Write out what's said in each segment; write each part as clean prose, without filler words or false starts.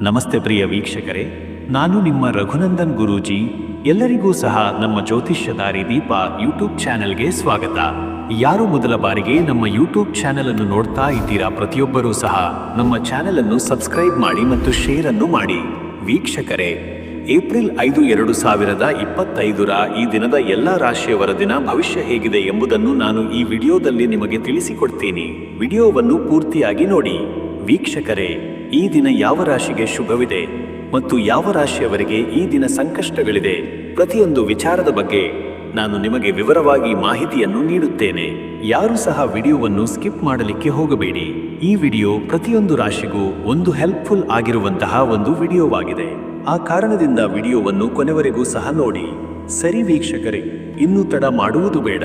ನಮಸ್ತೆ ಪ್ರಿಯ ವೀಕ್ಷಕರೇ, ನಾನು ನಿಮ್ಮ ರಘುನಂದನ್ ಗುರೂಜಿ. ಎಲ್ಲರಿಗೂ ಸಹ ನಮ್ಮ ಜ್ಯೋತಿಷ್ಯ ದಾರಿ ದೀಪ ಯೂಟ್ಯೂಬ್ ಚಾನೆಲ್ಗೆ ಸ್ವಾಗತ. ಯಾರು ಮೊದಲ ಬಾರಿಗೆ ನಮ್ಮ ಯೂಟ್ಯೂಬ್ ಚಾನೆಲ್ ಅನ್ನು ನೋಡ್ತಾ ಇದ್ದೀರಾ, ಪ್ರತಿಯೊಬ್ಬರೂ ಸಹ ನಮ್ಮ ಚಾನೆಲ್ ಅನ್ನು ಸಬ್ಸ್ಕ್ರೈಬ್ ಮಾಡಿ ಮತ್ತು ಶೇರ್ ಅನ್ನು ಮಾಡಿ. ವೀಕ್ಷಕರೇ, ಏಪ್ರಿಲ್ 5, 2025 ಈ ದಿನದ ಎಲ್ಲ ರಾಶಿಯವರ ದಿನ ಭವಿಷ್ಯ ಹೇಗಿದೆ ಎಂಬುದನ್ನು ನಾನು ಈ ವಿಡಿಯೋದಲ್ಲಿ ನಿಮಗೆ ತಿಳಿಸಿಕೊಡ್ತೀನಿ. ವಿಡಿಯೋವನ್ನು ಪೂರ್ತಿಯಾಗಿ ನೋಡಿ. ವೀಕ್ಷಕರೇ, ಈ ದಿನ ಯಾವ ರಾಶಿಗೆ ಶುಭವಿದೆ ಮತ್ತು ಯಾವ ರಾಶಿಯವರಿಗೆ ಈ ದಿನ ಸಂಕಷ್ಟಗಳಿದೆ, ಪ್ರತಿಯೊಂದು ವಿಚಾರದ ಬಗ್ಗೆ ನಾನು ನಿಮಗೆ ವಿವರವಾಗಿ ಮಾಹಿತಿಯನ್ನು ನೀಡುತ್ತೇನೆ. ಯಾರು ಸಹ ವಿಡಿಯೋವನ್ನು ಸ್ಕಿಪ್ ಮಾಡಲಿಕ್ಕೆ ಹೋಗಬೇಡಿ. ಈ ವಿಡಿಯೋ ಪ್ರತಿಯೊಂದು ರಾಶಿಗೂ ಒಂದು ಹೆಲ್ಪ್ಫುಲ್ ಆಗಿರುವಂತಹ ಒಂದು ವಿಡಿಯೋವಾಗಿದೆ. ಆ ಕಾರಣದಿಂದ ವಿಡಿಯೋವನ್ನು ಕೊನೆವರೆಗೂ ಸಹ ನೋಡಿ. ಸರಿ ವೀಕ್ಷಕರೇ, ಇನ್ನೂ ತಡ ಮಾಡುವುದು ಬೇಡ.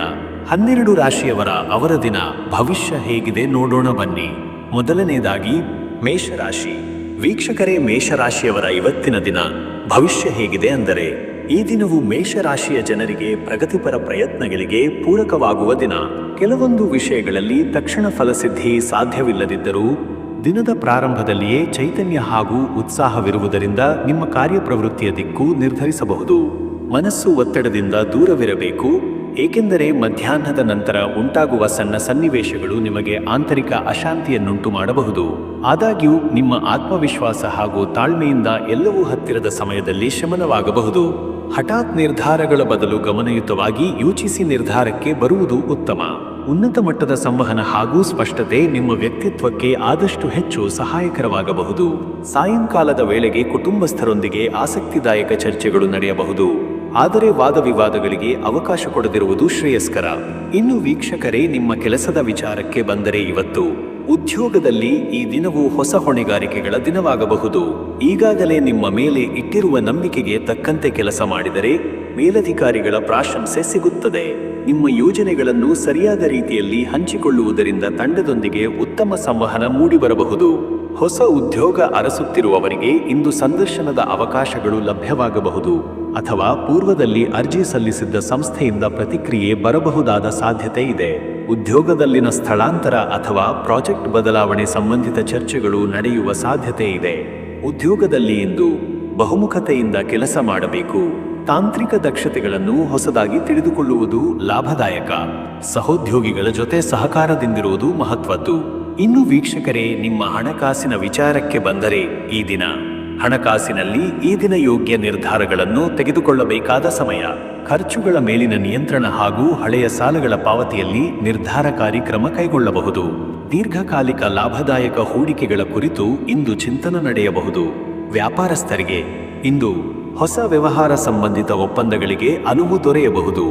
12 ರಾಶಿಯವರ ಅವರ ದಿನ ಭವಿಷ್ಯ ಹೇಗಿದೆ ನೋಡೋಣ ಬನ್ನಿ. ಮೊದಲನೇದಾಗಿ ಮೇಷರಾಶಿ. ವೀಕ್ಷಕರೇ, ಮೇಷರಾಶಿಯವರ ಇವತ್ತಿನ ದಿನ ಭವಿಷ್ಯ ಹೇಗಿದೆ ಅಂದರೆ, ಈ ದಿನವು ಮೇಷರಾಶಿಯ ಜನರಿಗೆ ಪ್ರಗತಿಪರ ಪ್ರಯತ್ನಗಳಿಗೆ ಪೂರಕವಾಗುವ ದಿನ. ಕೆಲವೊಂದು ವಿಷಯಗಳಲ್ಲಿ ತಕ್ಷಣ ಫಲಸಿದ್ಧಿ ಸಾಧ್ಯವಿಲ್ಲದಿದ್ದರೂ ದಿನದ ಪ್ರಾರಂಭದಲ್ಲಿಯೇ ಚೈತನ್ಯ ಹಾಗೂ ಉತ್ಸಾಹವಿರುವುದರಿಂದ ನಿಮ್ಮ ಕಾರ್ಯಪ್ರವೃತ್ತಿಯ ದಿಕ್ಕು ನಿರ್ಧರಿಸಬಹುದು. ಮನಸ್ಸು ಒತ್ತಡದಿಂದ ದೂರವಿರಬೇಕು, ಏಕೆಂದರೆ ಮಧ್ಯಾಹ್ನದ ನಂತರ ಉಂಟಾಗುವ ಸಣ್ಣ ಸನ್ನಿವೇಶಗಳು ನಿಮಗೆ ಆಂತರಿಕ ಅಶಾಂತಿಯನ್ನುಂಟು ಮಾಡಬಹುದು. ಆದಾಗ್ಯೂ ನಿಮ್ಮ ಆತ್ಮವಿಶ್ವಾಸ ಹಾಗೂ ತಾಳ್ಮೆಯಿಂದ ಎಲ್ಲವೂ ಹತ್ತಿರದ ಸಮಯದಲ್ಲಿ ಶಮನವಾಗಬಹುದು. ಹಠಾತ್ ನಿರ್ಧಾರಗಳ ಬದಲು ಗಮನಯುತವಾಗಿ ಯೋಚಿಸಿ ನಿರ್ಧಾರಕ್ಕೆ ಬರುವುದು ಉತ್ತಮ. ಉನ್ನತ ಮಟ್ಟದ ಸಂವಹನ ಹಾಗೂ ಸ್ಪಷ್ಟತೆ ನಿಮ್ಮ ವ್ಯಕ್ತಿತ್ವಕ್ಕೆ ಆದಷ್ಟು ಹೆಚ್ಚು ಸಹಾಯಕರವಾಗಬಹುದು. ಸಾಯಂಕಾಲದ ವೇಳೆಗೆ ಕುಟುಂಬಸ್ಥರೊಂದಿಗೆ ಆಸಕ್ತಿದಾಯಕ ಚರ್ಚೆಗಳು ನಡೆಯಬಹುದು, ಆದರೆ ವಾದವಿವಾದಗಳಿಗೆ ಅವಕಾಶ ಕೊಡದಿರುವುದು ಶ್ರೇಯಸ್ಕರ. ಇನ್ನು ವೀಕ್ಷಕರೇ, ನಿಮ್ಮ ಕೆಲಸದ ವಿಚಾರಕ್ಕೆ ಬಂದರೆ, ಇವತ್ತು ಉದ್ಯೋಗದಲ್ಲಿ ಈ ದಿನವು ಹೊಸ ಹೊಣೆಗಾರಿಕೆಗಳ ದಿನವಾಗಬಹುದು. ಈಗಾಗಲೇ ನಿಮ್ಮ ಮೇಲೆ ಇಟ್ಟಿರುವ ನಂಬಿಕೆಗೆ ತಕ್ಕಂತೆ ಕೆಲಸ ಮಾಡಿದರೆ ಮೇಲಧಿಕಾರಿಗಳ ಪ್ರಶಂಸೆ ಸಿಗುತ್ತದೆ. ನಿಮ್ಮ ಯೋಜನೆಗಳನ್ನು ಸರಿಯಾದ ರೀತಿಯಲ್ಲಿ ಹಂಚಿಕೊಳ್ಳುವುದರಿಂದ ತಂಡದೊಂದಿಗೆ ಉತ್ತಮ ಸಂವಹನ ಮೂಡಿಬರಬಹುದು. ಹೊಸ ಉದ್ಯೋಗ ಅರಸುತ್ತಿರುವವರಿಗೆ ಇಂದು ಸಂದರ್ಶನದ ಅವಕಾಶಗಳು ಲಭ್ಯವಾಗಬಹುದು, ಅಥವಾ ಪೂರ್ವದಲ್ಲಿ ಅರ್ಜಿ ಸಲ್ಲಿಸಿದ್ದ ಸಂಸ್ಥೆಯಿಂದ ಪ್ರತಿಕ್ರಿಯೆ ಬರಬಹುದಾದ ಸಾಧ್ಯತೆ ಇದೆ. ಉದ್ಯೋಗದಲ್ಲಿನ ಸ್ಥಳಾಂತರ ಅಥವಾ ಪ್ರಾಜೆಕ್ಟ್ ಬದಲಾವಣೆ ಸಂಬಂಧಿತ ಚರ್ಚೆಗಳು ನಡೆಯುವ ಸಾಧ್ಯತೆ ಇದೆ. ಉದ್ಯೋಗದಲ್ಲಿ ಇಂದು ಬಹುಮುಖತೆಯಿಂದ ಕೆಲಸ ಮಾಡಬೇಕು. ತಾಂತ್ರಿಕ ದಕ್ಷತೆಗಳನ್ನು ಹೊಸದಾಗಿ ತಿಳಿದುಕೊಳ್ಳುವುದು ಲಾಭದಾಯಕ. ಸಹೋದ್ಯೋಗಿಗಳ ಜೊತೆ ಸಹಕಾರದಿಂದಿರುವುದು ಮಹತ್ವದ್ದು. ಇನ್ನು ವೀಕ್ಷಕರೇ, ನಿಮ್ಮ ಹಣಕಾಸಿನ ವಿಚಾರಕ್ಕೆ ಬಂದರೆ, ಈ ದಿನ ಹಣಕಾಸಿನಲ್ಲಿ ಈ ದಿನ ಯೋಗ್ಯ ನಿರ್ಧಾರಗಳನ್ನು ತೆಗೆದುಕೊಳ್ಳಬೇಕಾದ ಸಮಯ. ಖರ್ಚುಗಳ ಮೇಲಿನ ನಿಯಂತ್ರಣ ಹಾಗೂ ಹಳೆಯ ಸಾಲಗಳ ಪಾವತಿಯಲ್ಲಿ ನಿರ್ಧಾರಕಾರಿ ಕ್ರಮ ಕೈಗೊಳ್ಳಬಹುದು. ದೀರ್ಘಕಾಲಿಕ ಲಾಭದಾಯಕ ಹೂಡಿಕೆಗಳ ಕುರಿತು ಇಂದು ಚಿಂತನೆ ನಡೆಯಬಹುದು. ವ್ಯಾಪಾರಸ್ಥರಿಗೆ ಇಂದು ಹೊಸ ವ್ಯವಹಾರ ಸಂಬಂಧಿತ ಒಪ್ಪಂದಗಳಿಗೆ ಅನುವು ದೊರೆಯಬಹುದು.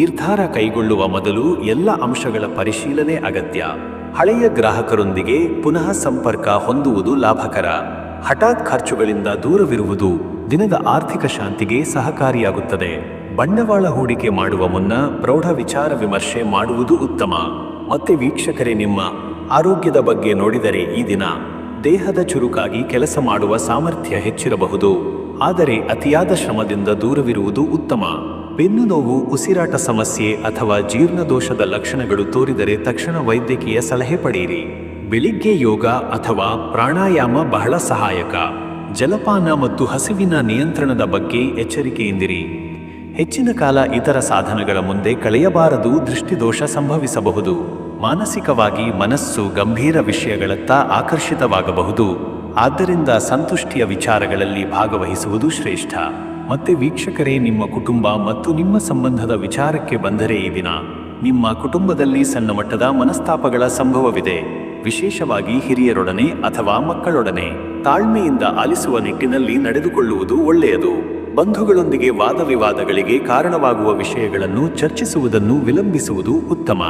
ನಿರ್ಧಾರ ಕೈಗೊಳ್ಳುವ ಮೊದಲು ಎಲ್ಲ ಅಂಶಗಳ ಪರಿಶೀಲನೆ ಅಗತ್ಯ. ಹಳೆಯ ಗ್ರಾಹಕರೊಂದಿಗೆ ಪುನಃ ಸಂಪರ್ಕ ಹೊಂದುವುದು ಲಾಭಕರ. ಹಠಾತ್ ಖರ್ಚುಗಳಿಂದ ದೂರವಿರುವುದು ದಿನದ ಆರ್ಥಿಕ ಶಾಂತಿಗೆ ಸಹಕಾರಿಯಾಗುತ್ತದೆ. ಬಂಡವಾಳ ಹೂಡಿಕೆ ಮಾಡುವ ಮುನ್ನ ಪ್ರೌಢ ವಿಚಾರ ವಿಮರ್ಶೆ ಮಾಡುವುದು ಉತ್ತಮ. ಮತ್ತೆ ವೀಕ್ಷಕರೇ, ನಿಮ್ಮ ಆರೋಗ್ಯದ ಬಗ್ಗೆ ನೋಡಿದರೆ, ಈ ದಿನ ದೇಹದ ಚುರುಕಾಗಿ ಕೆಲಸ ಮಾಡುವ ಸಾಮರ್ಥ್ಯ ಹೆಚ್ಚಿರಬಹುದು, ಆದರೆ ಅತಿಯಾದ ಶ್ರಮದಿಂದ ದೂರವಿರುವುದು ಉತ್ತಮ. ಬೆನ್ನು ನೋವು, ಉಸಿರಾಟ ಸಮಸ್ಯೆ ಅಥವಾ ಜೀರ್ಣದೋಷದ ಲಕ್ಷಣಗಳು ತೋರಿದರೆ ತಕ್ಷಣ ವೈದ್ಯಕೀಯ ಸಲಹೆ ಪಡೆಯಿರಿ. ಬೆಳಿಗ್ಗೆ ಯೋಗ ಅಥವಾ ಪ್ರಾಣಾಯಾಮ ಬಹಳ ಸಹಾಯಕ. ಜಲಪಾನ ಮತ್ತು ಹಸಿವಿನ ನಿಯಂತ್ರಣದ ಬಗ್ಗೆ ಎಚ್ಚರಿಕೆಯಿಂದಿರಿ. ಹೆಚ್ಚಿನ ಕಾಲ ಇತರ ಸಾಧನಗಳ ಮುಂದೆ ಕಳೆಯಬಾರದು, ದೃಷ್ಟಿದೋಷ ಸಂಭವಿಸಬಹುದು. ಮಾನಸಿಕವಾಗಿ ಮನಸ್ಸು ಗಂಭೀರ ವಿಷಯಗಳತ್ತ ಆಕರ್ಷಿತವಾಗಬಹುದು, ಆದ್ದರಿಂದ ಸಂತುಷ್ಟಿಯ ವಿಚಾರಗಳಲ್ಲಿ ಭಾಗವಹಿಸುವುದು ಶ್ರೇಷ್ಠ. ಮತ್ತೆ ವೀಕ್ಷಕರೇ, ನಿಮ್ಮ ಕುಟುಂಬ ಮತ್ತು ನಿಮ್ಮ ಸಂಬಂಧದ ವಿಚಾರಕ್ಕೆ ಬಂದರೆ, ಈ ದಿನ ನಿಮ್ಮ ಕುಟುಂಬದಲ್ಲಿ ಸಣ್ಣ ಮಟ್ಟದ ಮನಸ್ತಾಪಗಳ ಸಂಭವವಿದೆ, ವಿಶೇಷವಾಗಿ ಹಿರಿಯರೊಡನೆ ಅಥವಾ ಮಕ್ಕಳೊಡನೆ. ತಾಳ್ಮೆಯಿಂದ ಆಲಿಸುವ ನಿಟ್ಟಿನಲ್ಲಿ ನಡೆದುಕೊಳ್ಳುವುದು ಒಳ್ಳೆಯದು. ಬಂಧುಗಳೊಂದಿಗೆ ವಾದವಿವಾದಗಳಿಗೆ ಕಾರಣವಾಗುವ ವಿಷಯಗಳನ್ನು ಚರ್ಚಿಸುವುದನ್ನು ವಿಲಂಬಿಸುವುದು ಉತ್ತಮ.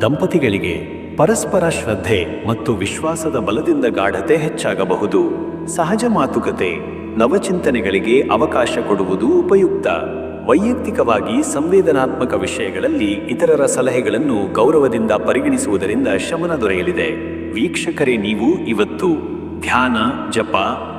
ದಂಪತಿಗಳಿಗೆ ಪರಸ್ಪರ ಶ್ರದ್ಧೆ ಮತ್ತು ವಿಶ್ವಾಸದ ಬಲದಿಂದ ಗಾಢತೆ ಹೆಚ್ಚಾಗಬಹುದು. ಸಹಜ ಮಾತುಕತೆ, ನವಚಿಂತನೆಗಳಿಗೆ ಅವಕಾಶ ಕೊಡುವುದು ಉಪಯುಕ್ತ. ವೈಯಕ್ತಿಕವಾಗಿ ಸಂವೇದನಾತ್ಮಕ ವಿಷಯಗಳಲ್ಲಿ ಇತರರ ಸಲಹೆಗಳನ್ನು ಗೌರವದಿಂದ ಪರಿಗಣಿಸುವುದರಿಂದ ಶಮನ ದೊರೆಯಲಿದೆ. ವೀಕ್ಷಕರೇ, ನೀವು ಇವತ್ತು ಧ್ಯಾನ, ಜಪ,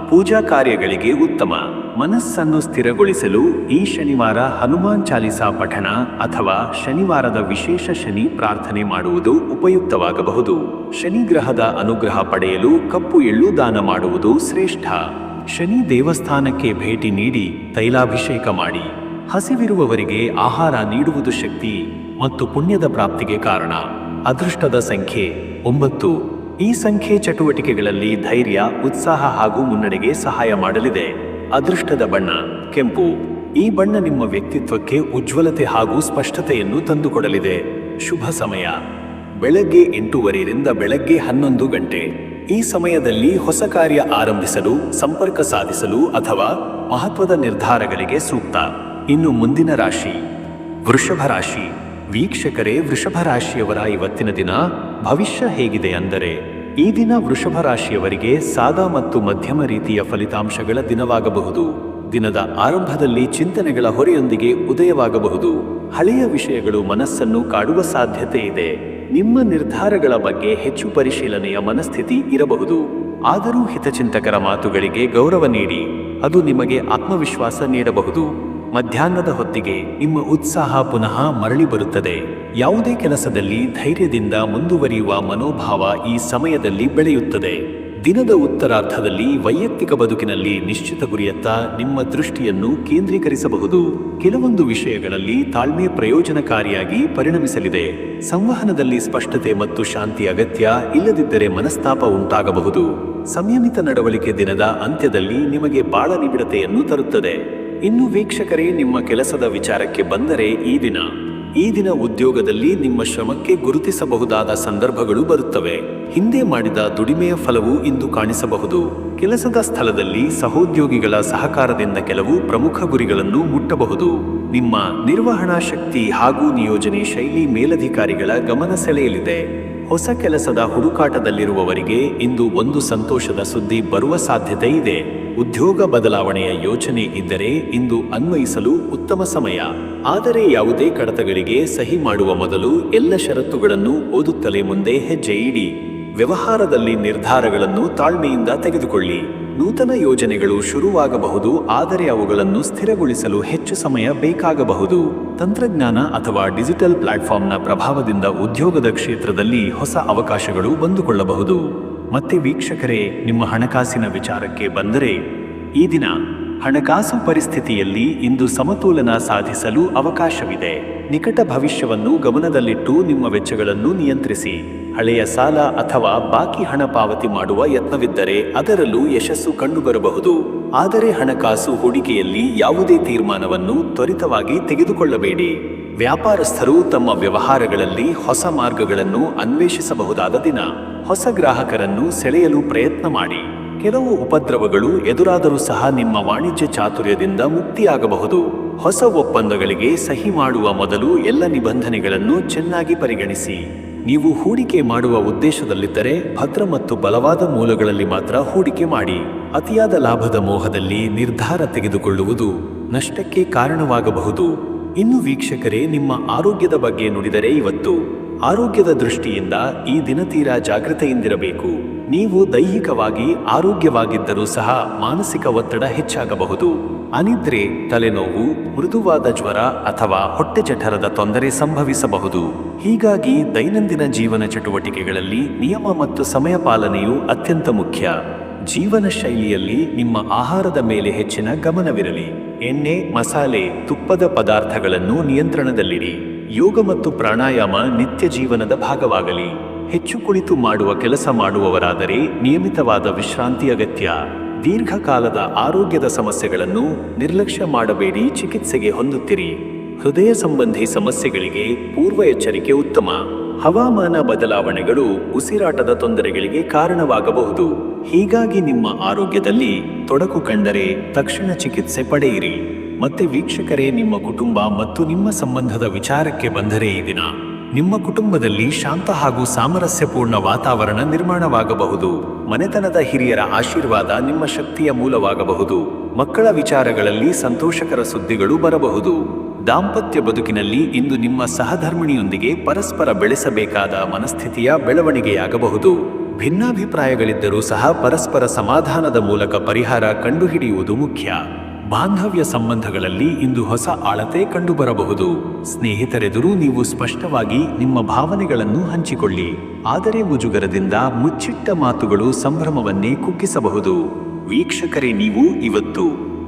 ಪೂಜಾ ಕಾರ್ಯಗಳಿಗೆ ಉತ್ತಮ. ಮನಸ್ಸನ್ನು ಸ್ಥಿರಗೊಳಿಸಲು ಈ ಶನಿವಾರ ಹನುಮಾನ್ ಚಾಲಿಸಾ ಪಠಣ ಅಥವಾ ಶನಿವಾರದ ವಿಶೇಷ ಶನಿ ಪ್ರಾರ್ಥನೆ ಮಾಡುವುದು ಉಪಯುಕ್ತವಾಗಬಹುದು. ಶನಿ ಗ್ರಹದ ಅನುಗ್ರಹ ಪಡೆಯಲು ಕಪ್ಪು ಎಳ್ಳು ದಾನ ಮಾಡುವುದು ಶ್ರೇಷ್ಠ. ಶನಿ ದೇವಸ್ಥಾನಕ್ಕೆ ಭೇಟಿ ನೀಡಿ ತೈಲಾಭಿಷೇಕ ಮಾಡಿ. ಹಸಿವಿರುವವರಿಗೆ ಆಹಾರ ನೀಡುವುದು ಶಕ್ತಿ ಮತ್ತು ಪುಣ್ಯದ ಪ್ರಾಪ್ತಿಗೆ ಕಾರಣ. ಅದೃಷ್ಟದ ಸಂಖ್ಯೆ 9. ಈ ಸಂಖ್ಯೆ ಚಟುವಟಿಕೆಗಳಲ್ಲಿ ಧೈರ್ಯ, ಉತ್ಸಾಹ ಹಾಗೂ ಮುನ್ನಡೆಗೆ ಸಹಾಯ ಮಾಡಲಿದೆ. ಅದೃಷ್ಟದ ಬಣ್ಣ ಕೆಂಪು. ಈ ಬಣ್ಣ ನಿಮ್ಮ ವ್ಯಕ್ತಿತ್ವಕ್ಕೆ ಉಜ್ವಲತೆ ಹಾಗೂ ಸ್ಪಷ್ಟತೆಯನ್ನು ತಂದುಕೊಡಲಿದೆ. ಶುಭ ಸಮಯ ಬೆಳಗ್ಗೆ 8:30 ರಿಂದ ಬೆಳಗ್ಗೆ 11 ಗಂಟೆ. ಈ ಸಮಯದಲ್ಲಿ ಹೊಸ ಕಾರ್ಯ ಆರಂಭಿಸಲು, ಸಂಪರ್ಕ ಸಾಧಿಸಲು ಅಥವಾ ಮಹತ್ವದ ನಿರ್ಧಾರಗಳಿಗೆ ಸೂಕ್ತ. ಇನ್ನು ಮುಂದಿನ ರಾಶಿ ವೃಷಭ ರಾಶಿ. ವೀಕ್ಷಕರೇ, ವೃಷಭ ರಾಶಿಯವರ ಇವತ್ತಿನ ದಿನ ಭವಿಷ್ಯ ಹೇಗಿದೆ ಅಂದರೆ, ಈ ದಿನ ವೃಷಭ ರಾಶಿಯವರಿಗೆ ಸಾದಾ ಮತ್ತು ಮಧ್ಯಮ ರೀತಿಯ ಫಲಿತಾಂಶಗಳ ದಿನವಾಗಬಹುದು. ದಿನದ ಆರಂಭದಲ್ಲಿ ಚಿಂತನೆಗಳ ಹೊರೆಯೊಂದಿಗೆ ಉದಯವಾಗಬಹುದು. ಹಳೆಯ ವಿಷಯಗಳು ಮನಸ್ಸನ್ನು ಕಾಡುವ ಸಾಧ್ಯತೆ ಇದೆ. ನಿಮ್ಮ ನಿರ್ಧಾರಗಳ ಬಗ್ಗೆ ಹೆಚ್ಚು ಪರಿಶೀಲನೆಯ ಮನಸ್ಥಿತಿ ಇರಬಹುದು. ಆದರೂ ಹಿತಚಿಂತಕರ ಮಾತುಗಳಿಗೆ ಗೌರವ ನೀಡಿ, ಅದು ನಿಮಗೆ ಆತ್ಮವಿಶ್ವಾಸ ನೀಡಬಹುದು. ಮಧ್ಯಾಹ್ನದ ಹೊತ್ತಿಗೆ ನಿಮ್ಮ ಉತ್ಸಾಹ ಪುನಃ ಮರಳಿ ಬರುತ್ತದೆ. ಯಾವುದೇ ಕೆಲಸದಲ್ಲಿ ಧೈರ್ಯದಿಂದ ಮುಂದುವರಿಯುವ ಮನೋಭಾವ ಈ ಸಮಯದಲ್ಲಿ ಬೆಳೆಯುತ್ತದೆ. ದಿನದ ಉತ್ತರಾರ್ಧದಲ್ಲಿ ವೈಯಕ್ತಿಕ ಬದುಕಿನಲ್ಲಿ ನಿಶ್ಚಿತ ಗುರಿಯತ್ತ ನಿಮ್ಮ ದೃಷ್ಟಿಯನ್ನು ಕೇಂದ್ರೀಕರಿಸಬಹುದು. ಕೆಲವೊಂದು ವಿಷಯಗಳಲ್ಲಿ ತಾಳ್ಮೆ ಪ್ರಯೋಜನಕಾರಿಯಾಗಿ ಪರಿಣಮಿಸಲಿದೆ. ಸಂವಹನದಲ್ಲಿ ಸ್ಪಷ್ಟತೆ ಮತ್ತು ಶಾಂತಿ ಅಗತ್ಯ, ಇಲ್ಲದಿದ್ದರೆ ಮನಸ್ತಾಪ ಉಂಟಾಗಬಹುದು. ಸಂಯಮಿತ ನಡವಳಿಕೆ ದಿನದ ಅಂತ್ಯದಲ್ಲಿ ನಿಮಗೆ ಬಾಳ ನಿಬಿಡತೆಯನ್ನು ತರುತ್ತದೆ. ಇನ್ನು ವೀಕ್ಷಕರೇ, ನಿಮ್ಮ ಕೆಲಸದ ವಿಚಾರಕ್ಕೆ ಬಂದರೆ ಈ ದಿನ ಉದ್ಯೋಗದಲ್ಲಿ ನಿಮ್ಮ ಶ್ರಮಕ್ಕೆ ಗುರುತಿಸಬಹುದಾದ ಸಂದರ್ಭಗಳು ಬರುತ್ತವೆ. ಹಿಂದೆ ಮಾಡಿದ ದುಡಿಮೆಯ ಫಲವು ಇಂದು ಕಾಣಿಸಬಹುದು. ಕೆಲಸದ ಸ್ಥಳದಲ್ಲಿ ಸಹೋದ್ಯೋಗಿಗಳ ಸಹಕಾರದಿಂದ ಕೆಲವು ಪ್ರಮುಖ ಗುರಿಗಳನ್ನು ಮುಟ್ಟಬಹುದು. ನಿಮ್ಮ ನಿರ್ವಹಣಾ ಶಕ್ತಿ ಹಾಗೂ ನಿಯೋಜನೆ ಶೈಲಿ ಮೇಲಧಿಕಾರಿಗಳ ಗಮನ ಸೆಳೆಯಲಿದೆ. ಹೊಸ ಕೆಲಸದ ಹುಡುಕಾಟದಲ್ಲಿರುವವರಿಗೆ ಇಂದು ಒಂದು ಸಂತೋಷದ ಸುದ್ದಿ ಬರುವ ಸಾಧ್ಯತೆ ಇದೆ. ಉದ್ಯೋಗ ಬದಲಾವಣೆಯ ಯೋಚನೆ ಇದ್ದರೆ ಇಂದು ಅನ್ವಯಿಸಲು ಉತ್ತಮ ಸಮಯ. ಆದರೆ ಯಾವುದೇ ಕಡತಗಳಿಗೆ ಸಹಿ ಮಾಡುವ ಮೊದಲು ಎಲ್ಲ ಷರತ್ತುಗಳನ್ನು ಓದುತ್ತಲೇ ಮುಂದೆ ಹೆಜ್ಜೆ ಇಡಿ. ವ್ಯವಹಾರದಲ್ಲಿ ನಿರ್ಧಾರಗಳನ್ನು ತಾಳ್ಮೆಯಿಂದ ತೆಗೆದುಕೊಳ್ಳಿ. ನೂತನ ಯೋಜನೆಗಳು ಶುರುವಾಗಬಹುದು, ಆದರೆ ಅವುಗಳನ್ನು ಸ್ಥಿರಗೊಳಿಸಲು ಹೆಚ್ಚು ಸಮಯ ಬೇಕಾಗಬಹುದು. ತಂತ್ರಜ್ಞಾನ ಅಥವಾ ಡಿಜಿಟಲ್ ಪ್ಲಾಟ್ಫಾರ್ಮ್ನ ಪ್ರಭಾವದಿಂದ ಉದ್ಯೋಗದ ಕ್ಷೇತ್ರದಲ್ಲಿ ಹೊಸ ಅವಕಾಶಗಳು ಬಂದುಕೊಳ್ಳಬಹುದು. ಮತ್ತೆ ವೀಕ್ಷಕರೇ, ನಿಮ್ಮ ಹಣಕಾಸಿನ ವಿಚಾರಕ್ಕೆ ಬಂದರೆ, ಈ ದಿನ ಹಣಕಾಸು ಪರಿಸ್ಥಿತಿಯಲ್ಲಿ ಇಂದು ಸಮತೋಲನ ಸಾಧಿಸಲು ಅವಕಾಶವಿದೆ. ನಿಕಟ ಭವಿಷ್ಯವನ್ನು ಗಮನದಲ್ಲಿಟ್ಟು ನಿಮ್ಮ ವೆಚ್ಚಗಳನ್ನು ನಿಯಂತ್ರಿಸಿ. ಹಳೆಯ ಸಾಲ ಅಥವಾ ಬಾಕಿ ಹಣ ಪಾವತಿ ಮಾಡುವ ಯತ್ನವಿದ್ದರೆ ಅದರಲ್ಲೂ ಯಶಸ್ಸು ಕಂಡುಬರಬಹುದು. ಆದರೆ ಹಣಕಾಸು ಹೂಡಿಕೆಯಲ್ಲಿ ಯಾವುದೇ ತೀರ್ಮಾನವನ್ನು ತ್ವರಿತವಾಗಿ ತೆಗೆದುಕೊಳ್ಳಬೇಡಿ. ವ್ಯಾಪಾರಸ್ಥರು ತಮ್ಮ ವ್ಯವಹಾರಗಳಲ್ಲಿ ಹೊಸ ಮಾರ್ಗಗಳನ್ನು ಅನ್ವೇಷಿಸಬಹುದಾದ ದಿನ. ಹೊಸ ಗ್ರಾಹಕರನ್ನು ಸೆಳೆಯಲು ಪ್ರಯತ್ನ ಮಾಡಿ. ಕೆಲವು ಉಪದ್ರವಗಳು ಎದುರಾದರೂ ಸಹ ನಿಮ್ಮ ವಾಣಿಜ್ಯ ಚಾತುರ್ಯದಿಂದ ಮುಕ್ತಿಯಾಗಬಹುದು. ಹೊಸ ಒಪ್ಪಂದಗಳಿಗೆ ಸಹಿ ಮಾಡುವ ಮೊದಲು ಎಲ್ಲ ನಿಬಂಧನೆಗಳನ್ನು ಚೆನ್ನಾಗಿ ಪರಿಗಣಿಸಿ. ನೀವು ಹೂಡಿಕೆ ಮಾಡುವ ಉದ್ದೇಶದಲ್ಲಿದ್ದರೆ ಭದ್ರ ಮತ್ತು ಬಲವಾದ ಮೂಲಗಳಲ್ಲಿ ಮಾತ್ರ ಹೂಡಿಕೆ ಮಾಡಿ. ಅತಿಯಾದ ಲಾಭದ ಮೋಹದಲ್ಲಿ ನಿರ್ಧಾರ ತೆಗೆದುಕೊಳ್ಳುವುದು ನಷ್ಟಕ್ಕೆ ಕಾರಣವಾಗಬಹುದು. ಇನ್ನು ವೀಕ್ಷಕರೇ, ನಿಮ್ಮ ಆರೋಗ್ಯದ ಬಗ್ಗೆ ನುಡಿದರೆ, ಇವತ್ತು ಆರೋಗ್ಯದ ದೃಷ್ಟಿಯಿಂದ ಈ ದಿನ ತೀರಾ ಜಾಗೃತೆಯಿಂದಿರಬೇಕು. ನೀವು ದೈಹಿಕವಾಗಿ ಆರೋಗ್ಯವಾಗಿದ್ದರೂ ಸಹ ಮಾನಸಿಕ ಒತ್ತಡ ಹೆಚ್ಚಾಗಬಹುದು. ಅನಿದ್ರೆ, ತಲೆನೋವು, ಮೃದುವಾದ ಜ್ವರ ಅಥವಾ ಹೊಟ್ಟೆ ಜಠರದ ತೊಂದರೆ ಸಂಭವಿಸಬಹುದು. ಹೀಗಾಗಿ ದೈನಂದಿನ ಜೀವನ ಚಟುವಟಿಕೆಗಳಲ್ಲಿ ನಿಯಮ ಮತ್ತು ಸಮಯ ಪಾಲನೆಯು ಅತ್ಯಂತ ಮುಖ್ಯ. ಜೀವನ ಶೈಲಿಯಲ್ಲಿ ನಿಮ್ಮ ಆಹಾರದ ಮೇಲೆ ಹೆಚ್ಚಿನ ಗಮನವಿರಲಿ. ಎಣ್ಣೆ, ಮಸಾಲೆ, ತುಪ್ಪದ ಪದಾರ್ಥಗಳನ್ನು ನಿಯಂತ್ರಣದಲ್ಲಿಡಿ. ಯೋಗ ಮತ್ತು ಪ್ರಾಣಾಯಾಮ ನಿತ್ಯ ಜೀವನದ ಭಾಗವಾಗಲಿ. ಹೆಚ್ಚು ಕುಳಿತು ಮಾಡುವ ಕೆಲಸ ಮಾಡುವವರಾದರೆ ನಿಯಮಿತವಾದ ವಿಶ್ರಾಂತಿ ಅಗತ್ಯ. ದೀರ್ಘಕಾಲದ ಆರೋಗ್ಯದ ಸಮಸ್ಯೆಗಳನ್ನು ನಿರ್ಲಕ್ಷ್ಯ ಮಾಡಬೇಡಿ, ಚಿಕಿತ್ಸೆಗೆ ಹೊಂದುತ್ತಿರಿ. ಹೃದಯ ಸಂಬಂಧಿ ಸಮಸ್ಯೆಗಳಿಗೆ ಪೂರ್ವ ಎಚ್ಚರಿಕೆ ಉತ್ತಮ. ಹವಾಮಾನ ಬದಲಾವಣೆಗಳು ಉಸಿರಾಟದ ತೊಂದರೆಗಳಿಗೆ ಕಾರಣವಾಗಬಹುದು. ಹೀಗಾಗಿ ನಿಮ್ಮ ಆರೋಗ್ಯದಲ್ಲಿ ತೊಡಕು ಕಂಡರೆ ತಕ್ಷಣ ಚಿಕಿತ್ಸೆ ಪಡೆಯಿರಿ. ಮತ್ತೆ ವೀಕ್ಷಕರೇ, ನಿಮ್ಮ ಕುಟುಂಬ ಮತ್ತು ನಿಮ್ಮ ಸಂಬಂಧದ ವಿಚಾರಕ್ಕೆ ಬಂದರೆ, ಈ ದಿನ ನಿಮ್ಮ ಕುಟುಂಬದಲ್ಲಿ ಶಾಂತ ಹಾಗೂ ಸಾಮರಸ್ಯಪೂರ್ಣ ವಾತಾವರಣ ನಿರ್ಮಾಣವಾಗಬಹುದು. ಮನೆತನದ ಹಿರಿಯರ ಆಶೀರ್ವಾದ ನಿಮ್ಮ ಶಕ್ತಿಯ ಮೂಲವಾಗಬಹುದು. ಮಕ್ಕಳ ವಿಚಾರಗಳಲ್ಲಿ ಸಂತೋಷಕರ ಸುದ್ದಿಗಳು ಬರಬಹುದು. ದಾಂಪತ್ಯ ಬದುಕಿನಲ್ಲಿ ಇಂದು ನಿಮ್ಮ ಸಹಧರ್ಮಿಣಿಯೊಂದಿಗೆ ಪರಸ್ಪರ ಬೆಳೆಸಬೇಕಾದ ಮನಸ್ಥಿತಿಯ ಬೆಳವಣಿಗೆಯಾಗಬಹುದು. ಭಿನ್ನಾಭಿಪ್ರಾಯಗಳಿದ್ದರೂ ಸಹ ಪರಸ್ಪರ ಸಮಾಧಾನದ ಮೂಲಕ ಪರಿಹಾರ ಕಂಡುಹಿಡಿಯುವುದು ಮುಖ್ಯ. ಬಾಂಧವ್ಯ ಸಂಬಂಧಗಳಲ್ಲಿ ಇಂದು ಹೊಸ ಆಳತೆ ಕಂಡುಬರಬಹುದು. ಸ್ನೇಹಿತರೆದುರು ನೀವು ಸ್ಪಷ್ಟವಾಗಿ ನಿಮ್ಮ ಭಾವನೆಗಳನ್ನು ಹಂಚಿಕೊಳ್ಳಿ. ಆದರೆ ಮುಜುಗರದಿಂದ ಮುಚ್ಚಿಟ್ಟ ಮಾತುಗಳು ಸಂಭ್ರಮವನ್ನೇ ಕುಗ್ಗಿಸಬಹುದು. ವೀಕ್ಷಕರೇ, ನೀವು ಇವತ್ತು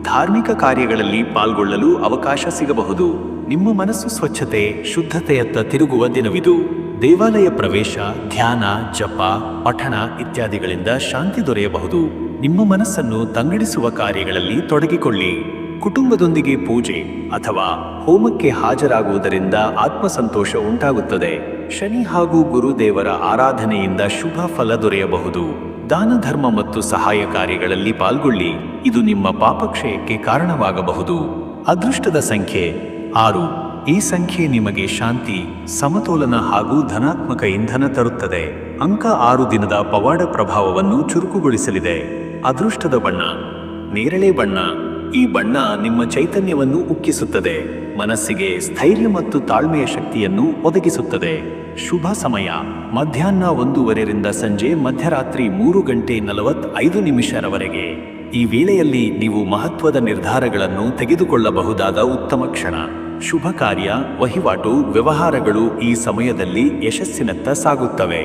ಧಾರ್ಮಿಕ ಕಾರ್ಯಗಳಲ್ಲಿ ಪಾಲ್ಗೊಳ್ಳಲು ಅವಕಾಶ ಸಿಗಬಹುದು. ನಿಮ್ಮ ಮನಸ್ಸು ಸ್ವಚ್ಛತೆ, ಶುದ್ಧತೆಯತ್ತ ತಿರುಗುವ ದಿನವಿದು. ದೇವಾಲಯ ಪ್ರವೇಶ, ಧ್ಯಾನ, ಜಪ, ಪಠಣ ಇತ್ಯಾದಿಗಳಿಂದ ಶಾಂತಿ ದೊರೆಯಬಹುದು. ನಿಮ್ಮ ಮನಸ್ಸನ್ನು ತಂಗಡಿಸುವ ಕಾರ್ಯಗಳಲ್ಲಿ ತೊಡಗಿಕೊಳ್ಳಿ. ಕುಟುಂಬದೊಂದಿಗೆ ಪೂಜೆ ಅಥವಾ ಹೋಮಕ್ಕೆ ಹಾಜರಾಗುವುದರಿಂದ ಆತ್ಮಸಂತೋಷ ಉಂಟಾಗುತ್ತದೆ. ಶನಿ ಹಾಗೂ ಗುರುದೇವರ ಆರಾಧನೆಯಿಂದ ಶುಭ ಫಲ ದೊರೆಯಬಹುದು. ದಾನ ಧರ್ಮ ಮತ್ತು ಸಹಾಯ ಕಾರ್ಯಗಳಲ್ಲಿ ಪಾಲ್ಗೊಳ್ಳಿ. ಇದು ನಿಮ್ಮ ಪಾಪಕ್ಷಯಕ್ಕೆ ಕಾರಣವಾಗಬಹುದು. ಅದೃಷ್ಟದ ಸಂಖ್ಯೆ 6. ಈ ಸಂಖ್ಯೆ ನಿಮಗೆ ಶಾಂತಿ, ಸಮತೋಲನ ಹಾಗೂ ಧನಾತ್ಮಕ ಇಂಧನ ತರುತ್ತದೆ. ಅಂಕ 6 ದಿನದ ಪವಾಡ ಪ್ರಭಾವವನ್ನು ಚುರುಕುಗೊಳಿಸಲಿದೆ. ಅದೃಷ್ಟದ ಬಣ್ಣ ನೇರಳೆ ಬಣ್ಣ. ಈ ಬಣ್ಣ ನಿಮ್ಮ ಚೈತನ್ಯವನ್ನು ಉಕ್ಕಿಸುತ್ತದೆ, ಮನಸ್ಸಿಗೆ ಸ್ಥೈರ್ಯ ಮತ್ತು ತಾಳ್ಮೆಯ ಶಕ್ತಿಯನ್ನು ಒದಗಿಸುತ್ತದೆ. ಶುಭ ಸಮಯ ಮಧ್ಯಾಹ್ನ 1:15ರಿಂದ ಸಂಜೆ ಮಧ್ಯರಾತ್ರಿ 3:45 ಈ ವೇಳೆಯಲ್ಲಿ ನೀವು ಮಹತ್ವದ ನಿರ್ಧಾರಗಳನ್ನು ತೆಗೆದುಕೊಳ್ಳಬಹುದಾದ ಉತ್ತಮ ಕ್ಷಣ. ಶುಭ ಕಾರ್ಯ, ವಹಿವಾಟು, ವ್ಯವಹಾರಗಳು ಈ ಸಮಯದಲ್ಲಿ ಯಶಸ್ಸಿನತ್ತ ಸಾಗುತ್ತವೆ.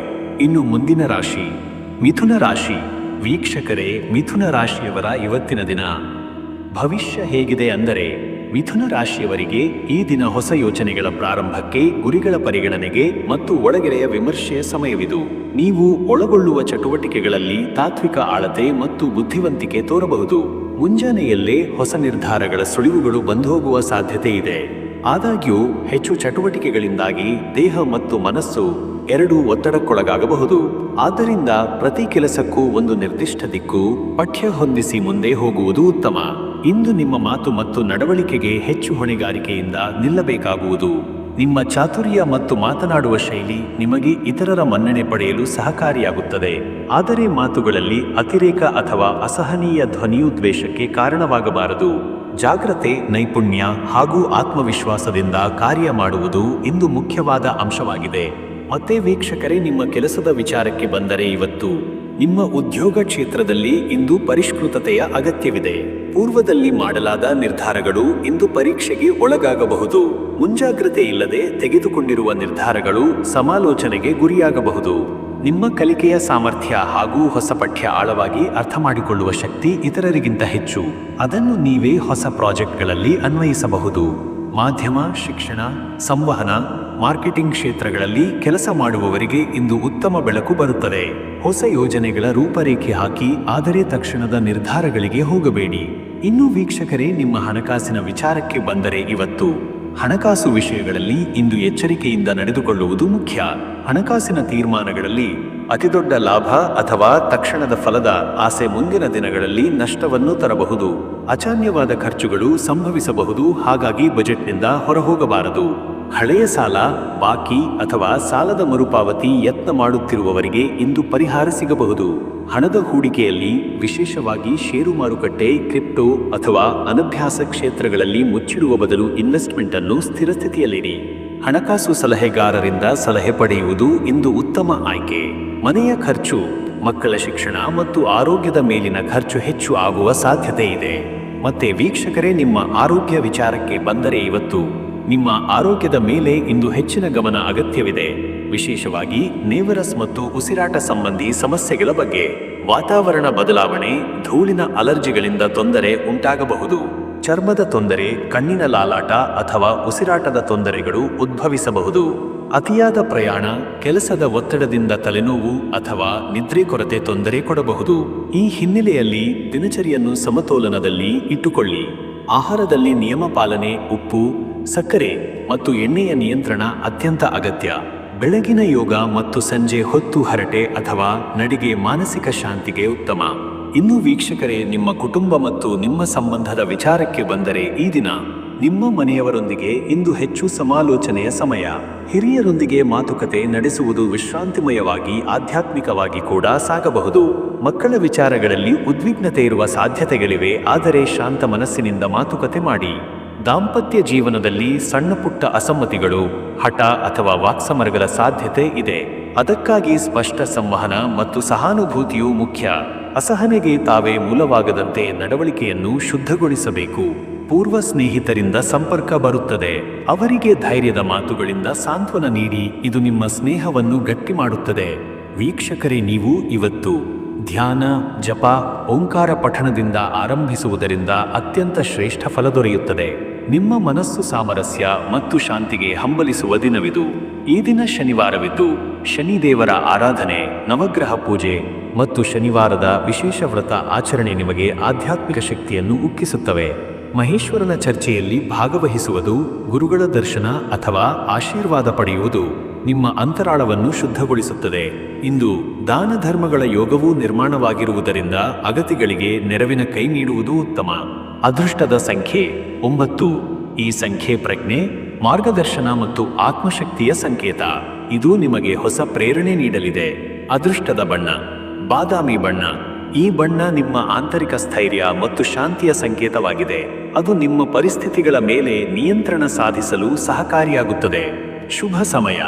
ಇನ್ನು ಮುಂದಿನ ರಾಶಿ ಮಿಥುನ ರಾಶಿ. ವೀಕ್ಷಕರೇ, ಮಿಥುನ ರಾಶಿಯವರ ಇವತ್ತಿನ ದಿನ ಭವಿಷ್ಯ ಹೇಗಿದೆ ಅಂದರೆ, ಮಿಥುನ ರಾಶಿಯವರಿಗೆ ಈ ದಿನ ಹೊಸ ಯೋಚನೆಗಳ ಪ್ರಾರಂಭಕ್ಕೆ, ಗುರಿಗಳ ಪರಿಗಣನೆಗೆ ಮತ್ತು ಒಳಗೆರೆಯ ವಿಮರ್ಶೆಯ ಸಮಯವಿದು. ನೀವು ಒಳಗೊಳ್ಳುವ ಚಟುವಟಿಕೆಗಳಲ್ಲಿ ತಾತ್ವಿಕ ಆಳತೆ ಮತ್ತು ಬುದ್ಧಿವಂತಿಕೆ ತೋರಬಹುದು. ಮುಂಜಾನೆಯಲ್ಲೇ ಹೊಸ ನಿರ್ಧಾರಗಳ ಸುಳಿವುಗಳು ಬಂದೋಗುವ ಸಾಧ್ಯತೆ ಇದೆ. ಆದಾಗ್ಯೂ ಹೆಚ್ಚು ಚಟುವಟಿಕೆಗಳಿಂದಾಗಿ ದೇಹ ಮತ್ತು ಮನಸ್ಸು ಎರಡೂ ಒತ್ತಡಕ್ಕೊಳಗಾಗಬಹುದು. ಆದ್ದರಿಂದ ಪ್ರತಿ ಕೆಲಸಕ್ಕೂ ಒಂದು ನಿರ್ದಿಷ್ಟ ದಿಕ್ಕು, ಪಠ್ಯ ಹೊಂದಿಸಿ ಮುಂದೆ ಹೋಗುವುದು ಉತ್ತಮ. ಇಂದು ನಿಮ್ಮ ಮಾತು ಮತ್ತು ನಡವಳಿಕೆಗೆ ಹೆಚ್ಚು ಹೊಣೆಗಾರಿಕೆಯಿಂದ ನಿಲ್ಲಬೇಕಾಗುವುದು. ನಿಮ್ಮ ಚಾತುರ್ಯ ಮತ್ತು ಮಾತನಾಡುವ ಶೈಲಿ ನಿಮಗೆ ಇತರರ ಮನ್ನಣೆ ಪಡೆಯಲು ಸಹಕಾರಿಯಾಗುತ್ತದೆ. ಆದರೆ ಮಾತುಗಳಲ್ಲಿ ಅತಿರೇಕ ಅಥವಾ ಅಸಹನೀಯ ಧ್ವನಿಯು ದ್ವೇಷಕ್ಕೆ ಕಾರಣವಾಗಬಾರದು. ಜಾಗ್ರತೆ, ನೈಪುಣ್ಯ ಹಾಗೂ ಆತ್ಮವಿಶ್ವಾಸದಿಂದ ಕಾರ್ಯ ಮಾಡುವುದು ಇಂದು ಮುಖ್ಯವಾದ ಅಂಶವಾಗಿದೆ. ಮತ್ತೆ ವೀಕ್ಷಕರೇ, ನಿಮ್ಮ ಕೆಲಸದ ವಿಚಾರಕ್ಕೆ ಬಂದರೆ, ಇವತ್ತು ನಿಮ್ಮ ಉದ್ಯೋಗ ಕ್ಷೇತ್ರದಲ್ಲಿ ಇಂದು ಪರಿಷ್ಕೃತತೆಯ ಅಗತ್ಯವಿದೆ. ಪೂರ್ವದಲ್ಲಿ ಮಾಡಲಾದ ನಿರ್ಧಾರಗಳು ಇಂದು ಪರೀಕ್ಷೆಗೆ ಒಳಗಾಗಬಹುದು. ಮುಂಜಾಗ್ರತೆ ಇಲ್ಲದೆ ತೆಗೆದುಕೊಂಡಿರುವ ನಿರ್ಧಾರಗಳು ಸಮಾಲೋಚನೆಗೆ ಗುರಿಯಾಗಬಹುದು. ನಿಮ್ಮ ಕಲಿಕೆಯ ಸಾಮರ್ಥ್ಯ ಹಾಗೂ ಹೊಸ ಪಠ್ಯ ಆಳವಾಗಿ ಅರ್ಥ ಮಾಡಿಕೊಳ್ಳುವ ಶಕ್ತಿ ಇತರರಿಗಿಂತ ಹೆಚ್ಚು. ಅದನ್ನು ನೀವೇ ಹೊಸ ಪ್ರಾಜೆಕ್ಟ್ಗಳಲ್ಲಿ ಅನ್ವಯಿಸಬಹುದು. ಮಾಧ್ಯಮ, ಶಿಕ್ಷಣ, ಸಂವಹನ, ಮಾರ್ಕೆಟಿಂಗ್ ಕ್ಷೇತ್ರಗಳಲ್ಲಿ ಕೆಲಸ ಮಾಡುವವರಿಗೆ ಇಂದು ಉತ್ತಮ ಬೆಳಕು ಬರುತ್ತದೆ. ಹೊಸ ಯೋಜನೆಗಳ ರೂಪರೇಖೆ ಹಾಕಿ, ಆದರೆ ತಕ್ಷಣದ ನಿರ್ಧಾರಗಳಿಗೆ ಹೋಗಬೇಡಿ. ಇನ್ನು ವೀಕ್ಷಕರೇ, ನಿಮ್ಮ ಹಣಕಾಸಿನ ವಿಚಾರಕ್ಕೆ ಬಂದರೆ, ಇವತ್ತು ಹಣಕಾಸು ವಿಷಯಗಳಲ್ಲಿ ಇಂದು ಎಚ್ಚರಿಕೆಯಿಂದ ನಡೆದುಕೊಳ್ಳುವುದು ಮುಖ್ಯ. ಹಣಕಾಸಿನ ತೀರ್ಮಾನಗಳಲ್ಲಿ ಅತಿದೊಡ್ಡ ಲಾಭ ಅಥವಾ ತಕ್ಷಣದ ಫಲದ ಆಸೆ ಮುಂದಿನ ದಿನಗಳಲ್ಲಿ ನಷ್ಟವನ್ನು ತರಬಹುದು. ಅಚಾನ್ಯವಾದ ಖರ್ಚುಗಳು ಸಂಭವಿಸಬಹುದು. ಹಾಗಾಗಿ ಬಜೆಟ್ನಿಂದ ಹೊರಹೋಗಬಾರದು. ಹಳೆಯ ಸಾಲ, ಬಾಕಿ ಅಥವಾ ಸಾಲದ ಮರುಪಾವತಿ ಯತ್ನ ಮಾಡುತ್ತಿರುವವರಿಗೆ ಇಂದು ಪರಿಹಾರ ಸಿಗಬಹುದು. ಹಣದ ಹೂಡಿಕೆಯಲ್ಲಿ, ವಿಶೇಷವಾಗಿ ಷೇರು ಮಾರುಕಟ್ಟೆ, ಕ್ರಿಪ್ಟೋ ಅಥವಾ ಅನಭ್ಯಾಸ ಕ್ಷೇತ್ರಗಳಲ್ಲಿ ಮುಚ್ಚಿಡುವ ಬದಲು ಇನ್ವೆಸ್ಟ್ಮೆಂಟ್ ಅನ್ನು ಸ್ಥಿರಸ್ಥಿತಿಯಲ್ಲಿಡಿ. ಹಣಕಾಸು ಸಲಹೆಗಾರರಿಂದ ಸಲಹೆ ಪಡೆಯುವುದು ಇಂದು ಉತ್ತಮ ಆಯ್ಕೆ. ಮನೆಯ ಖರ್ಚು, ಮಕ್ಕಳ ಶಿಕ್ಷಣ ಮತ್ತು ಆರೋಗ್ಯದ ಮೇಲಿನ ಖರ್ಚು ಹೆಚ್ಚು ಆಗುವ ಸಾಧ್ಯತೆ ಇದೆ. ಮತ್ತೆ ವೀಕ್ಷಕರೇ, ನಿಮ್ಮ ಆರೋಗ್ಯ ವಿಚಾರಕ್ಕೆ ಬಂದರೆ, ಇವತ್ತು ನಿಮ್ಮ ಆರೋಗ್ಯದ ಮೇಲೆ ಇಂದು ಹೆಚ್ಚಿನ ಗಮನ ಅಗತ್ಯವಿದೆ. ವಿಶೇಷವಾಗಿ ನೇವರಸ್ ಮತ್ತು ಉಸಿರಾಟ ಸಂಬಂಧಿ ಸಮಸ್ಯೆಗಳ ಬಗ್ಗೆ. ವಾತಾವರಣ ಬದಲಾವಣೆ, ಧೂಳಿನ ಅಲರ್ಜಿಗಳಿಂದ ತೊಂದರೆ ಉಂಟಾಗಬಹುದು. ಚರ್ಮದ ತೊಂದರೆ, ಕಣ್ಣಿನ ಲಾಲಾಟ ಅಥವಾ ಉಸಿರಾಟದ ತೊಂದರೆಗಳು ಉದ್ಭವಿಸಬಹುದು. ಅತಿಯಾದ ಪ್ರಯಾಣ, ಕೆಲಸದ ಒತ್ತಡದಿಂದ ತಲೆನೋವು ಅಥವಾ ನಿದ್ರೆ ಕೊರತೆ ತೊಂದರೆ ಕೊಡಬಹುದು. ಈ ಹಿನ್ನೆಲೆಯಲ್ಲಿ ದಿನಚರಿಯನ್ನು ಸಮತೋಲನದಲ್ಲಿ ಇಟ್ಟುಕೊಳ್ಳಿ. ಆಹಾರದಲ್ಲಿ ನಿಯಮ ಪಾಲನೆ, ಉಪ್ಪು, ಸಕ್ಕರೆ ಮತ್ತು ಎಣ್ಣೆಯ ನಿಯಂತ್ರಣ ಅತ್ಯಂತ ಅಗತ್ಯ. ಬೆಳಗಿನ ಯೋಗ ಮತ್ತು ಸಂಜೆ ಹೊತ್ತು ಹರಟೆ ಅಥವಾ ನಡಿಗೆ ಮಾನಸಿಕ ಶಾಂತಿಗೆ ಉತ್ತಮ. ಇನ್ನು ವೀಕ್ಷಕರೇ, ನಿಮ್ಮ ಕುಟುಂಬ ಮತ್ತು ನಿಮ್ಮ ಸಂಬಂಧದ ವಿಚಾರಕ್ಕೆ ಬಂದರೆ, ಈ ದಿನ ನಿಮ್ಮ ಮನೆಯವರೊಂದಿಗೆ ಇಂದು ಹೆಚ್ಚು ಸಮಾಲೋಚನೆಯ ಸಮಯ. ಹಿರಿಯರೊಂದಿಗೆ ಮಾತುಕತೆ ನಡೆಸುವುದು ವಿಶ್ರಾಂತಿಮಯವಾಗಿ, ಆಧ್ಯಾತ್ಮಿಕವಾಗಿ ಕೂಡ ಸಾಗಬಹುದು. ಮಕ್ಕಳ ವಿಚಾರಗಳಲ್ಲಿ ಉದ್ವಿಗ್ನತೆ ಇರುವ ಸಾಧ್ಯತೆಗಳಿವೆ, ಆದರೆ ಶಾಂತ ಮನಸ್ಸಿನಿಂದ ಮಾತುಕತೆ ಮಾಡಿ. ದಾಂಪತ್ಯ ಜೀವನದಲ್ಲಿ ಸಣ್ಣ ಪುಟ್ಟ ಅಸಮ್ಮತಿಗಳು, ಹಠ ಅಥವಾ ವಾಕ್ಸಮರಗಳ ಸಾಧ್ಯತೆ ಇದೆ. ಅದಕ್ಕಾಗಿ ಸ್ಪಷ್ಟ ಸಂವಹನ ಮತ್ತು ಸಹಾನುಭೂತಿಯು ಮುಖ್ಯ. ಅಸಹನೆಗೆ ತಾವೇ ಮೂಲವಾಗದಂತೆ ನಡವಳಿಕೆಯನ್ನು ಶುದ್ಧಗೊಳಿಸಬೇಕು. ಪೂರ್ವ ಸ್ನೇಹಿತರಿಂದ ಸಂಪರ್ಕ ಬರುತ್ತದೆ. ಅವರಿಗೆ ಧೈರ್ಯದ ಮಾತುಗಳಿಂದ ಸಾಂತ್ವನ ನೀಡಿ. ಇದು ನಿಮ್ಮ ಸ್ನೇಹವನ್ನು ಗಟ್ಟಿ ಮಾಡುತ್ತದೆ. ವೀಕ್ಷಕರೇ, ನೀವು ಇವತ್ತು ಧ್ಯಾನ, ಜಪ, ಓಂಕಾರ ಪಠಣದಿಂದ ಆರಂಭಿಸುವುದರಿಂದ ಅತ್ಯಂತ ಶ್ರೇಷ್ಠ ಫಲ ದೊರೆಯುತ್ತದೆ. ನಿಮ್ಮ ಮನಸ್ಸು ಸಾಮರಸ್ಯ ಮತ್ತು ಶಾಂತಿಗೆ ಹಂಬಲಿಸುವ ದಿನವಿದು. ಈ ದಿನ ಶನಿವಾರವಿದ್ದು ಶನಿದೇವರ ಆರಾಧನೆ, ನವಗ್ರಹ ಪೂಜೆ ಮತ್ತು ಶನಿವಾರದ ವಿಶೇಷ ವ್ರತ ಆಚರಣೆ ನಿಮಗೆ ಆಧ್ಯಾತ್ಮಿಕ ಶಕ್ತಿಯನ್ನು ಉಕ್ಕಿಸುತ್ತವೆ. ಮಹೇಶ್ವರನ ಚರ್ಚೆಯಲ್ಲಿ ಭಾಗವಹಿಸುವುದು, ಗುರುಗಳ ದರ್ಶನ ಅಥವಾ ಆಶೀರ್ವಾದ ಪಡೆಯುವುದು ನಿಮ್ಮ ಅಂತರಾಳವನ್ನು ಶುದ್ಧಗೊಳಿಸುತ್ತದೆ. ಇಂದು ದಾನ ಧರ್ಮಗಳ ಯೋಗವೂ ನಿರ್ಮಾಣವಾಗಿರುವುದರಿಂದ ಅಗತಿಗಳಿಗೆ ನೆರವಿನ ಕೈ ನೀಡುವುದು ಉತ್ತಮ. ಅದೃಷ್ಟದ ಸಂಖ್ಯೆ 9. ಈ ಸಂಖ್ಯೆ ಪ್ರಜ್ಞೆ, ಮಾರ್ಗದರ್ಶನ ಮತ್ತು ಆತ್ಮಶಕ್ತಿಯ ಸಂಕೇತ. ಇದು ನಿಮಗೆ ಹೊಸ ಪ್ರೇರಣೆ ನೀಡಲಿದೆ. ಅದೃಷ್ಟದ ಬಣ್ಣ ಬಾದಾಮಿ ಬಣ್ಣ. ಈ ಬಣ್ಣ ನಿಮ್ಮ ಆಂತರಿಕ ಸ್ಥೈರ್ಯ ಮತ್ತು ಶಾಂತಿಯ ಸಂಕೇತವಾಗಿದೆ. ಅದು ನಿಮ್ಮ ಪರಿಸ್ಥಿತಿಗಳ ಮೇಲೆ ನಿಯಂತ್ರಣ ಸಾಧಿಸಲು ಸಹಕಾರಿಯಾಗುತ್ತದೆ. ಶುಭ ಸಮಯ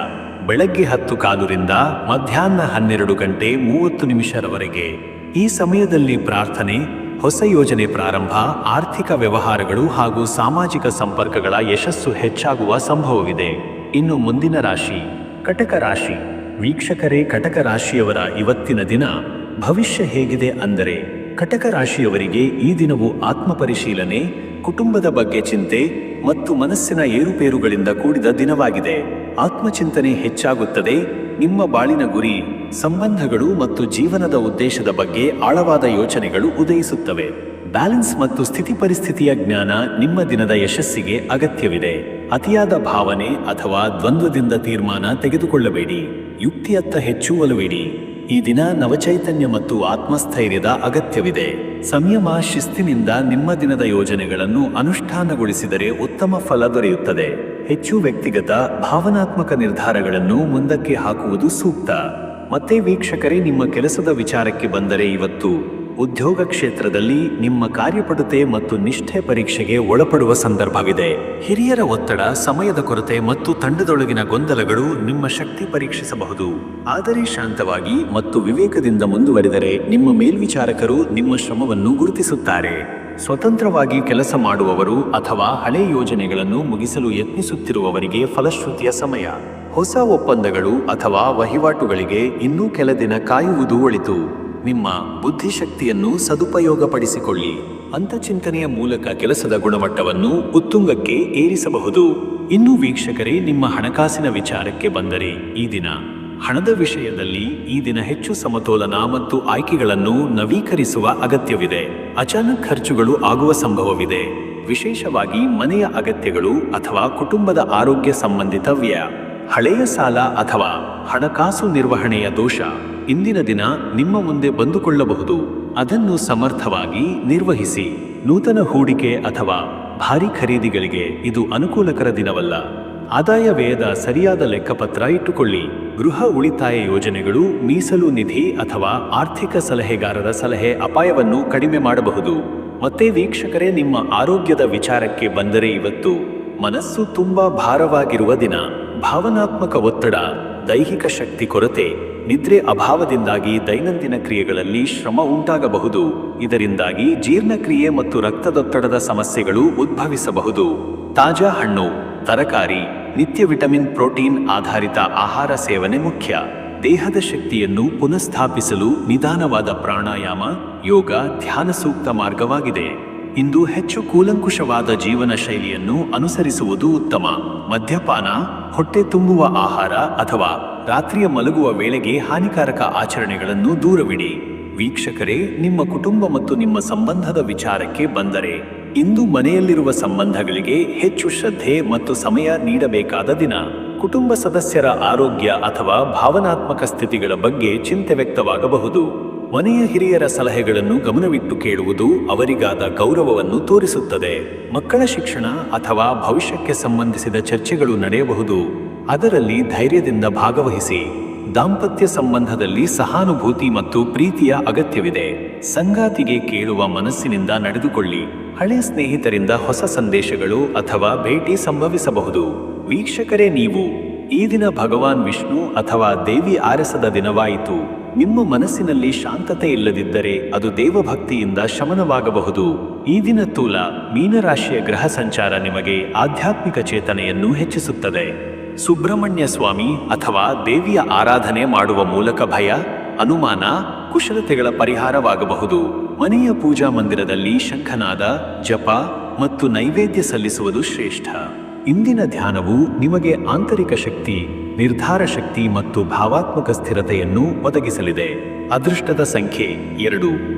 ಬೆಳಗ್ಗೆ 10:15 ಮಧ್ಯಾಹ್ನ 12:30 ಈ ಸಮಯದಲ್ಲಿ ಪ್ರಾರ್ಥನೆ, ಹೊಸ ಯೋಜನೆ ಪ್ರಾರಂಭ, ಆರ್ಥಿಕ ವ್ಯವಹಾರಗಳು ಹಾಗೂ ಸಾಮಾಜಿಕ ಸಂಪರ್ಕಗಳ ಯಶಸ್ಸು ಹೆಚ್ಚಾಗುವ ಸಂಭವವಿದೆ. ಇನ್ನು ಮುಂದಿನ ರಾಶಿ ಕಟಕ ರಾಶಿ. ವೀಕ್ಷಕರೇ, ಕಟಕ ರಾಶಿಯವರ ಇವತ್ತಿನ ದಿನ ಭವಿಷ್ಯ ಹೇಗಿದೆ ಅಂದರೆ, ಕಟಕ ರಾಶಿಯವರಿಗೆ ಈ ದಿನವು ಆತ್ಮಪರಿಶೀಲನೆ, ಕುಟುಂಬದ ಬಗ್ಗೆ ಚಿಂತೆ ಮತ್ತು ಮನಸ್ಸಿನ ಏರುಪೇರುಗಳಿಂದ ಕೂಡಿದ ದಿನವಾಗಿದೆ. ಆತ್ಮಚಿಂತನೆ ಹೆಚ್ಚಾಗುತ್ತದೆ. ನಿಮ್ಮ ಬಾಳಿನ ಗುರಿ, ಸಂಬಂಧಗಳು ಮತ್ತು ಜೀವನದ ಉದ್ದೇಶದ ಬಗ್ಗೆ ಆಳವಾದ ಯೋಚನೆಗಳು ಉದಯಿಸುತ್ತವೆ. ಬ್ಯಾಲೆನ್ಸ್ ಮತ್ತು ಸ್ಥಿತಿ ಪರಿಸ್ಥಿತಿಯ ಜ್ಞಾನ ನಿಮ್ಮ ದಿನದ ಯಶಸ್ಸಿಗೆ ಅಗತ್ಯವಿದೆ. ಅತಿಯಾದ ಭಾವನೆ ಅಥವಾ ದ್ವಂದ್ವದಿಂದ ತೀರ್ಮಾನ ತೆಗೆದುಕೊಳ್ಳಬೇಡಿ. ಯುಕ್ತಿಯತ್ತ ಹೆಚ್ಚು ಒಲವಿಡಿ. ಈ ದಿನ ನವಚೈತನ್ಯ ಮತ್ತು ಆತ್ಮಸ್ಥೈರ್ಯದ ಅಗತ್ಯವಿದೆ. ಸಂಯಮ, ಶಿಸ್ತಿನಿಂದ ನಿಮ್ಮ ದಿನದ ಯೋಜನೆಗಳನ್ನು ಅನುಷ್ಠಾನಗೊಳಿಸಿದರೆ ಉತ್ತಮ ಫಲ ದೊರೆಯುತ್ತದೆ. ಹೆಚ್ಚು ವ್ಯಕ್ತಿಗತ, ಭಾವನಾತ್ಮಕ ನಿರ್ಧಾರಗಳನ್ನು ಮುಂದಕ್ಕೆ ಹಾಕುವುದು ಸೂಕ್ತ. ಮತ್ತೆ ವೀಕ್ಷಕರೇ, ನಿಮ್ಮ ಕೆಲಸದ ವಿಚಾರಕ್ಕೆ ಬಂದರೆ, ಇವತ್ತು ಉದ್ಯೋಗ ಕ್ಷೇತ್ರದಲ್ಲಿ ನಿಮ್ಮ ಕಾರ್ಯಪಟುತೆ ಮತ್ತು ನಿಷ್ಠೆ ಪರೀಕ್ಷೆಗೆ ಒಳಪಡುವ ಸಂದರ್ಭವಿದೆ. ಹಿರಿಯರ ಒತ್ತಡ, ಸಮಯದ ಕೊರತೆ ಮತ್ತು ತಂಡದೊಳಗಿನ ಗೊಂದಲಗಳು ನಿಮ್ಮ ಶಕ್ತಿ ಪರೀಕ್ಷಿಸಬಹುದು. ಆದರೆ ಶಾಂತವಾಗಿ ಮತ್ತು ವಿವೇಕದಿಂದ ಮುಂದುವರಿದರೆ ನಿಮ್ಮ ಮೇಲ್ವಿಚಾರಕರು ನಿಮ್ಮ ಶ್ರಮವನ್ನು ಗುರುತಿಸುತ್ತಾರೆ. ಸ್ವತಂತ್ರವಾಗಿ ಕೆಲಸ ಮಾಡುವವರು ಅಥವಾ ಹಳೆ ಯೋಜನೆಗಳನ್ನು ಮುಗಿಸಲು ಯತ್ನಿಸುತ್ತಿರುವವರಿಗೆ ಫಲಶ್ರುತಿಯ ಸಮಯ. ಹೊಸ ಒಪ್ಪಂದಗಳು ಅಥವಾ ವಹಿವಾಟುಗಳಿಗೆ ಇನ್ನೂ ಕೆಲ ದಿನ ಕಾಯುವುದು ಒಳಿತು. ನಿಮ್ಮ ಬುದ್ಧಿಶಕ್ತಿಯನ್ನು ಸದುಪಯೋಗಪಡಿಸಿಕೊಳ್ಳಿ. ಅಂತಚಿಂತನೆಯ ಮೂಲಕ ಕೆಲಸದ ಗುಣಮಟ್ಟವನ್ನು ಉತ್ತುಂಗಕ್ಕೆ ಏರಿಸಬಹುದು. ಇನ್ನು ವೀಕ್ಷಕರೇ, ನಿಮ್ಮ ಹಣಕಾಸಿನ ವಿಚಾರಕ್ಕೆ ಬಂದರೆ, ಈ ದಿನ ಹಣದ ವಿಷಯದಲ್ಲಿ ಈ ದಿನ ಹೆಚ್ಚು ಸಮತೋಲನ ಮತ್ತು ಆಯ್ಕೆಗಳನ್ನು ನವೀಕರಿಸುವ ಅಗತ್ಯವಿದೆ. ಅಚಾನಕ್ ಖರ್ಚುಗಳು ಆಗುವ ಸಂಭವವಿದೆ, ವಿಶೇಷವಾಗಿ ಮನೆಯ ಅಗತ್ಯಗಳು ಅಥವಾ ಕುಟುಂಬದ ಆರೋಗ್ಯ ಸಂಬಂಧಿತ ವ್ಯಯ. ಹಳೆಯ ಸಾಲ ಅಥವಾ ಹಣಕಾಸು ನಿರ್ವಹಣೆಯ ದೋಷ ಇಂದಿನ ದಿನ ನಿಮ್ಮ ಮುಂದೆ ಬಂದುಕೊಳ್ಳಬಹುದು. ಅದನ್ನು ಸಮರ್ಥವಾಗಿ ನಿರ್ವಹಿಸಿ. ನೂತನ ಹೂಡಿಕೆ ಅಥವಾ ಭಾರೀ ಖರೀದಿಗಳಿಗೆ ಇದು ಅನುಕೂಲಕರ ದಿನವಲ್ಲ. ಆದಾಯ ವ್ಯಯದ ಸರಿಯಾದ ಲೆಕ್ಕಪತ್ರ ಇಟ್ಟುಕೊಳ್ಳಿ. ಗೃಹ ಉಳಿತಾಯ ಯೋಜನೆಗಳು, ಮೀಸಲು ನಿಧಿ ಅಥವಾ ಆರ್ಥಿಕ ಸಲಹೆಗಾರರ ಸಲಹೆ ಅಪಾಯವನ್ನು ಕಡಿಮೆ ಮಾಡಬಹುದು. ಮತ್ತೆ ವೀಕ್ಷಕರೇ, ನಿಮ್ಮ ಆರೋಗ್ಯದ ವಿಚಾರಕ್ಕೆ ಬಂದರೆ, ಇವತ್ತು ಮನಸ್ಸು ತುಂಬಾ ಭಾರವಾಗಿರುವ ದಿನ. ಭಾವನಾತ್ಮಕ ಒತ್ತಡ, ದೈಹಿಕ ಶಕ್ತಿ ಕೊರತೆ, ನಿದ್ರೆ ಅಭಾವದಿಂದಾಗಿ ದೈನಂದಿನ ಕ್ರಿಯೆಗಳಲ್ಲಿ ಶ್ರಮ ಉಂಟಾಗಬಹುದು. ಇದರಿಂದಾಗಿ ಜೀರ್ಣಕ್ರಿಯೆ ಮತ್ತು ರಕ್ತದೊತ್ತಡದ ಸಮಸ್ಯೆಗಳು ಉದ್ಭವಿಸಬಹುದು. ತಾಜಾ ಹಣ್ಣು, ತರಕಾರಿ, ನಿತ್ಯ ವಿಟಮಿನ್, ಪ್ರೋಟೀನ್ ಆಧಾರಿತ ಆಹಾರ ಸೇವನೆ ಮುಖ್ಯ. ದೇಹದ ಶಕ್ತಿಯನ್ನು ಪುನಃಸ್ಥಾಪಿಸಲು ನಿಧಾನವಾದ ಪ್ರಾಣಾಯಾಮ, ಯೋಗ, ಧ್ಯಾನ ಸೂಕ್ತ ಮಾರ್ಗವಾಗಿದೆ. ಇಂದು ಹೆಚ್ಚು ಕೂಲಂಕುಷವಾದ ಜೀವನ ಶೈಲಿಯನ್ನು ಅನುಸರಿಸುವುದು ಉತ್ತಮ. ಮದ್ಯಪಾನ, ಹೊಟ್ಟೆ ತುಂಬುವ ಆಹಾರ ಅಥವಾ ರಾತ್ರಿಯ ಮಲಗುವ ವೇಳೆಗೆ ಹಾನಿಕಾರಕ ಆಚರಣೆಗಳನ್ನು ದೂರವಿಡಿ. ವೀಕ್ಷಕರೇ, ನಿಮ್ಮ ಕುಟುಂಬ ಮತ್ತು ನಿಮ್ಮ ಸಂಬಂಧದ ವಿಚಾರಕ್ಕೆ ಬಂದರೆ, ಇಂದು ಮನೆಯಲ್ಲಿರುವ ಸಂಬಂಧಗಳಿಗೆ ಹೆಚ್ಚು ಶ್ರದ್ಧೆ ಮತ್ತು ಸಮಯ ನೀಡಬೇಕಾದ ದಿನ. ಕುಟುಂಬ ಸದಸ್ಯರ ಆರೋಗ್ಯ ಅಥವಾ ಭಾವನಾತ್ಮಕ ಸ್ಥಿತಿಗಳ ಬಗ್ಗೆ ಚಿಂತೆ ವ್ಯಕ್ತವಾಗಬಹುದು. ಮನೆಯ ಹಿರಿಯರ ಸಲಹೆಗಳನ್ನು ಗಮನವಿಟ್ಟು ಕೇಳುವುದು ಅವರಿಗಾದ ಗೌರವವನ್ನು ತೋರಿಸುತ್ತದೆ. ಮಕ್ಕಳ ಶಿಕ್ಷಣ ಅಥವಾ ಭವಿಷ್ಯಕ್ಕೆ ಸಂಬಂಧಿಸಿದ ಚರ್ಚೆಗಳು ನಡೆಯಬಹುದು. ಅದರಲ್ಲಿ ಧೈರ್ಯದಿಂದ ಭಾಗವಹಿಸಿ. ದಾಂಪತ್ಯ ಸಂಬಂಧದಲ್ಲಿ ಸಹಾನುಭೂತಿ ಮತ್ತು ಪ್ರೀತಿಯ ಅಗತ್ಯವಿದೆ. ಸಂಗಾತಿಗೆ ಕೇಳುವ ಮನಸ್ಸಿನಿಂದ ನಡೆದುಕೊಳ್ಳಿ. ಹಳೆ ಸ್ನೇಹಿತರಿಂದ ಹೊಸ ಸಂದೇಶಗಳು ಅಥವಾ ಭೇಟಿ ಸಂಭವಿಸಬಹುದು. ವೀಕ್ಷಕರೇ, ನೀವು ಈ ದಿನ ಭಗವಾನ್ ವಿಷ್ಣು ಅಥವಾ ದೇವಿ ಆರಸದ ದಿನವಾಯಿತು. ನಿಮ್ಮ ಮನಸ್ಸಿನಲ್ಲಿ ಶಾಂತತೆ ಇಲ್ಲದಿದ್ದರೆ ಅದು ದೇವಭಕ್ತಿಯಿಂದ ಶಮನವಾಗಬಹುದು. ಈ ದಿನ ತೂಲ, ಮೀನರಾಶಿಯ ಗ್ರಹ ಸಂಚಾರ ನಿಮಗೆ ಆಧ್ಯಾತ್ಮಿಕ ಚೇತನೆಯನ್ನು ಹೆಚ್ಚಿಸುತ್ತದೆ. ಸುಬ್ರಹ್ಮಣ್ಯ ಸ್ವಾಮಿ ಅಥವಾ ದೇವಿಯ ಆರಾಧನೆ ಮಾಡುವ ಮೂಲಕ ಭಯ, ಅನುಮಾನ, ಅಕುಶಲತೆಗಳ ಪರಿಹಾರವಾಗಬಹುದು. ಮನೆಯ ಪೂಜಾ ಮಂದಿರದಲ್ಲಿ ಶಂಖನಾದ, ಜಪ ಮತ್ತು ನೈವೇದ್ಯ ಸಲ್ಲಿಸುವುದು ಶ್ರೇಷ್ಠ. ಇಂದಿನ ಧ್ಯಾನವು ನಿಮಗೆ ಆಂತರಿಕ ಶಕ್ತಿ, ನಿರ್ಧಾರ ಶಕ್ತಿ ಮತ್ತು ಭಾವಾತ್ಮಕ ಸ್ಥಿರತೆಯನ್ನು ಒದಗಿಸಲಿದೆ. ಅದೃಷ್ಟದ ಸಂಖ್ಯೆ 2.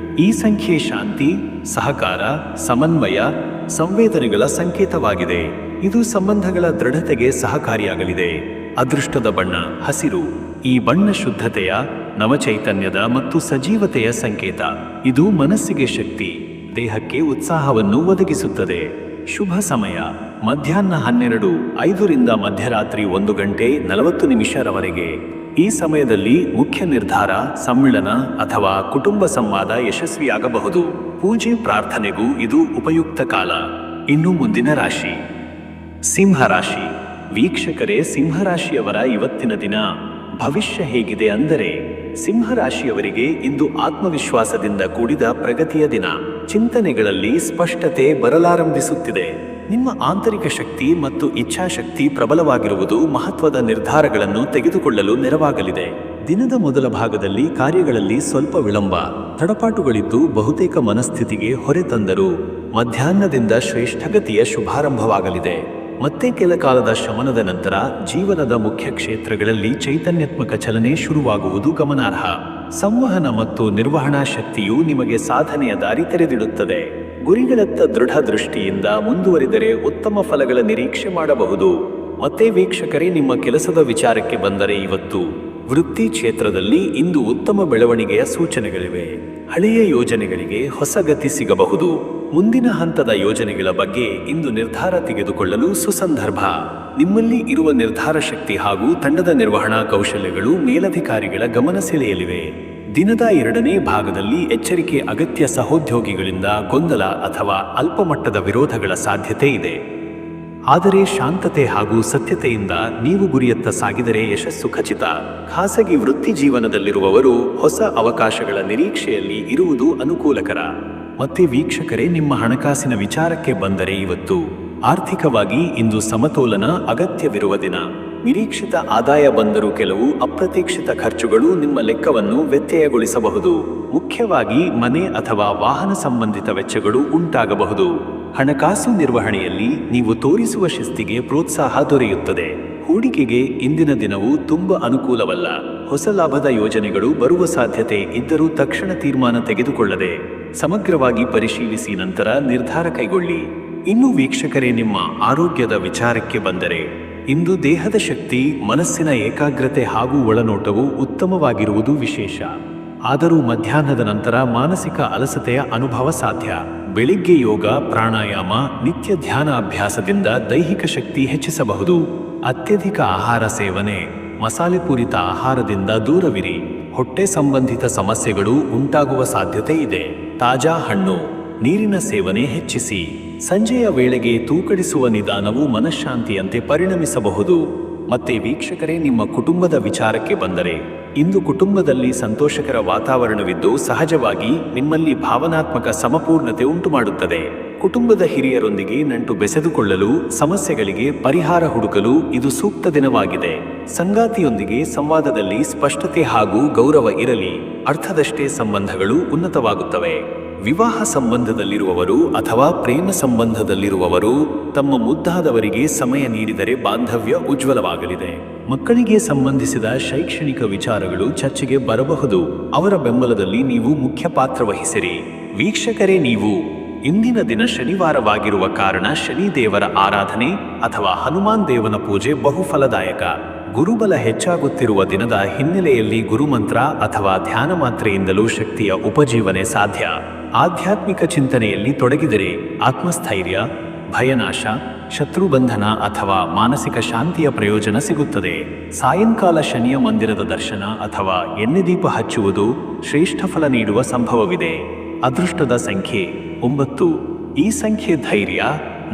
ಈ ಸಂಖ್ಯೆ ಶಾಂತಿ, ಸಹಕಾರ, ಸಮನ್ವಯ, ಸಂವೇದನೆಗಳ ಸಂಕೇತವಾಗಿದೆ. ಇದು ಸಂಬಂಧಗಳ ದೃಢತೆಗೆ ಸಹಕಾರಿಯಾಗಲಿದೆ. ಅದೃಷ್ಟದ ಬಣ್ಣ ಹಸಿರು. ಈ ಬಣ್ಣ ಶುದ್ಧತೆಯ, ನವಚೈತನ್ಯದ ಮತ್ತು ಸಜೀವತೆಯ ಸಂಕೇತ. ಇದು ಮನಸ್ಸಿಗೆ ಶಕ್ತಿ, ದೇಹಕ್ಕೆ ಉತ್ಸಾಹವನ್ನು ಒದಗಿಸುತ್ತದೆ. ಶುಭ ಸಮಯ ಮಧ್ಯಾಹ್ನ 12:05 ರಿಂದ ಮಧ್ಯರಾತ್ರಿ 1:40 ಈ ಸಮಯದಲ್ಲಿ ಮುಖ್ಯ ನಿರ್ಧಾರ, ಸಮ್ಮಿಳನ ಅಥವಾ ಕುಟುಂಬ ಸಂವಾದ ಯಶಸ್ವಿಯಾಗಬಹುದು. ಪೂಜೆ, ಪ್ರಾರ್ಥನೆಗೂ ಇದು ಉಪಯುಕ್ತ ಕಾಲ. ಇನ್ನು ಮುಂದಿನ ರಾಶಿ ಸಿಂಹರಾಶಿ. ವೀಕ್ಷಕರೇ, ಸಿಂಹರಾಶಿಯವರ ಇವತ್ತಿನ ದಿನ ಭವಿಷ್ಯ ಹೇಗಿದೆ ಅಂದರೆ, ಸಿಂಹರಾಶಿಯವರಿಗೆ ಇಂದು ಆತ್ಮವಿಶ್ವಾಸದಿಂದ ಕೂಡಿದ ಪ್ರಗತಿಯ ದಿನ. ಚಿಂತನೆಗಳಲ್ಲಿ ಸ್ಪಷ್ಟತೆ ಬರಲಾರಂಭಿಸುತ್ತಿದೆ. ನಿಮ್ಮ ಆಂತರಿಕ ಶಕ್ತಿ ಮತ್ತು ಇಚ್ಛಾಶಕ್ತಿ ಪ್ರಬಲವಾಗಿರುವುದು ಮಹತ್ವದ ನಿರ್ಧಾರಗಳನ್ನು ತೆಗೆದುಕೊಳ್ಳಲು ನೆರವಾಗಲಿದೆ. ದಿನದ ಮೊದಲ ಭಾಗದಲ್ಲಿ ಕಾರ್ಯಗಳಲ್ಲಿ ಸ್ವಲ್ಪ ವಿಳಂಬ, ತಡಪಾಟುಗಳಿದ್ದು ಬಹುತೇಕ ಮನಸ್ಥಿತಿಗೆ ಹೊರೆ ತಂದರೂ ಮಧ್ಯಾಹ್ನದಿಂದ ಶ್ರೇಷ್ಠಗತಿಯ ಶುಭಾರಂಭವಾಗಲಿದೆ. ಮತ್ತೆ ಕೆಲ ಕಾಲದ ಶಮನದ ನಂತರ ಜೀವನದ ಮುಖ್ಯ ಕ್ಷೇತ್ರಗಳಲ್ಲಿ ಚೈತನ್ಯಾತ್ಮಕ ಚಲನೆ ಶುರುವಾಗುವುದು ಗಮನಾರ್ಹ. ಸಂವಹನ ಮತ್ತು ನಿರ್ವಹಣಾ ಶಕ್ತಿಯು ನಿಮಗೆ ಸಾಧನೆಯ ದಾರಿ ತೆರೆದಿಡುತ್ತದೆ. ಗುರಿಗಳತ್ತ ದೃಢ ದೃಷ್ಟಿಯಿಂದ ಮುಂದುವರಿದರೆ ಉತ್ತಮ ಫಲಗಳ ನಿರೀಕ್ಷೆ ಮಾಡಬಹುದು. ಮತ್ತೆ ವೀಕ್ಷಕರೇ, ನಿಮ್ಮ ಕೆಲಸದ ವಿಚಾರಕ್ಕೆ ಬಂದರೆ ಇವತ್ತು ವೃತ್ತಿ ಕ್ಷೇತ್ರದಲ್ಲಿ ಇಂದು ಉತ್ತಮ ಬೆಳವಣಿಗೆಯ ಸೂಚನೆಗಳಿವೆ. ಹಳೆಯ ಯೋಜನೆಗಳಿಗೆ ಹೊಸ ಗತಿ ಸಿಗಬಹುದು. ಮುಂದಿನ ಹಂತದ ಯೋಜನೆಗಳ ಬಗ್ಗೆ ಇಂದು ನಿರ್ಧಾರ ತೆಗೆದುಕೊಳ್ಳಲು ಸುಸಂದರ್ಭ. ನಿಮ್ಮಲ್ಲಿ ಇರುವ ನಿರ್ಧಾರ ಶಕ್ತಿ ಹಾಗೂ ತಂಡದ ನಿರ್ವಹಣಾ ಕೌಶಲ್ಯಗಳು ಮೇಲಧಿಕಾರಿಗಳ ಗಮನ ಸೆಳೆಯಲಿವೆ. ದಿನದ 2ನೇ ಭಾಗದಲ್ಲಿ ಎಚ್ಚರಿಕೆ ಅಗತ್ಯ. ಸಹೋದ್ಯೋಗಿಗಳಿಂದ ಗೊಂದಲ ಅಥವಾ ಅಲ್ಪಮಟ್ಟದ ವಿರೋಧಗಳ ಸಾಧ್ಯತೆ ಇದೆ. ಆದರೆ ಶಾಂತತೆ ಹಾಗೂ ಸತ್ಯತೆಯಿಂದ ನೀವು ಗುರಿಯತ್ತ ಸಾಗಿದರೆ ಯಶಸ್ಸು ಖಚಿತ. ಖಾಸಗಿ ವೃತ್ತಿ ಜೀವನದಲ್ಲಿರುವವರು ಹೊಸ ಅವಕಾಶಗಳ ನಿರೀಕ್ಷೆಯಲ್ಲಿ ಇರುವುದು ಅನುಕೂಲಕರ. ಮತ್ತೆ ವೀಕ್ಷಕರೇ, ನಿಮ್ಮ ಹಣಕಾಸಿನ ವಿಚಾರಕ್ಕೆ ಬಂದರೆ ಇವತ್ತು ಆರ್ಥಿಕವಾಗಿ ಇಂದು ಸಮತೋಲನ ಅಗತ್ಯವಿರುವ ದಿನ. ನಿರೀಕ್ಷಿತ ಆದಾಯ ಬಂದರೂ ಕೆಲವು ಅಪ್ರತೀಕ್ಷಿತ ಖರ್ಚುಗಳು ನಿಮ್ಮ ಲೆಕ್ಕವನ್ನು ವ್ಯತ್ಯಯಗೊಳಿಸಬಹುದು. ಮುಖ್ಯವಾಗಿ ಮನೆ ಅಥವಾ ವಾಹನ ಸಂಬಂಧಿತ ವೆಚ್ಚಗಳು ಉಂಟಾಗಬಹುದು. ಹಣಕಾಸು ನಿರ್ವಹಣೆಯಲ್ಲಿ ನೀವು ತೋರಿಸುವ ಶಿಸ್ತಿಗೆ ಪ್ರೋತ್ಸಾಹ ದೊರೆಯುತ್ತದೆ. ಹೂಡಿಕೆಗೆ ಇಂದಿನ ದಿನವು ತುಂಬ ಅನುಕೂಲವಲ್ಲ. ಹೊಸ ಲಾಭದ ಯೋಜನೆಗಳು ಬರುವ ಸಾಧ್ಯತೆ ಇದ್ದರೂ ತಕ್ಷಣ ತೀರ್ಮಾನ ತೆಗೆದುಕೊಳ್ಳದೆ ಸಮಗ್ರವಾಗಿ ಪರಿಶೀಲಿಸಿ ನಂತರ ನಿರ್ಧಾರ ಕೈಗೊಳ್ಳಿ. ಇನ್ನು ವೀಕ್ಷಕರೇ, ನಿಮ್ಮ ಆರೋಗ್ಯದ ವಿಚಾರಕ್ಕೆ ಬಂದರೆ ಇಂದು ದೇಹದ ಶಕ್ತಿ, ಮನಸ್ಸಿನ ಏಕಾಗ್ರತೆ ಹಾಗೂ ಒಳನೋಟವು ಉತ್ತಮವಾಗಿರುವುದು ವಿಶೇಷ. ಆದರೂ ಮಧ್ಯಾಹ್ನದ ನಂತರ ಮಾನಸಿಕ ಅಲಸತೆಯ ಅನುಭವ ಸಾಧ್ಯ. ಬೆಳಿಗ್ಗೆ ಯೋಗ, ಪ್ರಾಣಾಯಾಮ, ನಿತ್ಯ ಧ್ಯಾನ ಅಭ್ಯಾಸದಿಂದ ದೈಹಿಕ ಶಕ್ತಿ ಹೆಚ್ಚಿಸಬಹುದು. ಅತ್ಯಧಿಕ ಆಹಾರ ಸೇವನೆ, ಮಸಾಲೆ ಪೂರಿತ ಆಹಾರದಿಂದ ದೂರವಿರಿ. ಹೊಟ್ಟೆ ಸಂಬಂಧಿತ ಸಮಸ್ಯೆಗಳು ಉಂಟಾಗುವ ಸಾಧ್ಯತೆ ಇದೆ. ತಾಜಾ ಹಣ್ಣು, ನೀರಿನ ಸೇವನೆ ಹೆಚ್ಚಿಸಿ. ಸಂಜೆಯ ವೇಳೆಗೆ ತೂಕಡಿಸುವ ನಿಧಾನವು ಮನಃಶಾಂತಿಯಂತೆ ಪರಿಣಮಿಸಬಹುದು. ಮತ್ತೆ ವೀಕ್ಷಕರೇ, ನಿಮ್ಮ ಕುಟುಂಬದ ವಿಚಾರಕ್ಕೆ ಬಂದರೆ ಇಂದು ಕುಟುಂಬದಲ್ಲಿ ಸಂತೋಷಕರ ವಾತಾವರಣವಿದ್ದು ಸಹಜವಾಗಿ ನಿಮ್ಮಲ್ಲಿ ಭಾವನಾತ್ಮಕ ಸಮಪೂರ್ಣತೆ ಉಂಟುಮಾಡುತ್ತದೆ. ಕುಟುಂಬದ ಹಿರಿಯರೊಂದಿಗೆ ನಂಟು ಬೆಸೆದುಕೊಳ್ಳಲು, ಸಮಸ್ಯೆಗಳಿಗೆ ಪರಿಹಾರ ಹುಡುಕಲು ಇದು ಸೂಕ್ತ ದಿನವಾಗಿದೆ. ಸಂಗಾತಿಯೊಂದಿಗೆ ಸಂವಾದದಲ್ಲಿ ಸ್ಪಷ್ಟತೆ ಹಾಗೂ ಗೌರವ ಇರಲಿ. ಅರ್ಥದಷ್ಟೇ ಸಂಬಂಧಗಳು ಉನ್ನತವಾಗುತ್ತವೆ. ವಿವಾಹ ಸಂಬಂಧದಲ್ಲಿರುವವರು ಅಥವಾ ಪ್ರೇಮ ಸಂಬಂಧದಲ್ಲಿರುವವರು ತಮ್ಮ ಮುದ್ದಾದವರಿಗೆ ಸಮಯ ನೀಡಿದರೆ ಬಾಂಧವ್ಯ ಉಜ್ವಲವಾಗಲಿದೆ. ಮಕ್ಕಳಿಗೆ ಸಂಬಂಧಿಸಿದ ಶೈಕ್ಷಣಿಕ ವಿಚಾರಗಳು ಚರ್ಚೆಗೆ ಬರಬಹುದು. ಅವರ ಬೆಂಬಲದಲ್ಲಿ ನೀವು ಮುಖ್ಯ ಪಾತ್ರ ವಹಿಸಿರಿ. ವೀಕ್ಷಕರೇ, ನೀವು ಇಂದಿನ ದಿನ ಶನಿವಾರವಾಗಿರುವ ಕಾರಣ ಶನಿ ದೇವರ ಆರಾಧನೆ ಅಥವಾ ಹನುಮಾನ್ ದೇವನ ಪೂಜೆ ಬಹುಫಲದಾಯಕ. ಗುರುಬಲ ಹೆಚ್ಚಾಗುತ್ತಿರುವ ದಿನದ ಹಿನ್ನೆಲೆಯಲ್ಲಿ ಗುರುಮಂತ್ರ ಅಥವಾ ಧ್ಯಾನ ಮಾತ್ರೆಯಿಂದಲೂ ಶಕ್ತಿಯ ಉಪಜೀವನೆ ಸಾಧ್ಯ. ಆಧ್ಯಾತ್ಮಿಕ ಚಿಂತನೆಯಲ್ಲಿ ತೊಡಗಿದರೆ ಆತ್ಮಸ್ಥೈರ್ಯ, ಭಯನಾಶ, ಶತ್ರುಬಂಧನ ಅಥವಾ ಮಾನಸಿಕ ಶಾಂತಿಯ ಪ್ರಯೋಜನ ಸಿಗುತ್ತದೆ. ಸಾಯಂಕಾಲ ಶನಿಯ ಮಂದಿರದ ದರ್ಶನ ಅಥವಾ ಎಣ್ಣೆ ದೀಪ ಹಚ್ಚುವುದು ಶ್ರೇಷ್ಠ ಫಲ ನೀಡುವ ಸಂಭವವಿದೆ. ಅದೃಷ್ಟದ ಸಂಖ್ಯೆ 9. ಈ ಸಂಖ್ಯೆ ಧೈರ್ಯ,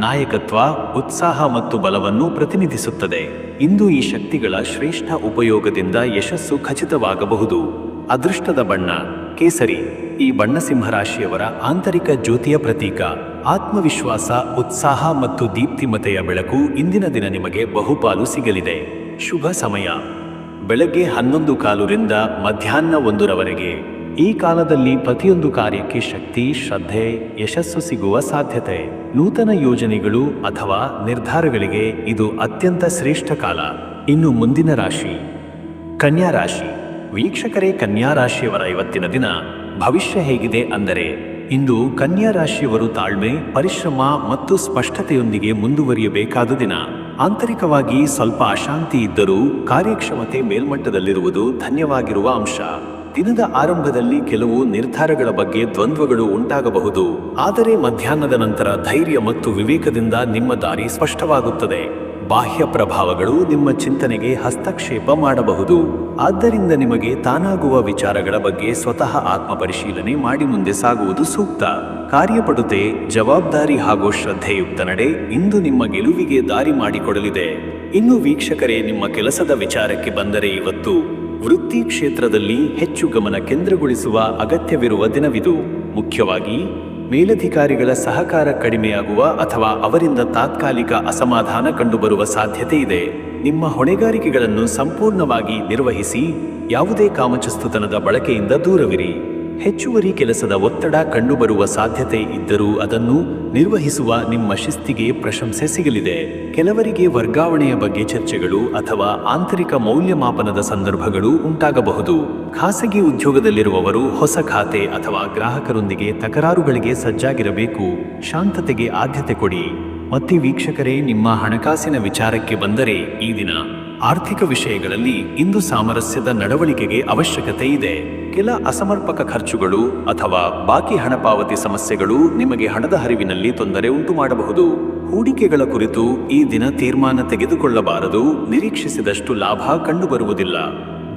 ನಾಯಕತ್ವ, ಉತ್ಸಾಹ ಮತ್ತು ಬಲವನ್ನು ಪ್ರತಿನಿಧಿಸುತ್ತದೆ. ಇಂದು ಈ ಶಕ್ತಿಗಳ ಶ್ರೇಷ್ಠ ಉಪಯೋಗದಿಂದ ಯಶಸ್ಸು ಖಚಿತವಾಗಬಹುದು. ಅದೃಷ್ಟದ ಬಣ್ಣ ಕೇಸರಿ. ಈ ಬಣ್ಣ ಸಿಂಹರಾಶಿಯವರ ಆಂತರಿಕ ಜ್ಯೋತಿಯ ಪ್ರತೀಕ. ಆತ್ಮವಿಶ್ವಾಸ, ಉತ್ಸಾಹ ಮತ್ತು ದೀಪ್ತಿಮತೆಯ ಬೆಳಕು ಇಂದಿನ ದಿನ ನಿಮಗೆ ಬಹುಪಾಲು ಸಿಗಲಿದೆ. ಶುಭ ಸಮಯ ಬೆಳಗ್ಗೆ 11:15 ರಿಂದ ಮಧ್ಯಾಹ್ನ 1 ರವರೆಗೆ. ಈ ಕಾಲದಲ್ಲಿ ಪ್ರತಿಯೊಂದು ಕಾರ್ಯಕ್ಕೆ ಶಕ್ತಿ, ಶ್ರದ್ಧೆ, ಯಶಸ್ಸು ಸಿಗುವ ಸಾಧ್ಯತೆ. ನೂತನ ಯೋಜನೆಗಳು ಅಥವಾ ನಿರ್ಧಾರಗಳಿಗೆ ಇದು ಅತ್ಯಂತ ಶ್ರೇಷ್ಠ ಕಾಲ. ಇನ್ನು ಮುಂದಿನ ರಾಶಿ ಕನ್ಯಾ ರಾಶಿ. ವೀಕ್ಷಕರೇ, ಕನ್ಯಾ ರಾಶಿಯವರ ಇವತ್ತಿನ ದಿನ ಭವಿಷ್ಯ ಹೇಗಿದೆ ಅಂದರೆ, ಇಂದು ಕನ್ಯಾ ರಾಶಿಯವರು ತಾಳ್ಮೆ, ಪರಿಶ್ರಮ ಮತ್ತು ಸ್ಪಷ್ಟತೆಯೊಂದಿಗೆ ಮುಂದುವರಿಯಬೇಕಾದ ದಿನ. ಆಂತರಿಕವಾಗಿ ಸ್ವಲ್ಪ ಅಶಾಂತಿ ಇದ್ದರೂ ಕಾರ್ಯಕ್ಷಮತೆ ಮೇಲ್ಮಟ್ಟದಲ್ಲಿರುವುದು ಧನ್ಯವಾಗಿರುವ ಅಂಶ. ದಿನದ ಆರಂಭದಲ್ಲಿ ಕೆಲವು ನಿರ್ಧಾರಗಳ ಬಗ್ಗೆ ದ್ವಂದ್ವಗಳು ಉಂಟಾಗಬಹುದು, ಆದರೆ ಮಧ್ಯಾಹ್ನದ ನಂತರ ಧೈರ್ಯ ಮತ್ತು ವಿವೇಕದಿಂದ ನಿಮ್ಮ ದಾರಿ ಸ್ಪಷ್ಟವಾಗುತ್ತದೆ. ಬಾಹ್ಯ ಪ್ರಭಾವಗಳು ನಿಮ್ಮ ಚಿಂತನೆಗೆ ಹಸ್ತಕ್ಷೇಪ ಮಾಡಬಹುದು, ಆದ್ದರಿಂದ ನಿಮಗೆ ತಾನಾಗುವ ವಿಚಾರಗಳ ಬಗ್ಗೆ ಸ್ವತಃ ಆತ್ಮಪರಿಶೀಲನೆ ಮಾಡಿ ಮುಂದೆ ಸಾಗುವುದು ಸೂಕ್ತ. ಕಾರ್ಯಪಟುತೆ, ಜವಾಬ್ದಾರಿ ಹಾಗೂ ಶ್ರದ್ಧೆಯುಕ್ತ ನಡೆ ಇಂದು ನಿಮ್ಮ ಗೆಲುವಿಗೆ ದಾರಿ ಮಾಡಿಕೊಡಲಿದೆ. ಇನ್ನು ವೀಕ್ಷಕರೇ, ನಿಮ್ಮ ಕೆಲಸದ ವಿಚಾರಕ್ಕೆ ಬಂದರೆ ಇವತ್ತು ವೃತ್ತಿ ಕ್ಷೇತ್ರದಲ್ಲಿ ಹೆಚ್ಚು ಗಮನ ಕೇಂದ್ರಗೊಳಿಸುವ ಅಗತ್ಯವಿರುವ ದಿನವಿದು. ಮುಖ್ಯವಾಗಿ ಮೇಲಧಿಕಾರಿಗಳ ಸಹಕಾರ ಕಡಿಮೆಯಾಗುವ ಅಥವಾ ಅವರಿಂದ ತಾತ್ಕಾಲಿಕ ಅಸಮಾಧಾನ ಕಂಡುಬರುವ ಸಾಧ್ಯತೆ ಇದೆ. ನಿಮ್ಮ ಹೊಣೆಗಾರಿಕೆಗಳನ್ನು ಸಂಪೂರ್ಣವಾಗಿ ನಿರ್ವಹಿಸಿ, ಯಾವುದೇ ಕಾಮಚಸ್ತುತನದ ಬಳಕೆಯಿಂದ ದೂರವಿರಿ. ಹೆಚ್ಚುವರಿ ಕೆಲಸದ ಒತ್ತಡ ಕಂಡುಬರುವ ಸಾಧ್ಯತೆ ಇದ್ದರೂ ಅದನ್ನು ನಿರ್ವಹಿಸುವ ನಿಮ್ಮ ಶಿಸ್ತಿಗೆ ಪ್ರಶಂಸೆ ಸಿಗಲಿದೆ. ಕೆಲವರಿಗೆ ವರ್ಗಾವಣೆಯ ಬಗ್ಗೆ ಚರ್ಚೆಗಳು ಅಥವಾ ಆಂತರಿಕ ಮೌಲ್ಯಮಾಪನದ ಸಂದರ್ಭಗಳು ಉಂಟಾಗಬಹುದು. ಖಾಸಗಿ ಉದ್ಯೋಗದಲ್ಲಿರುವವರು ಹೊಸ ಖಾತೆ ಅಥವಾ ಗ್ರಾಹಕರೊಂದಿಗೆ ತಕರಾರುಗಳಿಗೆ ಸಜ್ಜಾಗಿರಬೇಕು. ಶಾಂತತೆಗೆ ಆದ್ಯತೆ ಕೊಡಿ. ಮತ್ತೆ ವೀಕ್ಷಕರೇ, ನಿಮ್ಮ ಹಣಕಾಸಿನ ವಿಚಾರಕ್ಕೆ ಬಂದರೆ ಈ ದಿನ ಆರ್ಥಿಕ ವಿಷಯಗಳಲ್ಲಿ ಇಂದು ಸಾಮರಸ್ಯದ ನಡವಳಿಕೆಗೆ ಅವಶ್ಯಕತೆ ಇದೆ. ಕೆಲ ಅಸಮರ್ಪಕ ಖರ್ಚುಗಳು ಅಥವಾ ಬಾಕಿ ಹಣ ಪಾವತಿ ಸಮಸ್ಯೆಗಳು ನಿಮಗೆ ಹಣದ ಹರಿವಿನಲ್ಲಿ ತೊಂದರೆ ಉಂಟು ಮಾಡಬಹುದು. ಹೂಡಿಕೆಗಳ ಕುರಿತು ಈ ದಿನ ತೀರ್ಮಾನ ತೆಗೆದುಕೊಳ್ಳಬಾರದು, ನಿರೀಕ್ಷಿಸಿದಷ್ಟು ಲಾಭ ಕಂಡುಬರುವುದಿಲ್ಲ.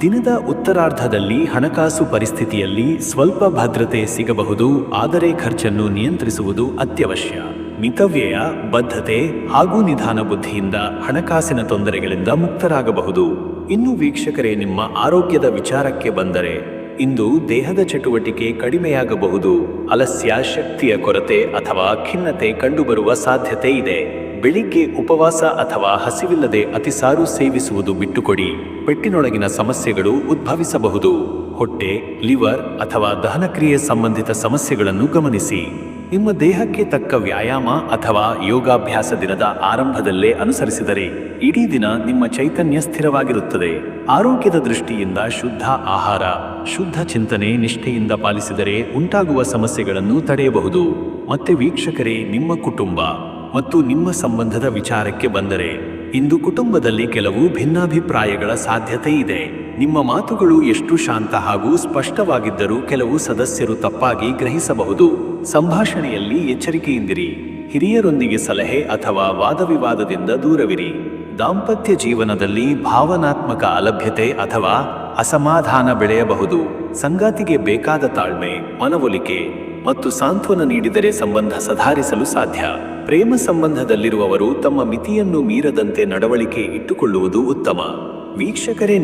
ದಿನದ ಉತ್ತರಾರ್ಧದಲ್ಲಿ ಹಣಕಾಸು ಪರಿಸ್ಥಿತಿಯಲ್ಲಿ ಸ್ವಲ್ಪ ಭದ್ರತೆ ಸಿಗಬಹುದು, ಆದರೆ ಖರ್ಚನ್ನು ನಿಯಂತ್ರಿಸುವುದು ಅತ್ಯವಶ್ಯ. ಮಿತವ್ಯಯ, ಬದ್ಧತೆ ಹಾಗೂ ನಿಧಾನ ಬುದ್ಧಿಯಿಂದ ಹಣಕಾಸಿನ ತೊಂದರೆಗಳಿಂದ ಮುಕ್ತರಾಗಬಹುದು. ಇನ್ನು ವೀಕ್ಷಕರೇ, ನಿಮ್ಮ ಆರೋಗ್ಯದ ವಿಚಾರಕ್ಕೆ ಬಂದರೆ ಇಂದು ದೇಹದ ಚಟುವಟಿಕೆ ಕಡಿಮೆಯಾಗಬಹುದು. ಆಲಸ್ಯ, ಶಕ್ತಿಯ ಕೊರತೆ ಅಥವಾ ಖಿನ್ನತೆ ಕಂಡುಬರುವ ಸಾಧ್ಯತೆ ಇದೆ. ಬೆಳಿಗ್ಗೆ ಉಪವಾಸ ಅಥವಾ ಹಸಿವಿಲ್ಲದೆ ಅತಿಸಾರು ಸೇವಿಸುವುದು ಬಿಟ್ಟುಕೊಡಿ. ಪೆಟ್ಟಿನೊಳಗಿನ ಸಮಸ್ಯೆಗಳು ಉದ್ಭವಿಸಬಹುದು. ಹೊಟ್ಟೆ, ಲಿವರ್ ಅಥವಾ ದಹನಕ್ರಿಯೆ ಸಂಬಂಧಿತ ಸಮಸ್ಯೆಗಳನ್ನು ಗಮನಿಸಿ. ನಿಮ್ಮ ದೇಹಕ್ಕೆ ತಕ್ಕ ವ್ಯಾಯಾಮ ಅಥವಾ ಯೋಗಾಭ್ಯಾಸ ದಿನದ ಆರಂಭದಲ್ಲೇ ಅನುಸರಿಸಿದರೆ ಇಡೀ ದಿನ ನಿಮ್ಮ ಚೈತನ್ಯ ಸ್ಥಿರವಾಗಿರುತ್ತದೆ. ಆರೋಗ್ಯದ ದೃಷ್ಟಿಯಿಂದ ಶುದ್ಧ ಆಹಾರ, ಶುದ್ಧ ಚಿಂತನೆ, ನಿಷ್ಠೆಯಿಂದ ಪಾಲಿಸಿದರೆ ಉಂಟಾಗುವ ಸಮಸ್ಯೆಗಳನ್ನು ತಡೆಯಬಹುದು. ಮತ್ತೆ ವೀಕ್ಷಕರೇ, ನಿಮ್ಮ ಕುಟುಂಬ ಮತ್ತು ನಿಮ್ಮ ಸಂಬಂಧದ ವಿಚಾರಕ್ಕೆ ಬಂದರೆ ಇಂದು ಕುಟುಂಬದಲ್ಲಿ ಕೆಲವು ಭಿನ್ನಾಭಿಪ್ರಾಯಗಳ ಸಾಧ್ಯತೆ ಇದೆ. ನಿಮ್ಮ ಮಾತುಗಳು ಎಷ್ಟು ಶಾಂತ ಹಾಗೂ ಸ್ಪಷ್ಟವಾಗಿದ್ದರೂ ಕೆಲವು ಸದಸ್ಯರು ತಪ್ಪಾಗಿ ಗ್ರಹಿಸಬಹುದು. ಸಂಭಾಷಣೆಯಲ್ಲಿ ಎಚ್ಚರಿಕೆಯಿಂದಿರಿ. ಹಿರಿಯರೊಂದಿಗೆ ಸಲಹೆ ಅಥವಾ ವಾದವಿವಾದದಿಂದ ದೂರವಿರಿ. ದಾಂಪತ್ಯ ಜೀವನದಲ್ಲಿ ಭಾವನಾತ್ಮಕ ಅಲಭ್ಯತೆ ಅಥವಾ ಅಸಮಾಧಾನ ಬೆಳೆಯಬಹುದು. ಸಂಗಾತಿಗೆ ಬೇಕಾದ ತಾಳ್ಮೆ, ಮನವೊಲಿಕೆ ಮತ್ತು ಸಾಂತ್ವನ ನೀಡಿದರೆ ಸಂಬಂಧ ಸುಧಾರಿಸಲು ಸಾಧ್ಯ. ಪ್ರೇಮ ಸಂಬಂಧದಲ್ಲಿರುವವರು ತಮ್ಮ ಮಿತಿಯನ್ನು ಮೀರದಂತೆ ನಡವಳಿಕೆ ಇಟ್ಟುಕೊಳ್ಳುವುದು ಉತ್ತಮ. ವೀಕ್ಷಕರೇ,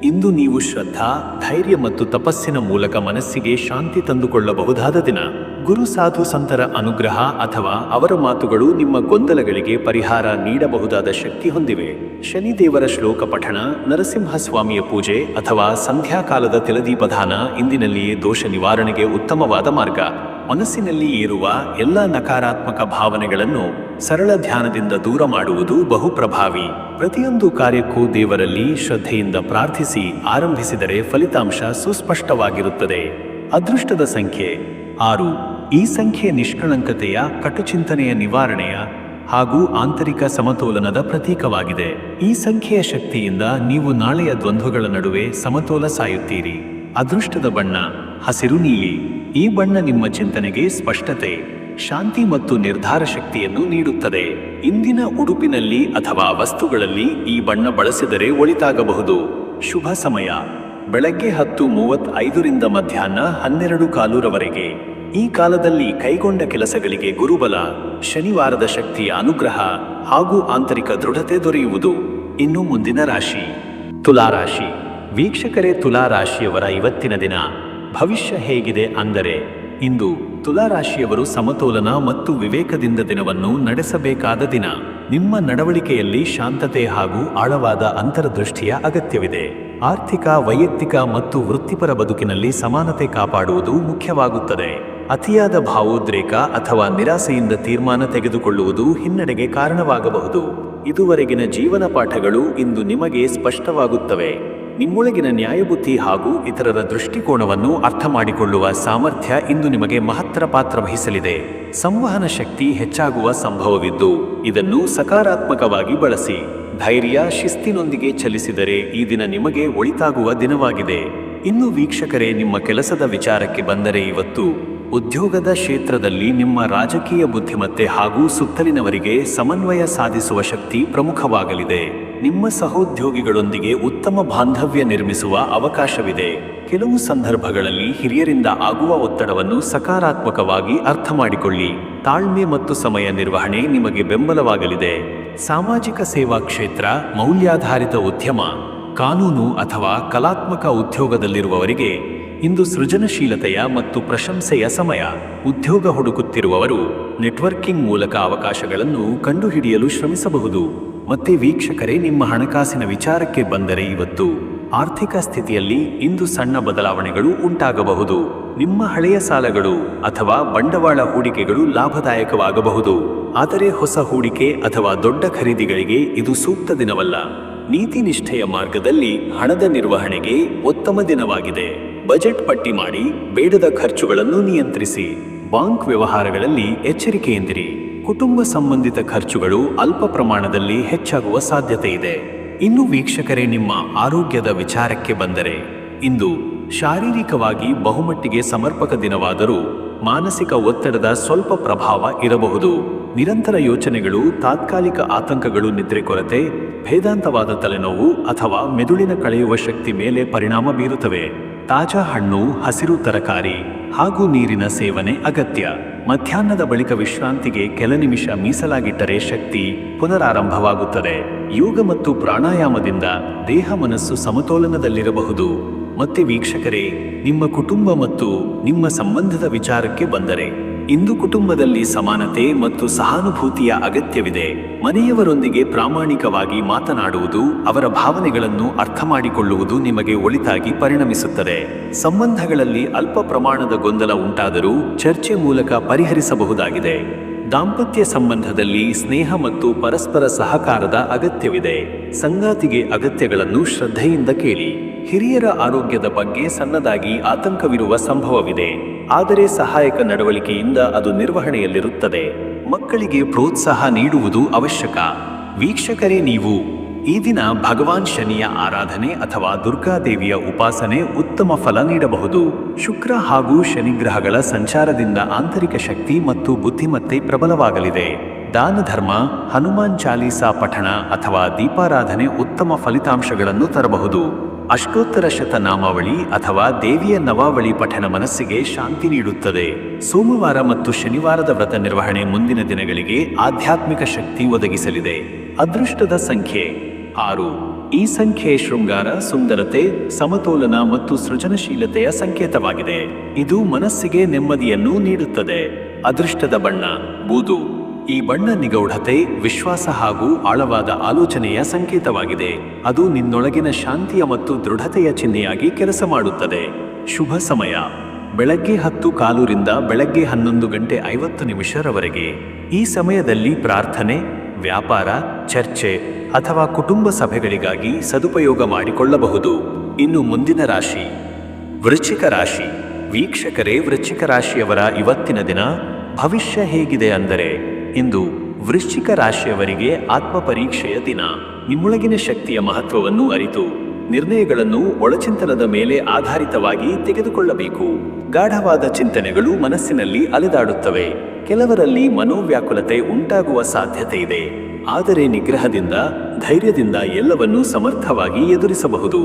ಇಂದು ನೀವು ಶ್ರದ್ಧಾ, ಧೈರ್ಯ ಮತ್ತು ತಪಸ್ಸಿನ ಮೂಲಕ ಮನಸ್ಸಿಗೆ ಶಾಂತಿ ತಂದುಕೊಳ್ಳಬಹುದಾದ ದಿನ. ಗುರು ಸಾಧು ಸಂತರ ಅನುಗ್ರಹ ಅಥವಾ ಅವರ ಮಾತುಗಳು ನಿಮ್ಮ ಗೊಂದಲಗಳಿಗೆ ಪರಿಹಾರ ನೀಡಬಹುದಾದ ಶಕ್ತಿ ಹೊಂದಿವೆ. ಶನಿದೇವರ ಶ್ಲೋಕ ಪಠಣ, ನರಸಿಂಹಸ್ವಾಮಿಯ ಪೂಜೆ ಅಥವಾ ಸಂಧ್ಯಾಕಾಲದ ತಿಲದೀಪದಾನ ಇಂದಿನಲ್ಲಿಯೇ ದೋಷ ನಿವಾರಣೆಗೆ ಉತ್ತಮವಾದ ಮಾರ್ಗ. ಮನಸ್ಸಿನಲ್ಲಿ ಏರುವ ಎಲ್ಲ ನಕಾರಾತ್ಮಕ ಭಾವನೆಗಳನ್ನು ಸರಳ ಧ್ಯಾನದಿಂದ ದೂರ ಮಾಡುವುದು ಬಹು ಪ್ರಭಾವಿ. ಪ್ರತಿಯೊಂದು ಕಾರ್ಯಕ್ಕೂ ದೇವರಲ್ಲಿ ಶ್ರದ್ಧೆಯಿಂದ ಪ್ರಾರ್ಥಿಸಿ ಆರಂಭಿಸಿದರೆ ಫಲಿತಾಂಶ ಸುಸ್ಪಷ್ಟವಾಗಿರುತ್ತದೆ. ಅದೃಷ್ಟದ ಸಂಖ್ಯೆ 6. ಈ ಸಂಖ್ಯೆ ನಿಷ್ಕಳಂಕತೆಯ, ಕಟುಚಿಂತನೆಯ ನಿವಾರಣೆಯ ಹಾಗೂ ಆಂತರಿಕ ಸಮತೋಲನದ ಪ್ರತೀಕವಾಗಿದೆ. ಈ ಸಂಖ್ಯೆಯ ಶಕ್ತಿಯಿಂದ ನೀವು ನಾಳೆಯ ದ್ವಂದ್ವಗಳ ನಡುವೆ ಸಮತೋಲ ಸಾಯುತ್ತೀರಿ. ಅದೃಷ್ಟದ ಬಣ್ಣ ಹಸಿರು ನೀಲಿ. ಈ ಬಣ್ಣ ನಿಮ್ಮ ಚಿಂತನೆಗೆ ಸ್ಪಷ್ಟತೆ, ಶಾಂತಿ ಮತ್ತು ನಿರ್ಧಾರ ಶಕ್ತಿಯನ್ನು ನೀಡುತ್ತದೆ. ಇಂದಿನ ಉಡುಪಿನಲ್ಲಿ ಅಥವಾ ವಸ್ತುಗಳಲ್ಲಿ ಈ ಬಣ್ಣ ಬಳಸಿದರೆ ಒಳಿತಾಗಬಹುದು. ಶುಭ ಸಮಯ ಬೆಳಗ್ಗೆ 10:35 ಮಧ್ಯಾಹ್ನ 12:15 ಈ ಕಾಲದಲ್ಲಿ ಕೈಗೊಂಡ ಕೆಲಸಗಳಿಗೆ ಗುರುಬಲ, ಶನಿವಾರದ ಶಕ್ತಿಯ ಅನುಗ್ರಹ ಹಾಗೂ ಆಂತರಿಕ ದೃಢತೆ ದೊರೆಯುವುದು. ಇನ್ನು ಮುಂದಿನ ರಾಶಿ ತುಲಾರಾಶಿ. ವೀಕ್ಷಕರೇ, ತುಲಾರಾಶಿಯವರ ಇವತ್ತಿನ ದಿನ ಭವಿಷ್ಯ ಹೇಗಿದೆ ಅಂದರೆ, ಇಂದು ತುಲಾರಾಶಿಯವರು ಸಮತೋಲನ ಮತ್ತು ವಿವೇಕದಿಂದ ದಿನವನ್ನು ನಡೆಸಬೇಕಾದ ದಿನ. ನಿಮ್ಮ ನಡವಳಿಕೆಯಲ್ಲಿ ಶಾಂತತೆ ಹಾಗೂ ಆಳವಾದ ಅಂತರ್ದೃಷ್ಟಿಯ ಅಗತ್ಯವಿದೆ. ಆರ್ಥಿಕ, ವೈಯಕ್ತಿಕ ಮತ್ತು ವೃತ್ತಿಪರ ಬದುಕಿನಲ್ಲಿ ಸಮಾನತೆ ಕಾಪಾಡುವುದು ಮುಖ್ಯವಾಗುತ್ತದೆ. ಅತಿಯಾದ ಭಾವೋದ್ರೇಕ ಅಥವಾ ನಿರಾಸೆಯಿಂದ ತೀರ್ಮಾನ ತೆಗೆದುಕೊಳ್ಳುವುದು ಹಿನ್ನಡೆಗೆ ಕಾರಣವಾಗಬಹುದು. ಇದುವರೆಗಿನ ಜೀವನ ಪಾಠಗಳು ಇಂದು ನಿಮಗೆ ಸ್ಪಷ್ಟವಾಗುತ್ತವೆ. ನಿಮ್ಮೊಳಗಿನ ನ್ಯಾಯಬುದ್ಧಿ ಹಾಗೂ ಇತರರ ದೃಷ್ಟಿಕೋನವನ್ನು ಅರ್ಥ ಮಾಡಿಕೊಳ್ಳುವ ಸಾಮರ್ಥ್ಯ ಇಂದು ನಿಮಗೆ ಮಹತ್ತರ ಪಾತ್ರ ವಹಿಸಲಿದೆ. ಸಂವಹನ ಶಕ್ತಿ ಹೆಚ್ಚಾಗುವ ಸಂಭವವಿದ್ದು ಇದನ್ನು ಸಕಾರಾತ್ಮಕವಾಗಿ ಬಳಸಿ. ಧೈರ್ಯ, ಶಿಸ್ತಿನೊಂದಿಗೆ ಚಲಿಸಿದರೆ ಈ ದಿನ ನಿಮಗೆ ಒಳಿತಾಗುವ ದಿನವಾಗಿದೆ. ಇನ್ನು ವೀಕ್ಷಕರೇ, ನಿಮ್ಮ ಕೆಲಸದ ವಿಚಾರಕ್ಕೆ ಬಂದರೆ ಇವತ್ತು ಉದ್ಯೋಗದ ಕ್ಷೇತ್ರದಲ್ಲಿ ನಿಮ್ಮ ರಾಜಕೀಯ ಬುದ್ಧಿಮತ್ತೆ ಹಾಗೂ ಸುತ್ತಲಿನವರಿಗೆ ಸಮನ್ವಯ ಸಾಧಿಸುವ ಶಕ್ತಿ ಪ್ರಮುಖವಾಗಲಿದೆ. ನಿಮ್ಮ ಸಹೋದ್ಯೋಗಿಗಳೊಂದಿಗೆ ಉತ್ತಮ ಬಾಂಧವ್ಯ ನಿರ್ಮಿಸುವ ಅವಕಾಶವಿದೆ. ಕೆಲವು ಸಂದರ್ಭಗಳಲ್ಲಿ ಹಿರಿಯರಿಂದ ಆಗುವ ಒತ್ತಡವನ್ನು ಸಕಾರಾತ್ಮಕವಾಗಿ ಅರ್ಥ ಮಾಡಿಕೊಳ್ಳಿ. ತಾಳ್ಮೆ ಮತ್ತು ಸಮಯ ನಿರ್ವಹಣೆ ನಿಮಗೆ ಬೆಂಬಲವಾಗಲಿದೆ. ಸಾಮಾಜಿಕ ಸೇವಾ ಕ್ಷೇತ್ರ, ಮೌಲ್ಯಾಧಾರಿತ ಉದ್ಯಮ, ಕಾನೂನು ಅಥವಾ ಕಲಾತ್ಮಕ ಉದ್ಯೋಗದಲ್ಲಿರುವವರಿಗೆ ಇಂದು ಸೃಜನಶೀಲತೆಯ ಮತ್ತು ಪ್ರಶಂಸೆಯ ಸಮಯ. ಉದ್ಯೋಗ ಹುಡುಕುತ್ತಿರುವವರು ನೆಟ್ವರ್ಕಿಂಗ್ ಮೂಲಕ ಅವಕಾಶಗಳನ್ನು ಕಂಡುಹಿಡಿಯಲು ಶ್ರಮಿಸಬಹುದು. ಮತ್ತೆ ವೀಕ್ಷಕರೇ, ನಿಮ್ಮ ಹಣಕಾಸಿನ ವಿಚಾರಕ್ಕೆ ಬಂದರೆ ಇವತ್ತು ಆರ್ಥಿಕ ಸ್ಥಿತಿಯಲ್ಲಿ ಇಂದು ಸಣ್ಣ ಬದಲಾವಣೆಗಳು ಉಂಟಾಗಬಹುದು. ನಿಮ್ಮ ಹಳೆಯ ಸಾಲಗಳು ಅಥವಾ ಬಂಡವಾಳ ಹೂಡಿಕೆಗಳು ಲಾಭದಾಯಕವಾಗಬಹುದು. ಆದರೆ ಹೊಸ ಹೂಡಿಕೆ ಅಥವಾ ದೊಡ್ಡ ಖರೀದಿಗಳಿಗೆ ಇದು ಸೂಕ್ತ ದಿನವಲ್ಲ. ನೀತಿ ನಿಷ್ಠೆಯ ಮಾರ್ಗದಲ್ಲಿ ಹಣದ ನಿರ್ವಹಣೆಗೆ ಉತ್ತಮ ದಿನವಾಗಿದೆ. ಬಜೆಟ್ ಪಟ್ಟಿ ಮಾಡಿ, ಬೇಡದ ಖರ್ಚುಗಳನ್ನು ನಿಯಂತ್ರಿಸಿ. ಬ್ಯಾಂಕ್ ವ್ಯವಹಾರಗಳಲ್ಲಿ ಎಚ್ಚರಿಕೆಯಿಂದಿರಿ. ಕುಟುಂಬ ಸಂಬಂಧಿತ ಖರ್ಚುಗಳು ಅಲ್ಪ ಪ್ರಮಾಣದಲ್ಲಿ ಹೆಚ್ಚಾಗುವ ಸಾಧ್ಯತೆ ಇದೆ. ಇನ್ನು ವೀಕ್ಷಕರೇ, ನಿಮ್ಮ ಆರೋಗ್ಯದ ವಿಚಾರಕ್ಕೆ ಬಂದರೆ ಇಂದು ಶಾರೀರಿಕವಾಗಿ ಬಹುಮಟ್ಟಿಗೆ ಸಮರ್ಪಕ ದಿನವಾದರೂ ಮಾನಸಿಕ ಒತ್ತಡದ ಸ್ವಲ್ಪ ಪ್ರಭಾವ ಇರಬಹುದು. ನಿರಂತರ ಯೋಚನೆಗಳು, ತಾತ್ಕಾಲಿಕ ಆತಂಕಗಳು, ನಿದ್ರೆ ಕೊರತೆ, ಭೇದಾಂತವಾದ ತಲೆನೋವು ಅಥವಾ ಮೆದುಳಿನ ಕಳೆಯುವ ಶಕ್ತಿ ಮೇಲೆ ಪರಿಣಾಮ ಬೀರುತ್ತವೆ. ತಾಜಾ ಹಣ್ಣು, ಹಸಿರು ತರಕಾರಿ ಹಾಗೂ ನೀರಿನ ಸೇವನೆ ಅಗತ್ಯ. ಮಧ್ಯಾಹ್ನದ ಬಳಿಕ ವಿಶ್ರಾಂತಿಗೆ ಕೆಲ ನಿಮಿಷ ಮೀಸಲಾಗಿಟ್ಟರೆ ಶಕ್ತಿ ಪುನರಾರಂಭವಾಗುತ್ತದೆ. ಯೋಗ ಮತ್ತು ಪ್ರಾಣಾಯಾಮದಿಂದ ದೇಹ ಮನಸ್ಸು ಸಮತೋಲನದಲ್ಲಿರಬಹುದು. ಮತ್ತೆ ವೀಕ್ಷಕರೇ, ನಿಮ್ಮ ಕುಟುಂಬ ಮತ್ತು ನಿಮ್ಮ ಸಂಬಂಧದ ವಿಚಾರಕ್ಕೆ ಬಂದರೆ ಇಂದು ಕುಟುಂಬದಲ್ಲಿ ಸಮಾನತೆ ಮತ್ತು ಸಹಾನುಭೂತಿಯ ಅಗತ್ಯವಿದೆ. ಮನೆಯವರೊಂದಿಗೆ ಪ್ರಾಮಾಣಿಕವಾಗಿ ಮಾತನಾಡುವುದು, ಅವರ ಭಾವನೆಗಳನ್ನು ಅರ್ಥ ಮಾಡಿಕೊಳ್ಳುವುದು ನಿಮಗೆ ಒಳಿತಾಗಿ ಪರಿಣಮಿಸುತ್ತದೆ. ಸಂಬಂಧಗಳಲ್ಲಿ ಅಲ್ಪ ಪ್ರಮಾಣದ ಗೊಂದಲ ಉಂಟಾದರೂ ಚರ್ಚೆ ಮೂಲಕ ಪರಿಹರಿಸಬಹುದಾಗಿದೆ. ದಾಂಪತ್ಯ ಸಂಬಂಧದಲ್ಲಿ ಸ್ನೇಹ ಮತ್ತು ಪರಸ್ಪರ ಸಹಕಾರದ ಅಗತ್ಯವಿದೆ. ಸಂಗಾತಿಗೆ ಅಗತ್ಯಗಳನ್ನು ಶ್ರದ್ಧೆಯಿಂದ ಕೇಳಿ. ಹಿರಿಯರ ಆರೋಗ್ಯದ ಬಗ್ಗೆ ಸಣ್ಣದಾಗಿ ಆತಂಕವಿರುವ ಸಂಭವವಿದೆ, ಆದರೆ ಸಹಾಯಕ ನಡವಳಿಕೆಯಿಂದ ಅದು ನಿರ್ವಹಣೆಯಲ್ಲಿರುತ್ತದೆ. ಮಕ್ಕಳಿಗೆ ಪ್ರೋತ್ಸಾಹ ನೀಡುವುದು ಅವಶ್ಯಕ. ವೀಕ್ಷಕರೇ, ನೀವು ಈ ದಿನ ಭಗವಾನ್ ಶನಿಯ ಆರಾಧನೆ ಅಥವಾ ದುರ್ಗಾದೇವಿಯ ಉಪಾಸನೆ ಉತ್ತಮ ಫಲ ನೀಡಬಹುದು. ಶುಕ್ರ ಹಾಗೂ ಶನಿಗ್ರಹಗಳ ಸಂಚಾರದಿಂದ ಆಂತರಿಕ ಶಕ್ತಿ ಮತ್ತು ಬುದ್ಧಿಮತ್ತೆ ಪ್ರಬಲವಾಗಲಿದೆ. ದಾನ ಧರ್ಮ, ಹನುಮಾನ್ ಚಾಲೀಸಾ ಪಠಣ ಅಥವಾ ದೀಪಾರಾಧನೆ ಉತ್ತಮ ಫಲಿತಾಂಶಗಳನ್ನು ತರಬಹುದು. ಅಷ್ಟೋತ್ತರ ಶತನಾಮಾವಳಿ ಅಥವಾ ದೇವಿಯ ನವಾವಳಿ ಪಠಣ ಮನಸ್ಸಿಗೆ ಶಾಂತಿ ನೀಡುತ್ತದೆ. ಸೋಮವಾರ ಮತ್ತು ಶನಿವಾರದ ವ್ರತ ನಿರ್ವಹಣೆ ಮುಂದಿನ ದಿನಗಳಿಗೆ ಆಧ್ಯಾತ್ಮಿಕ ಶಕ್ತಿ ಒದಗಿಸಲಿದೆ. ಅದೃಷ್ಟದ ಸಂಖ್ಯೆ 6. ಈ ಸಂಖ್ಯೆ ಶೃಂಗಾರ, ಸುಂದರತೆ, ಸಮತೋಲನ ಮತ್ತು ಸೃಜನಶೀಲತೆಯ ಸಂಕೇತವಾಗಿದೆ. ಇದು ಮನಸ್ಸಿಗೆ ನೆಮ್ಮದಿಯನ್ನು ನೀಡುತ್ತದೆ. ಅದೃಷ್ಟದ ಬಣ್ಣ ಬೂದು. ಈ ಬಣ್ಣ ನಿಗೂಢತೆ, ವಿಶ್ವಾಸ ಹಾಗೂ ಆಳವಾದ ಆಲೋಚನೆಯ ಸಂಕೇತವಾಗಿದೆ. ಅದು ನಿನ್ನೊಳಗಿನ ಶಾಂತಿಯ ಮತ್ತು ದೃಢತೆಯ ಚಿಹ್ನೆಯಾಗಿ ಕೆಲಸ ಮಾಡುತ್ತದೆ. ಶುಭ ಸಮಯ ಬೆಳಗ್ಗೆ 10:15 ರಿಂದ ಬೆಳಗ್ಗೆ 11:50 ಈ ಸಮಯದಲ್ಲಿ ಪ್ರಾರ್ಥನೆ, ವ್ಯಾಪಾರ, ಚರ್ಚೆ ಅಥವಾ ಕುಟುಂಬ ಸಭೆಗಳಿಗಾಗಿ ಸದುಪಯೋಗ ಮಾಡಿಕೊಳ್ಳಬಹುದು. ಇನ್ನು ಮುಂದಿನ ರಾಶಿ ವೃಶ್ಚಿಕ ರಾಶಿ. ವೀಕ್ಷಕರೇ, ವೃಶ್ಚಿಕ ರಾಶಿಯವರ ಇವತ್ತಿನ ದಿನ ಭವಿಷ್ಯ ಹೇಗಿದೆ ಅಂದರೆ, ಇಂದು ವೃಶ್ಚಿಕ ರಾಶಿಯವರಿಗೆ ಆತ್ಮ ಪರೀಕ್ಷೆಯ ದಿನ. ನಿಮ್ಮೊಳಗಿನ ಶಕ್ತಿಯ ಮಹತ್ವವನ್ನು ಅರಿತು ನಿರ್ಣಯಗಳನ್ನು ಒಳಚಿಂತನದ ಮೇಲೆ ಆಧಾರಿತವಾಗಿ ತೆಗೆದುಕೊಳ್ಳಬೇಕು. ಗಾಢವಾದ ಚಿಂತನೆಗಳು ಮನಸ್ಸಿನಲ್ಲಿ ಅಲೆದಾಡುತ್ತವೆ. ಕೆಲವರಲ್ಲಿ ಮನೋವ್ಯಾಕುಲತೆ ಉಂಟಾಗುವ ಸಾಧ್ಯತೆ ಇದೆ, ಆದರೆ ನಿಗ್ರಹದಿಂದ, ಧೈರ್ಯದಿಂದ ಎಲ್ಲವನ್ನೂ ಸಮರ್ಥವಾಗಿ ಎದುರಿಸಬಹುದು.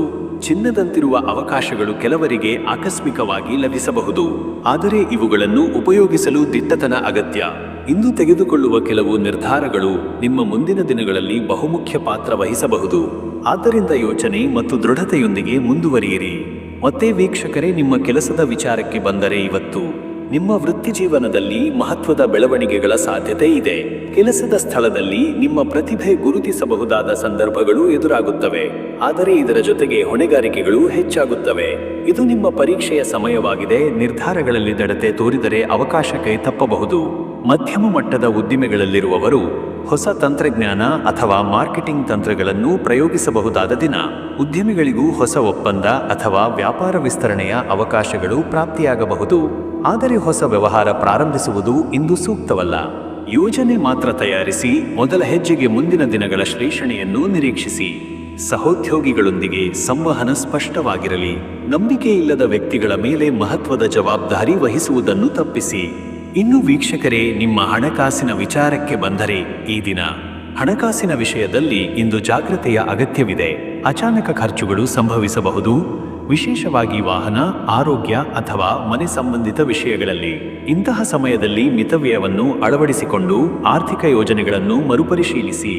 ಚಿನ್ನದಂತಿರುವ ಅವಕಾಶಗಳು ಕೆಲವರಿಗೆ ಆಕಸ್ಮಿಕವಾಗಿ ಲಭಿಸಬಹುದು, ಆದರೆ ಇವುಗಳನ್ನು ಉಪಯೋಗಿಸಲು ದಿಟ್ಟತನ ಅಗತ್ಯ. ಇಂದು ತೆಗೆದುಕೊಳ್ಳುವ ಕೆಲವು ನಿರ್ಧಾರಗಳು ನಿಮ್ಮ ಮುಂದಿನ ದಿನಗಳಲ್ಲಿ ಬಹುಮುಖ್ಯ ಪಾತ್ರ ವಹಿಸಬಹುದು. ಆದ್ದರಿಂದ ಯೋಚನೆ ಮತ್ತು ದೃಢತೆಯೊಂದಿಗೆ ಮುಂದುವರಿಯಿರಿ. ಮತ್ತೆ ವೀಕ್ಷಕರೇ, ನಿಮ್ಮ ಕೆಲಸದ ವಿಚಾರಕ್ಕೆ ಬಂದರೆ ಇವತ್ತು ನಿಮ್ಮ ವೃತ್ತಿ ಜೀವನದಲ್ಲಿ ಮಹತ್ವದ ಬೆಳವಣಿಗೆಗಳ ಸಾಧ್ಯತೆ ಇದೆ. ಕೆಲಸದ ಸ್ಥಳದಲ್ಲಿ ನಿಮ್ಮ ಪ್ರತಿಭೆ ಗುರುತಿಸಬಹುದಾದ ಸಂದರ್ಭಗಳು ಎದುರಾಗುತ್ತವೆ, ಆದರೆ ಇದರ ಜೊತೆಗೆ ಹೊಣೆಗಾರಿಕೆಗಳು ಹೆಚ್ಚಾಗುತ್ತವೆ. ಇದು ನಿಮ್ಮ ಪರೀಕ್ಷೆಯ ಸಮಯವಾಗಿದೆ. ನಿರ್ಧಾರಗಳಲ್ಲಿ ದೃಢತೆ ತೋರಿದರೆ ಅವಕಾಶ ಕೈ ತಪ್ಪಬಹುದು. ಮಧ್ಯಮ ಮಟ್ಟದ ಉದ್ದಿಮೆಗಳಲ್ಲಿರುವವರು ಹೊಸ ತಂತ್ರಜ್ಞಾನ ಅಥವಾ ಮಾರ್ಕೆಟಿಂಗ್ ತಂತ್ರಗಳನ್ನು ಪ್ರಯೋಗಿಸಬಹುದಾದ ದಿನ. ಉದ್ಯಮಿಗಳಿಗೂ ಹೊಸ ಒಪ್ಪಂದ ಅಥವಾ ವ್ಯಾಪಾರ ವಿಸ್ತರಣೆಯ ಅವಕಾಶಗಳು ಪ್ರಾಪ್ತಿಯಾಗಬಹುದು, ಆದರೆ ಹೊಸ ವ್ಯವಹಾರ ಪ್ರಾರಂಭಿಸುವುದು ಇಂದು ಸೂಕ್ತವಲ್ಲ. ಯೋಜನೆ ಮಾತ್ರ ತಯಾರಿಸಿ, ಮೊದಲ ಹೆಜ್ಜೆಗೆ ಮುಂದಿನ ದಿನಗಳ ಶ್ಲೇಷಣೆಯನ್ನು ನಿರೀಕ್ಷಿಸಿ. ಸಹೋದ್ಯೋಗಿಗಳೊಂದಿಗೆ ಸಂವಹನ ಸ್ಪಷ್ಟವಾಗಿರಲಿ. ನಂಬಿಕೆಯಿಲ್ಲದ ವ್ಯಕ್ತಿಗಳ ಮೇಲೆ ಮಹತ್ವದ ಜವಾಬ್ದಾರಿ ವಹಿಸುವುದನ್ನು ತಪ್ಪಿಸಿ. ಇನ್ನು ವೀಕ್ಷಕರೇ, ನಿಮ್ಮ ಹಣಕಾಸಿನ ವಿಚಾರಕ್ಕೆ ಬಂದರೆ ಈ ದಿನ ಹಣಕಾಸಿನ ವಿಷಯದಲ್ಲಿ ಇಂದು ಜಾಗೃತೆಯ ಅಗತ್ಯವಿದೆ. ಅಚಾನಕ ಖರ್ಚುಗಳು ಸಂಭವಿಸಬಹುದು, ವಿಶೇಷವಾಗಿ ವಾಹನ, ಆರೋಗ್ಯ ಅಥವಾ ಮನೆ ಸಂಬಂಧಿತ ವಿಷಯಗಳಲ್ಲಿ. ಇಂತಹ ಸಮಯದಲ್ಲಿ ಮಿತವ್ಯಯವನ್ನು ಅಳವಡಿಸಿಕೊಂಡು ಆರ್ಥಿಕ ಯೋಜನೆಗಳನ್ನು ಮರುಪರಿಶೀಲಿಸಿ.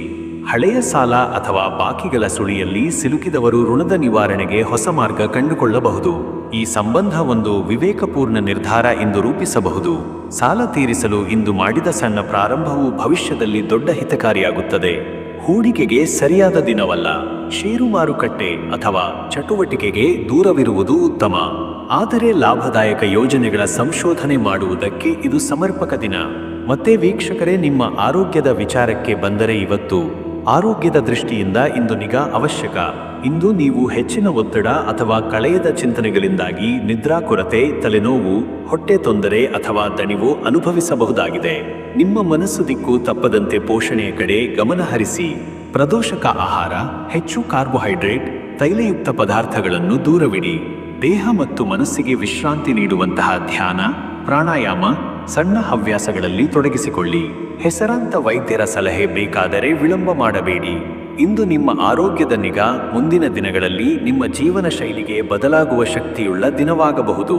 ಹಳೆಯ ಸಾಲ ಅಥವಾ ಬಾಕಿಗಳ ಸುಳಿಯಲ್ಲಿ ಸಿಲುಕಿದವರು ಋಣದ ನಿವಾರಣೆಗೆ ಹೊಸ ಮಾರ್ಗ ಕಂಡುಕೊಳ್ಳಬಹುದು. ಈ ಸಂಬಂಧ ಒಂದು ವಿವೇಕಪೂರ್ಣ ನಿರ್ಧಾರ ಇಂದು ರೂಪಿಸಬಹುದು. ಸಾಲ ತೀರಿಸಲು ಇಂದು ಮಾಡಿದ ಸಣ್ಣ ಪ್ರಾರಂಭವು ಭವಿಷ್ಯದಲ್ಲಿ ದೊಡ್ಡ ಹಿತಕಾರಿಯಾಗುತ್ತದೆ. ಹೂಡಿಕೆಗೆ ಸರಿಯಾದ ದಿನವಲ್ಲ. ಷೇರು ಮಾರುಕಟ್ಟೆ ಅಥವಾ ಚಟುವಟಿಕೆಗೆ ದೂರವಿರುವುದು ಉತ್ತಮ, ಆದರೆ ಲಾಭದಾಯಕ ಯೋಜನೆಗಳ ಸಂಶೋಧನೆ ಮಾಡುವುದಕ್ಕೆ ಇದು ಸಮರ್ಪಕ ದಿನ. ಮತ್ತೆ ವೀಕ್ಷಕರೇ, ನಿಮ್ಮ ಆರೋಗ್ಯದ ವಿಚಾರಕ್ಕೆ ಬಂದರೆ ಇವತ್ತು ಆರೋಗ್ಯದ ದೃಷ್ಟಿಯಿಂದ ಇಂದು ನಿಗಾ ಅವಶ್ಯಕ. ಇಂದು ನೀವು ಹೆಚ್ಚಿನ ಒತ್ತಡ ಅಥವಾ ಕಳೆಯದ ಚಿಂತನೆಗಳಿಂದಾಗಿ ನಿದ್ರಾ ಕೊರತೆ, ತಲೆನೋವು, ಹೊಟ್ಟೆ ತೊಂದರೆ ಅಥವಾ ದಣಿವು ಅನುಭವಿಸಬಹುದಾಗಿದೆ. ನಿಮ್ಮ ಮನಸ್ಸು ದಿಕ್ಕು ತಪ್ಪದಂತೆ ಪೋಷಣೆಯ ಕಡೆ ಗಮನ ಹರಿಸಿ. ಪ್ರದೋಷಕ ಆಹಾರ, ಹೆಚ್ಚು ಕಾರ್ಬೋಹೈಡ್ರೇಟ್, ತೈಲಯುಕ್ತ ಪದಾರ್ಥಗಳನ್ನು ದೂರವಿಡಿ. ದೇಹ ಮತ್ತು ಮನಸ್ಸಿಗೆ ವಿಶ್ರಾಂತಿ ನೀಡುವಂತಹ ಧ್ಯಾನ, ಪ್ರಾಣಾಯಾಮ, ಸಣ್ಣ ಹವ್ಯಾಸಗಳಲ್ಲಿ ತೊಡಗಿಸಿಕೊಳ್ಳಿ. ಹೆಸರಾಂತ ವೈದ್ಯರ ಸಲಹೆ ಬೇಕಾದರೆ ವಿಳಂಬ ಮಾಡಬೇಡಿ. ಇಂದು ನಿಮ್ಮ ಆರೋಗ್ಯದ ನಿಗಾ ಮುಂದಿನ ದಿನಗಳಲ್ಲಿ ನಿಮ್ಮ ಜೀವನ ಶೈಲಿಗೆ ಬದಲಾಗುವ ಶಕ್ತಿಯುಳ್ಳ ದಿನವಾಗಬಹುದು.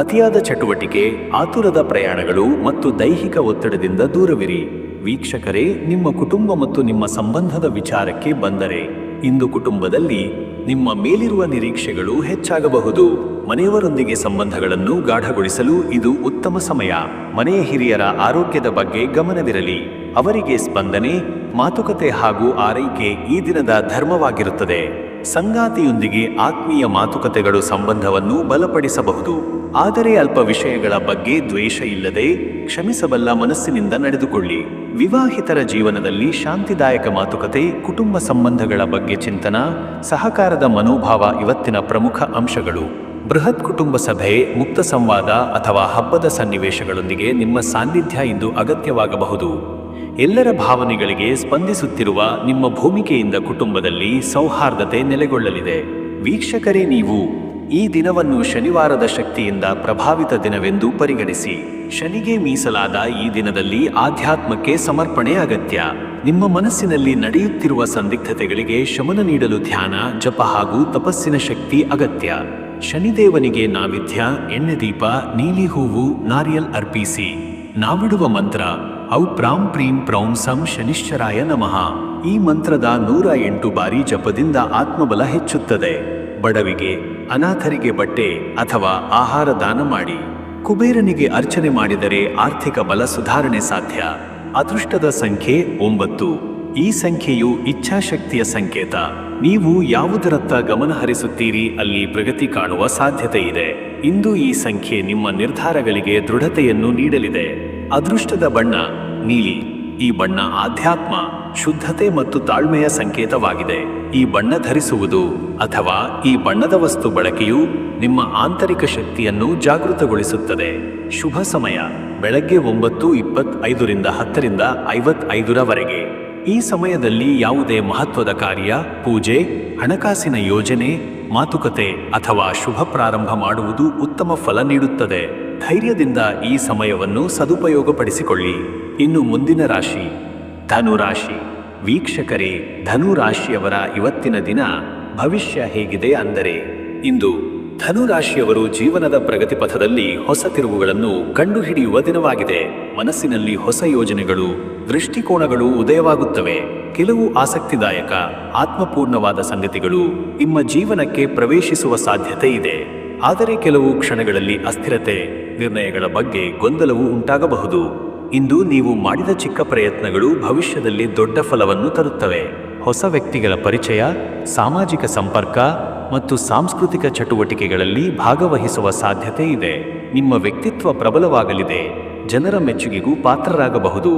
ಅತಿಯಾದ ಚಟುವಟಿಕೆ, ಆತುರದ ಪ್ರಯಾಣಗಳು ಮತ್ತು ದೈಹಿಕ ಒತ್ತಡದಿಂದ ದೂರವಿರಿ. ವೀಕ್ಷಕರೇ, ನಿಮ್ಮ ಕುಟುಂಬ ಮತ್ತು ನಿಮ್ಮ ಸಂಬಂಧದ ವಿಚಾರಕ್ಕೆ ಬಂದರೆ ಇಂದು ಕುಟುಂಬದಲ್ಲಿ ನಿಮ್ಮ ಮೇಲಿರುವ ನಿರೀಕ್ಷೆಗಳು ಹೆಚ್ಚಾಗಬಹುದು. ಮನೆಯವರೊಂದಿಗೆ ಸಂಬಂಧಗಳನ್ನು ಗಾಢಗೊಳಿಸಲು ಇದು ಉತ್ತಮ ಸಮಯ. ಮನೆಯ ಹಿರಿಯರ ಆರೋಗ್ಯದ ಬಗ್ಗೆ ಗಮನವಿರಲಿ. ಅವರಿಗೆ ಸ್ಪಂದನೆ, ಮಾತುಕತೆ ಹಾಗೂ ಆರೈಕೆ ಈ ದಿನದ ಧರ್ಮವಾಗಿರುತ್ತದೆ. ಸಂಗಾತಿಯೊಂದಿಗೆ ಆತ್ಮೀಯ ಮಾತುಕತೆಗಳು ಸಂಬಂಧವನ್ನು ಬಲಪಡಿಸಬಹುದು, ಆದರೆ ಅಲ್ಪ ವಿಷಯಗಳ ಬಗ್ಗೆ ದ್ವೇಷ ಇಲ್ಲದೆ ಕ್ಷಮಿಸಬಲ್ಲ ಮನಸ್ಸಿನಿಂದ ನಡೆದುಕೊಳ್ಳಿ. ವಿವಾಹಿತರ ಜೀವನದಲ್ಲಿ ಶಾಂತಿದಾಯಕ ಮಾತುಕತೆ, ಕುಟುಂಬ ಸಂಬಂಧಗಳ ಬಗ್ಗೆ ಚಿಂತನ, ಸಹಕಾರದ ಮನೋಭಾವ ಇವತ್ತಿನ ಪ್ರಮುಖ ಅಂಶಗಳು. ಬೃಹತ್ ಕುಟುಂಬ ಸಭೆ, ಮುಕ್ತ ಸಂವಾದ ಅಥವಾ ಹಬ್ಬದ ಸನ್ನಿವೇಶಗಳೊಂದಿಗೆ ನಿಮ್ಮ ಸಾನ್ನಿಧ್ಯ ಇಂದು ಅಗತ್ಯವಾಗಬಹುದು. ಎಲ್ಲರ ಭಾವನೆಗಳಿಗೆ ಸ್ಪಂದಿಸುತ್ತಿರುವ ನಿಮ್ಮ ಭೂಮಿಕೆಯಿಂದ ಕುಟುಂಬದಲ್ಲಿ ಸೌಹಾರ್ದತೆ ನೆಲೆಗೊಳ್ಳಲಿದೆ. ವೀಕ್ಷಕರೇ, ನೀವು ಈ ದಿನವನ್ನು ಶನಿವಾರದ ಶಕ್ತಿಯಿಂದ ಪ್ರಭಾವಿತ ದಿನವೆಂದು ಪರಿಗಣಿಸಿ. ಶನಿಗೆ ಮೀಸಲಾದ ಈ ದಿನದಲ್ಲಿ ಆಧ್ಯಾತ್ಮಕ್ಕೆ ಸಮರ್ಪಣೆ ಅಗತ್ಯ. ನಿಮ್ಮ ಮನಸ್ಸಿನಲ್ಲಿ ನಡೆಯುತ್ತಿರುವ ಸಂದಿಗ್ಧತೆಗಳಿಗೆ ಶಮನ ನೀಡಲು ಧ್ಯಾನ, ಜಪ ಹಾಗೂ ತಪಸ್ಸಿನ ಶಕ್ತಿ ಅಗತ್ಯ. ಶನಿದೇವನಿಗೆ ನೈವೇದ್ಯ, ಎಣ್ಣೆ ದೀಪ, ನೀಲಿ ಹೂವು, ನಾರಿಯಲ್ ಅರ್ಪಿಸಿ. ನಾವಿಡುವ ಮಂತ್ರ ಔ ಪ್ರಾಂ ಪ್ರೀಂ ಪ್ರೌಂ ಸಂ ಶನಿಶ್ಚರಾಯ ನಮಃ. ಈ ಮಂತ್ರದ 108 ಬಾರಿ ಜಪದಿಂದ ಆತ್ಮಬಲ ಹೆಚ್ಚುತ್ತದೆ. ಬಡವಿಗೆ, ಅನಾಥರಿಗೆ ಬಟ್ಟೆ ಅಥವಾ ಆಹಾರ ದಾನ ಮಾಡಿ. ಕುಬೇರನಿಗೆ ಅರ್ಚನೆ ಮಾಡಿದರೆ ಆರ್ಥಿಕ ಬಲ ಸುಧಾರಣೆ ಸಾಧ್ಯ. ಅದೃಷ್ಟದ ಸಂಖ್ಯೆ 9. ಈ ಸಂಖ್ಯೆಯು ಇಚ್ಛಾಶಕ್ತಿಯ ಸಂಕೇತ. ನೀವು ಯಾವುದರತ್ತ ಗಮನ ಹರಿಸುತ್ತೀರಿ ಅಲ್ಲಿ ಪ್ರಗತಿ ಕಾಣುವ ಸಾಧ್ಯತೆ ಇದೆ. ಇಂದು ಈ ಸಂಖ್ಯೆ ನಿಮ್ಮ ನಿರ್ಧಾರಗಳಿಗೆ ದೃಢತೆಯನ್ನು ನೀಡಲಿದೆ. ಅದೃಷ್ಟದ ಬಣ್ಣ ನೀಲಿ. ಈ ಬಣ್ಣ ಆಧ್ಯಾತ್ಮ, ಶುದ್ಧತೆ ಮತ್ತು ತಾಳ್ಮೆಯ ಸಂಕೇತವಾಗಿದೆ. ಈ ಬಣ್ಣ ಧರಿಸುವುದು ಅಥವಾ ಈ ಬಣ್ಣದ ವಸ್ತು ಬಳಕೆಯು ನಿಮ್ಮ ಆಂತರಿಕ ಶಕ್ತಿಯನ್ನು ಜಾಗೃತಗೊಳಿಸುತ್ತದೆ. ಶುಭ ಸಮಯ ಬೆಳಗ್ಗೆ 9:25 ರಿಂದ 10:55 ಈ ಸಮಯದಲ್ಲಿ ಯಾವುದೇ ಮಹತ್ವದ ಕಾರ್ಯ, ಪೂಜೆ, ಹಣಕಾಸಿನ ಯೋಜನೆ, ಮಾತುಕತೆ ಅಥವಾ ಶುಭ ಪ್ರಾರಂಭ ಮಾಡುವುದು ಉತ್ತಮ ಫಲ ನೀಡುತ್ತದೆ. ಧೈರ್ಯದಿಂದ ಈ ಸಮಯವನ್ನು ಸದುಪಯೋಗಪಡಿಸಿಕೊಳ್ಳಿ. ಇನ್ನು ಮುಂದಿನ ರಾಶಿ ಧನುರಾಶಿ. ವೀಕ್ಷಕರೇ, ಧನುರಾಶಿಯವರ ಇವತ್ತಿನ ದಿನ ಭವಿಷ್ಯ ಹೇಗಿದೆ ಅಂದರೆ, ಇಂದು ಧನುರಾಶಿಯವರು ಜೀವನದ ಪ್ರಗತಿ ಪಥದಲ್ಲಿ ಹೊಸ ತಿರುವುಗಳನ್ನು ಕಂಡುಹಿಡಿಯುವ ದಿನವಾಗಿದೆ. ಮನಸ್ಸಿನಲ್ಲಿ ಹೊಸ ಯೋಜನೆಗಳು, ದೃಷ್ಟಿಕೋನಗಳು ಉದಯವಾಗುತ್ತವೆ. ಕೆಲವು ಆಸಕ್ತಿದಾಯಕ, ಆತ್ಮಪೂರ್ಣವಾದ ಸಂಗತಿಗಳು ನಿಮ್ಮ ಜೀವನಕ್ಕೆ ಪ್ರವೇಶಿಸುವ ಸಾಧ್ಯತೆ ಇದೆ. ಆದರೆ ಕೆಲವು ಕ್ಷಣಗಳಲ್ಲಿ ಅಸ್ಥಿರತೆ, ನಿರ್ಣಯಗಳ ಬಗ್ಗೆ ಗೊಂದಲವು ಉಂಟಾಗಬಹುದು. ಇಂದು ನೀವು ಮಾಡಿದ ಚಿಕ್ಕ ಪ್ರಯತ್ನಗಳು ಭವಿಷ್ಯದಲ್ಲಿ ದೊಡ್ಡ ಫಲವನ್ನು ತರುತ್ತವೆ. ಹೊಸ ವ್ಯಕ್ತಿಗಳ ಪರಿಚಯ, ಸಾಮಾಜಿಕ ಸಂಪರ್ಕ ಮತ್ತು ಸಾಂಸ್ಕೃತಿಕ ಚಟುವಟಿಕೆಗಳಲ್ಲಿ ಭಾಗವಹಿಸುವ ಸಾಧ್ಯತೆ ಇದೆ. ನಿಮ್ಮ ವ್ಯಕ್ತಿತ್ವ ಪ್ರಬಲವಾಗಲಿದೆ, ಜನರ ಮೆಚ್ಚುಗೆಗೂ ಪಾತ್ರರಾಗಬಹುದು.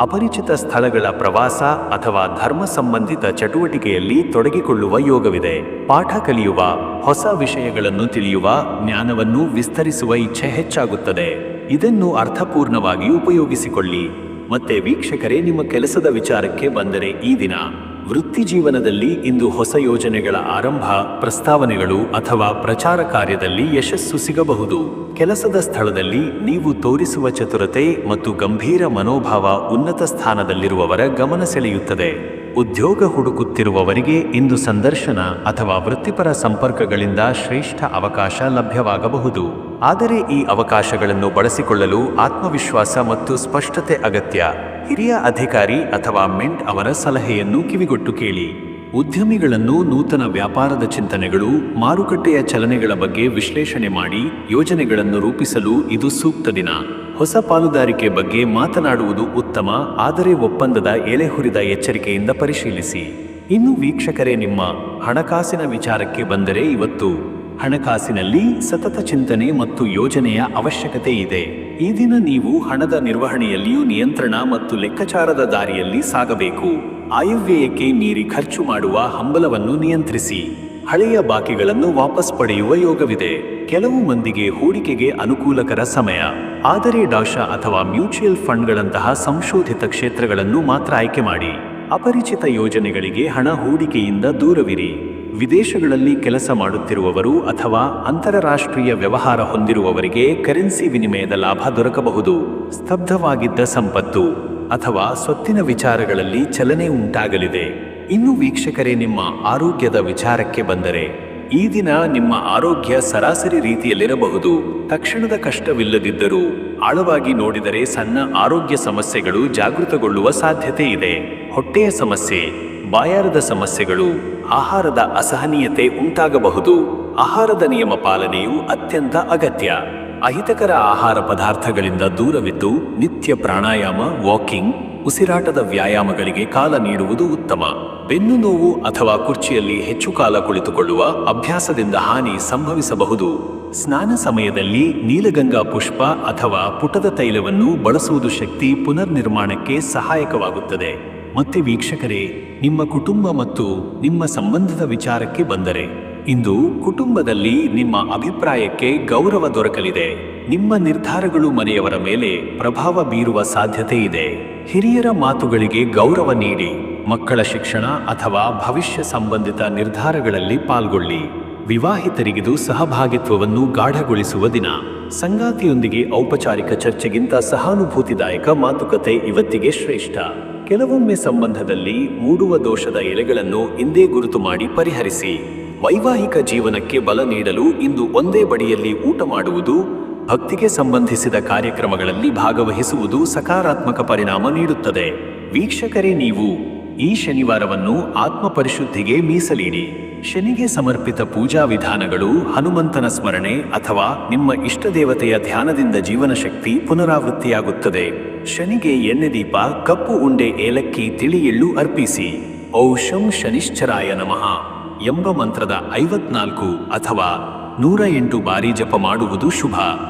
ಅಪರಿಚಿತ ಸ್ಥಳಗಳ ಪ್ರವಾಸ ಅಥವಾ ಧರ್ಮ ಸಂಬಂಧಿತ ಚಟುವಟಿಕೆಯಲ್ಲಿ ತೊಡಗಿಕೊಳ್ಳುವ ಯೋಗವಿದೆ. ಪಾಠ ಕಲಿಯುವ, ಹೊಸ ವಿಷಯಗಳನ್ನು ತಿಳಿಯುವ, ಜ್ಞಾನವನ್ನು ವಿಸ್ತರಿಸುವ ಇಚ್ಛೆ ಹೆಚ್ಚಾಗುತ್ತದೆ. ಇದನ್ನು ಅರ್ಥಪೂರ್ಣವಾಗಿ ಉಪಯೋಗಿಸಿಕೊಳ್ಳಿ. ಮತ್ತೆ ವೀಕ್ಷಕರೇ, ನಿಮ್ಮ ಕೆಲಸದ ವಿಚಾರಕ್ಕೆ ಬಂದರೆ ಈ ದಿನ ವೃತ್ತಿ ಜೀವನದಲ್ಲಿ ಇಂದು ಹೊಸ ಯೋಜನೆಗಳ ಆರಂಭ, ಪ್ರಸ್ತಾವನೆಗಳು ಅಥವಾ ಪ್ರಚಾರ ಕಾರ್ಯದಲ್ಲಿ ಯಶಸ್ಸು ಸಿಗಬಹುದು. ಕೆಲಸದ ಸ್ಥಳದಲ್ಲಿ ನೀವು ತೋರಿಸುವ ಚತುರತೆ ಮತ್ತು ಗಂಭೀರ ಮನೋಭಾವ ಉನ್ನತ ಸ್ಥಾನದಲ್ಲಿರುವವರ ಗಮನ ಸೆಳೆಯುತ್ತದೆ. ಉದ್ಯೋಗ ಹುಡುಕುತ್ತಿರುವವರಿಗೆ ಇಂದು ಸಂದರ್ಶನ ಅಥವಾ ವೃತ್ತಿಪರ ಸಂಪರ್ಕಗಳಿಂದ ಶ್ರೇಷ್ಠ ಅವಕಾಶ ಲಭ್ಯವಾಗಬಹುದು. ಆದರೆ ಈ ಅವಕಾಶಗಳನ್ನು ಬಳಸಿಕೊಳ್ಳಲು ಆತ್ಮವಿಶ್ವಾಸ ಮತ್ತು ಸ್ಪಷ್ಟತೆ ಅಗತ್ಯ. ಹಿರಿಯ ಅಧಿಕಾರಿ ಅಥವಾ ಮೆಂಟ್ ಅವರ ಸಲಹೆಯನ್ನು ಕಿವಿಗೊಟ್ಟು ಕೇಳಿ. ಉದ್ಯಮಿಗಳನ್ನು ನೂತನ ವ್ಯಾಪಾರದ ಚಿಂತನೆಗಳು, ಮಾರುಕಟ್ಟೆಯ ಚಲನೆಗಳ ಬಗ್ಗೆ ವಿಶ್ಲೇಷಣೆ ಮಾಡಿ ಯೋಜನೆಗಳನ್ನು ರೂಪಿಸಲು ಇದು ಸೂಕ್ತ ದಿನ. ಹೊಸ ಪಾಲುದಾರಿಕೆ ಬಗ್ಗೆ ಮಾತನಾಡುವುದು ಉತ್ತಮ, ಆದರೆ ಒಪ್ಪಂದದ ಎಳೆಹುರಿದ ಎಚ್ಚರಿಕೆಯಿಂದ ಪರಿಶೀಲಿಸಿ. ಇನ್ನು ವೀಕ್ಷಕರೇ, ನಿಮ್ಮ ಹಣಕಾಸಿನ ವಿಚಾರಕ್ಕೆ ಬಂದರೆ ಇವತ್ತು ಹಣಕಾಸಿನಲ್ಲಿ ಸತತ ಚಿಂತನೆ ಮತ್ತು ಯೋಜನೆಯ ಅವಶ್ಯಕತೆ ಇದೆ. ಈ ದಿನ ನೀವು ಹಣದ ನಿರ್ವಹಣೆಯಲ್ಲಿಯೂ ನಿಯಂತ್ರಣ ಮತ್ತು ಲೆಕ್ಕಾಚಾರದ ದಾರಿಯಲ್ಲಿ ಸಾಗಬೇಕು. ಆಯವ್ಯಯಕ್ಕೆ ಮೀರಿ ಖರ್ಚು ಮಾಡುವ ಹಂಬಲವನ್ನು ನಿಯಂತ್ರಿಸಿ. ಹಳೆಯ ಬಾಕಿಗಳನ್ನು ವಾಪಸ್ ಪಡೆಯುವ ಯೋಗವಿದೆ. ಕೆಲವು ಮಂದಿಗೆ ಹೂಡಿಕೆಗೆ ಅನುಕೂಲಕರ ಸಮಯ, ಆದರೆ ಡಾಶ ಅಥವಾ ಮ್ಯೂಚುವಲ್ ಫಂಡ್ಗಳಂತಹ ಸಂಶೋಧಿತ ಕ್ಷೇತ್ರಗಳನ್ನು ಮಾತ್ರ ಆಯ್ಕೆ ಮಾಡಿ. ಅಪರಿಚಿತ ಯೋಜನೆಗಳಿಗೆ ಹಣ ಹೂಡಿಕೆಯಿಂದ ದೂರವಿರಿ. ವಿದೇಶಗಳಲ್ಲಿ ಕೆಲಸ ಮಾಡುತ್ತಿರುವವರು ಅಥವಾ ಅಂತರರಾಷ್ಟ್ರೀಯ ವ್ಯವಹಾರ ಹೊಂದಿರುವವರಿಗೆ ಕರೆನ್ಸಿ ವಿನಿಮಯದ ಲಾಭ ದೊರಕಬಹುದು. ಸ್ತಬ್ಧವಾಗಿದ್ದ ಸಂಪತ್ತು ಅಥವಾ ಸ್ವತ್ತಿನ ವಿಚಾರಗಳಲ್ಲಿ ಚಲನೆ ಉಂಟಾಗಲಿದೆ. ಇನ್ನು ವೀಕ್ಷಕರೇ, ನಿಮ್ಮ ಆರೋಗ್ಯದ ವಿಚಾರಕ್ಕೆ ಬಂದರೆ ಈ ದಿನ ನಿಮ್ಮ ಆರೋಗ್ಯ ಸರಾಸರಿ ರೀತಿಯಲ್ಲಿರಬಹುದು. ತಕ್ಷಣದ ಕಷ್ಟವಿಲ್ಲದಿದ್ದರೂ ಆಳವಾಗಿ ನೋಡಿದರೆ ಸಣ್ಣ ಆರೋಗ್ಯ ಸಮಸ್ಯೆಗಳು ಜಾಗೃತಗೊಳ್ಳುವ ಸಾಧ್ಯತೆ ಇದೆ. ಹೊಟ್ಟೆಯ ಸಮಸ್ಯೆ, ಬಾಯಾರದ ಸಮಸ್ಯೆಗಳು, ಆಹಾರದ ಅಸಹನೀಯತೆ ಉಂಟಾಗಬಹುದು. ಆಹಾರದ ನಿಯಮ ಪಾಲನೆಯು ಅತ್ಯಂತ ಅಗತ್ಯ. ಅಹಿತಕರ ಆಹಾರ ಪದಾರ್ಥಗಳಿಂದ ದೂರವಿದ್ದು ನಿತ್ಯ ಪ್ರಾಣಾಯಾಮ, ವಾಕಿಂಗ್, ಉಸಿರಾಟದ ವ್ಯಾಯಾಮಗಳಿಗೆ ಕಾಲ ನೀಡುವುದು ಉತ್ತಮ. ಬೆನ್ನು ನೋವು ಅಥವಾ ಕುರ್ಚಿಯಲ್ಲಿ ಹೆಚ್ಚು ಕಾಲ ಕುಳಿತುಕೊಳ್ಳುವ ಅಭ್ಯಾಸದಿಂದ ಹಾನಿ ಸಂಭವಿಸಬಹುದು. ಸ್ನಾನ ಸಮಯದಲ್ಲಿ ನೀಲಗಂಗಾ ಪುಷ್ಪ ಅಥವಾ ಪುಟದ ತೈಲವನ್ನು ಬಳಸುವುದು ಶಕ್ತಿ ಪುನರ್ನಿರ್ಮಾಣಕ್ಕೆ ಸಹಾಯಕವಾಗುತ್ತದೆ. ಮತ್ತೆ ವೀಕ್ಷಕರೇ, ನಿಮ್ಮ ಕುಟುಂಬ ಮತ್ತು ನಿಮ್ಮ ಸಂಬಂಧದ ವಿಚಾರಕ್ಕೆ ಬಂದರೆ ಇಂದು ಕುಟುಂಬದಲ್ಲಿ ನಿಮ್ಮ ಅಭಿಪ್ರಾಯಕ್ಕೆ ಗೌರವ ದೊರಕಲಿದೆ. ನಿಮ್ಮ ನಿರ್ಧಾರಗಳು ಮನೆಯವರ ಮೇಲೆ ಪ್ರಭಾವ ಬೀರುವ ಸಾಧ್ಯತೆ ಇದೆ. ಹಿರಿಯರ ಮಾತುಗಳಿಗೆ ಗೌರವ ನೀಡಿ. ಮಕ್ಕಳ ಶಿಕ್ಷಣ ಅಥವಾ ಭವಿಷ್ಯ ಸಂಬಂಧಿತ ನಿರ್ಧಾರಗಳಲ್ಲಿ ಪಾಲ್ಗೊಳ್ಳಿ. ವಿವಾಹಿತರಿಗಿದು ಸಹಭಾಗಿತ್ವವನ್ನು ಗಾಢಗೊಳಿಸುವ ದಿನ. ಸಂಗಾತಿಯೊಂದಿಗೆ ಔಪಚಾರಿಕ ಚರ್ಚೆಗಿಂತ ಸಹಾನುಭೂತಿದಾಯಕ ಮಾತುಕತೆ ಇವತ್ತಿಗೆ ಶ್ರೇಷ್ಠ. ಕೆಲವೊಮ್ಮೆ ಸಂಬಂಧದಲ್ಲಿ ಮೂಡುವ ದೋಷದ ಎಲೆಗಳನ್ನು ಇಂದೇ ಗುರುತು ಮಾಡಿ ಪರಿಹರಿಸಿ. ವೈವಾಹಿಕ ಜೀವನಕ್ಕೆ ಬಲ ನೀಡಲು ಇಂದು ಒಂದೇ ಬಡಿಯಲ್ಲಿ ಊಟ ಮಾಡುವುದು, ಭಕ್ತಿಗೆ ಸಂಬಂಧಿಸಿದ ಕಾರ್ಯಕ್ರಮಗಳಲ್ಲಿ ಭಾಗವಹಿಸುವುದು ಸಕಾರಾತ್ಮಕ ಪರಿಣಾಮ ನೀಡುತ್ತದೆ. ವೀಕ್ಷಕರೇ, ನೀವು ಈ ಶನಿವಾರವನ್ನು ಆತ್ಮ ಪರಿಶುದ್ಧಿಗೆ ಮೀಸಲಿಡಿ. ಶನಿಗೆ ಸಮರ್ಪಿತ ಪೂಜಾ ವಿಧಾನಗಳು, ಹನುಮಂತನ ಸ್ಮರಣೆ ಅಥವಾ ನಿಮ್ಮ ಇಷ್ಟ ದೇವತೆಯ ಧ್ಯಾನದಿಂದ ಜೀವನ ಶಕ್ತಿ ಪುನರಾವೃತ್ತಿಯಾಗುತ್ತದೆ. ಶನಿಗೆ ಎಣ್ಣೆ ದೀಪ, ಕಪ್ಪು ಉಂಡೆ, ಏಲಕ್ಕಿ, ತಿಳಿ ಎಳ್ಳು ಅರ್ಪಿಸಿ. ಔಷಂ ಶನಿಶ್ಚರಾಯ ನಮಃ ಎಂಬ ಮಂತ್ರದ 54 ಅಥವಾ 108 ಬಾರಿ ಜಪ ಮಾಡುವುದು ಶುಭ.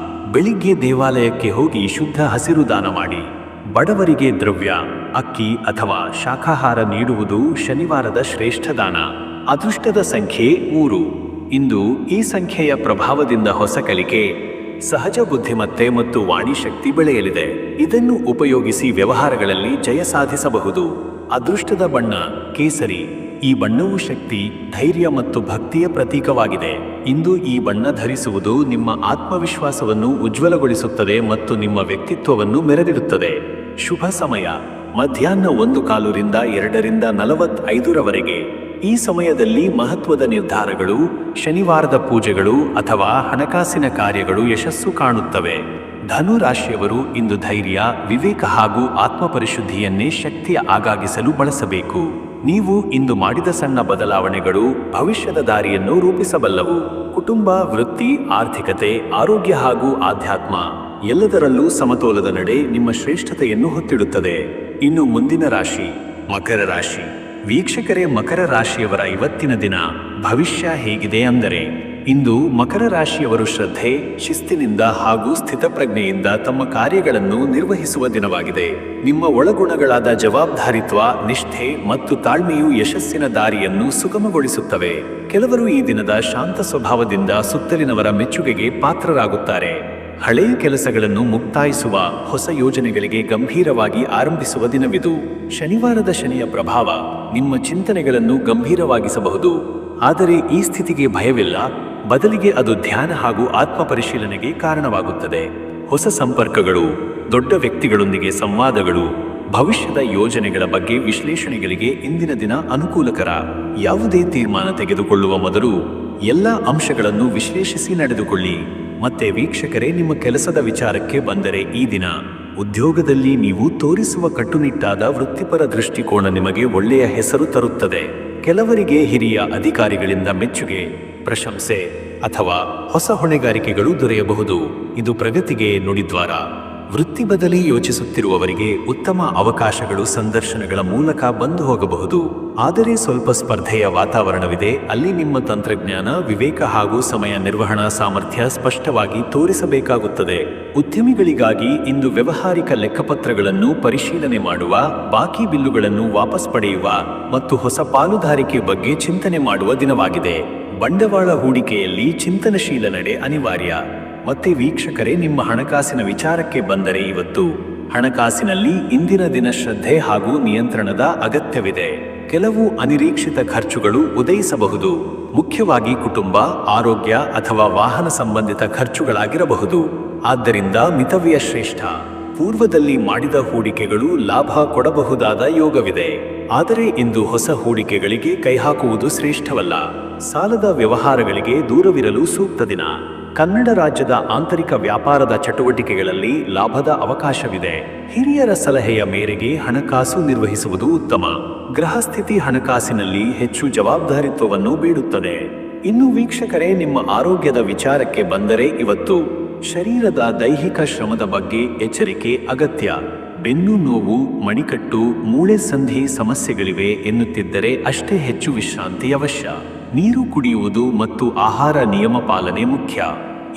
ಬೆಳಿಗ್ಗೆ ದೇವಾಲಯಕ್ಕೆ ಹೋಗಿ ಶುದ್ಧ ಹಸಿರು ದಾನ ಮಾಡಿ. ಬಡವರಿಗೆ ದ್ರವ್ಯ, ಅಕ್ಕಿ ಅಥವಾ ಶಾಖಾಹಾರ ನೀಡುವುದು ಶನಿವಾರದ ಶ್ರೇಷ್ಠ ದಾನ. ಅದೃಷ್ಟದ ಸಂಖ್ಯೆ 3. ಇಂದು ಈ ಸಂಖ್ಯೆಯ ಪ್ರಭಾವದಿಂದ ಹೊಸ ಕಲಿಕೆ, ಸಹಜ ಬುದ್ಧಿಮತ್ತೆ ಮತ್ತು ವಾಣಿ ಶಕ್ತಿ ಬೆಳೆಯಲಿದೆ. ಇದನ್ನು ಉಪಯೋಗಿಸಿ ವ್ಯವಹಾರಗಳಲ್ಲಿ ಜಯ ಸಾಧಿಸಬಹುದು. ಅದೃಷ್ಟದ ಬಣ್ಣ ಕೇಸರಿ. ಈ ಬಣ್ಣವು ಶಕ್ತಿ, ಧೈರ್ಯ ಮತ್ತು ಭಕ್ತಿಯ ಪ್ರತೀಕವಾಗಿದೆ. ಇಂದು ಈ ಬಣ್ಣ ಧರಿಸುವುದು ನಿಮ್ಮ ಆತ್ಮವಿಶ್ವಾಸವನ್ನು ಉಜ್ವಲಗೊಳಿಸುತ್ತದೆ ಮತ್ತು ನಿಮ್ಮ ವ್ಯಕ್ತಿತ್ವವನ್ನು ಮೆರೆದಿಡುತ್ತದೆ. ಶುಭ ಸಮಯ ಮಧ್ಯಾಹ್ನ 1:15 ರಿಂದ 2:45 ಈ ಸಮಯದಲ್ಲಿ ಮಹತ್ವದ ನಿರ್ಧಾರಗಳು, ಶನಿವಾರದ ಪೂಜೆಗಳು ಅಥವಾ ಹಣಕಾಸಿನ ಕಾರ್ಯಗಳು ಯಶಸ್ಸು ಕಾಣುತ್ತವೆ. ಧನು ರಾಶಿಯವರು ಇಂದು ಧೈರ್ಯ, ವಿವೇಕ ಹಾಗೂ ಆತ್ಮಪರಿಶುದ್ಧಿಯನ್ನೇ ಶಕ್ತಿಯ ಆಗಾಗಿಸಲು ಬಳಸಬೇಕು. ನೀವು ಇಂದು ಮಾಡಿದ ಸಣ್ಣ ಬದಲಾವಣೆಗಳು ಭವಿಷ್ಯದ ದಾರಿಯನ್ನು ರೂಪಿಸಬಲ್ಲವು. ಕುಟುಂಬ, ವೃತ್ತಿ, ಆರ್ಥಿಕತೆ, ಆರೋಗ್ಯ ಹಾಗೂ ಆಧ್ಯಾತ್ಮ ಎಲ್ಲದರಲ್ಲೂ ಸಮತೋಲದ ನಡೆ ನಿಮ್ಮ ಶ್ರೇಷ್ಠತೆಯನ್ನು ಹೊತ್ತಿಡುತ್ತದೆ. ಇನ್ನು ಮುಂದಿನ ರಾಶಿ ಮಕರ ರಾಶಿ. ವೀಕ್ಷಕರೇ, ಮಕರ ರಾಶಿಯವರ ಇವತ್ತಿನ ದಿನ ಭವಿಷ್ಯ ಹೇಗಿದೆ ಅಂದರೆ, ಇಂದು ಮಕರ ರಾಶಿಯವರು ಶ್ರದ್ಧೆ, ಶಿಸ್ತಿನಿಂದ ಹಾಗೂ ಸ್ಥಿತಪ್ರಜ್ಞೆಯಿಂದ ತಮ್ಮ ಕಾರ್ಯಗಳನ್ನು ನಿರ್ವಹಿಸುವ ದಿನವಾಗಿದೆ. ನಿಮ್ಮ ಒಳಗುಣಗಳಾದ ಜವಾಬ್ದಾರಿತ್ವ, ನಿಷ್ಠೆ ಮತ್ತು ತಾಳ್ಮೆಯು ಯಶಸ್ಸಿನ ದಾರಿಯನ್ನು ಸುಗಮಗೊಳಿಸುತ್ತವೆ. ಕೆಲವರು ಈ ದಿನದ ಶಾಂತ ಸ್ವಭಾವದಿಂದ ಸುತ್ತಲಿನವರ ಮೆಚ್ಚುಗೆಗೆ ಪಾತ್ರರಾಗುತ್ತಾರೆ. ಹಳೆಯ ಕೆಲಸಗಳನ್ನು ಮುಕ್ತಾಯಿಸುವ, ಹೊಸ ಯೋಜನೆಗಳಿಗೆ ಗಂಭೀರವಾಗಿ ಆರಂಭಿಸುವ ದಿನವಿದು. ಶನಿವಾರದ ಶನಿಯ ಪ್ರಭಾವ ನಿಮ್ಮ ಚಿಂತನೆಗಳನ್ನು ಗಂಭೀರವಾಗಿಸಬಹುದು. ಆದರೆ ಈ ಸ್ಥಿತಿಗೆ ಭಯವಿಲ್ಲ, ಬದಲಿಗೆ ಅದು ಧ್ಯಾನ ಹಾಗೂ ಆತ್ಮ ಪರಿಶೀಲನೆಗೆ ಕಾರಣವಾಗುತ್ತದೆ. ಹೊಸ ಸಂಪರ್ಕಗಳು, ದೊಡ್ಡ ವ್ಯಕ್ತಿಗಳೊಂದಿಗೆ ಸಂವಾದಗಳು, ಭವಿಷ್ಯದ ಯೋಜನೆಗಳ ಬಗ್ಗೆ ವಿಶ್ಲೇಷಣೆಗಳಿಗೆ ಇಂದಿನ ದಿನ ಅನುಕೂಲಕರ. ಯಾವುದೇ ತೀರ್ಮಾನ ತೆಗೆದುಕೊಳ್ಳುವ ಮೊದಲು ಎಲ್ಲ ಅಂಶಗಳನ್ನು ವಿಶ್ಲೇಷಿಸಿ ನಡೆದುಕೊಳ್ಳಿ. ಮತ್ತೆ ವೀಕ್ಷಕರೇ, ನಿಮ್ಮ ಕೆಲಸದ ವಿಚಾರಕ್ಕೆ ಬಂದರೆ, ಈ ದಿನ ಉದ್ಯೋಗದಲ್ಲಿ ನೀವು ತೋರಿಸುವ ಕಟ್ಟುನಿಟ್ಟಾದ ವೃತ್ತಿಪರ ದೃಷ್ಟಿಕೋನ ನಿಮಗೆ ಒಳ್ಳೆಯ ಹೆಸರು ತರುತ್ತದೆ. ಕೆಲವರಿಗೆ ಹಿರಿಯ ಅಧಿಕಾರಿಗಳಿಂದ ಮೆಚ್ಚುಗೆ, ಪ್ರಶಂಸೆ ಅಥವಾ ಹೊಸ ಹೊಣೆಗಾರಿಕೆಗಳು ದೊರೆಯಬಹುದು. ಇದು ಪ್ರಗತಿಗೆ ನುಡಿದ್ವಾರ. ವೃತ್ತಿ ಬದಲಿ ಯೋಚಿಸುತ್ತಿರುವವರಿಗೆ ಉತ್ತಮ ಅವಕಾಶಗಳು ಸಂದರ್ಶನಗಳ ಮೂಲಕ ಬಂದು ಹೋಗಬಹುದು. ಆದರೆ ಸ್ವಲ್ಪ ಸ್ಪರ್ಧೆಯ ವಾತಾವರಣವಿದೆ. ಅಲ್ಲಿ ನಿಮ್ಮ ತಂತ್ರಜ್ಞಾನ, ವಿವೇಕ ಹಾಗೂ ಸಮಯ ನಿರ್ವಹಣಾ ಸಾಮರ್ಥ್ಯ ಸ್ಪಷ್ಟವಾಗಿ ತೋರಿಸಬೇಕಾಗುತ್ತದೆ. ಉದ್ಯಮಿಗಳಿಗಾಗಿ ಇಂದು ವ್ಯವಹಾರಿಕ ಲೆಕ್ಕಪತ್ರಗಳನ್ನು ಪರಿಶೀಲನೆ ಮಾಡುವ, ಬಾಕಿ ಬಿಲ್ಲುಗಳನ್ನು ವಾಪಸ್ ಪಡೆಯುವ ಮತ್ತು ಹೊಸ ಪಾಲುದಾರಿಕೆ ಬಗ್ಗೆ ಚಿಂತನೆ ಮಾಡುವ ದಿನವಾಗಿದೆ. ಬಂಡವಾಳ ಹೂಡಿಕೆಯಲ್ಲಿ ಚಿಂತನಶೀಲ ನಡೆ ಅನಿವಾರ್ಯ. ಮತ್ತೆ ವೀಕ್ಷಕರೇ, ನಿಮ್ಮ ಹಣಕಾಸಿನ ವಿಚಾರಕ್ಕೆ ಬಂದರೆ, ಇವತ್ತು ಹಣಕಾಸಿನಲ್ಲಿ ಇಂದಿನ ದಿನ ಶ್ರದ್ಧೆ ಹಾಗೂ ನಿಯಂತ್ರಣದ ಅಗತ್ಯವಿದೆ. ಕೆಲವು ಅನಿರೀಕ್ಷಿತ ಖರ್ಚುಗಳು ಉದಯಿಸಬಹುದು. ಮುಖ್ಯವಾಗಿ ಕುಟುಂಬ, ಆರೋಗ್ಯ ಅಥವಾ ವಾಹನ ಸಂಬಂಧಿತ ಖರ್ಚುಗಳಾಗಿರಬಹುದು. ಆದ್ದರಿಂದ ಮಿತವ್ಯಯ ಶ್ರೇಷ್ಠ. ಪೂರ್ವದಲ್ಲಿ ಮಾಡಿದ ಹೂಡಿಕೆಗಳು ಲಾಭ ಕೊಡಬಹುದಾದ ಯೋಗವಿದೆ. ಆದರೆ ಇಂದು ಹೊಸ ಹೂಡಿಕೆಗಳಿಗೆ ಕೈಹಾಕುವುದು ಶ್ರೇಷ್ಠವಲ್ಲ. ಸಾಲದ ವ್ಯವಹಾರಗಳಿಗೆ ದೂರವಿರಲು ಸೂಕ್ತ ದಿನ. ಕನ್ನಡ ರಾಜ್ಯದ ಆಂತರಿಕ ವ್ಯಾಪಾರದ ಚಟುವಟಿಕೆಗಳಲ್ಲಿ ಲಾಭದ ಅವಕಾಶವಿದೆ. ಹಿರಿಯರ ಸಲಹೆಯ ಮೇರೆಗೆ ಹಣಕಾಸು ನಿರ್ವಹಿಸುವುದು ಉತ್ತಮ. ಗ್ರಹಸ್ಥಿತಿ ಹಣಕಾಸಿನಲ್ಲಿ ಹೆಚ್ಚು ಜವಾಬ್ದಾರಿತ್ವವನ್ನು ಬೇಡುತ್ತದೆ. ಇನ್ನು ವೀಕ್ಷಕರೇ, ನಿಮ್ಮ ಆರೋಗ್ಯದ ವಿಚಾರಕ್ಕೆ ಬಂದರೆ, ಇವತ್ತು ಶರೀರದ ದೈಹಿಕ ಶ್ರಮದ ಬಗ್ಗೆ ಎಚ್ಚರಿಕೆ ಅಗತ್ಯ. ಬೆನ್ನು ನೋವು, ಮಣಿಕಟ್ಟು, ಮೂಳೆ ಸಂಧಿ ಸಮಸ್ಯೆಗಳಿವೆ ಎನ್ನುತ್ತಿದ್ದರೆ ಅಷ್ಟೇ ಹೆಚ್ಚು ವಿಶ್ರಾಂತಿ ಅವಶ್ಯ. ನೀರು ಕುಡಿಯುವುದು ಮತ್ತು ಆಹಾರ ನಿಯಮ ಪಾಲನೆ ಮುಖ್ಯ.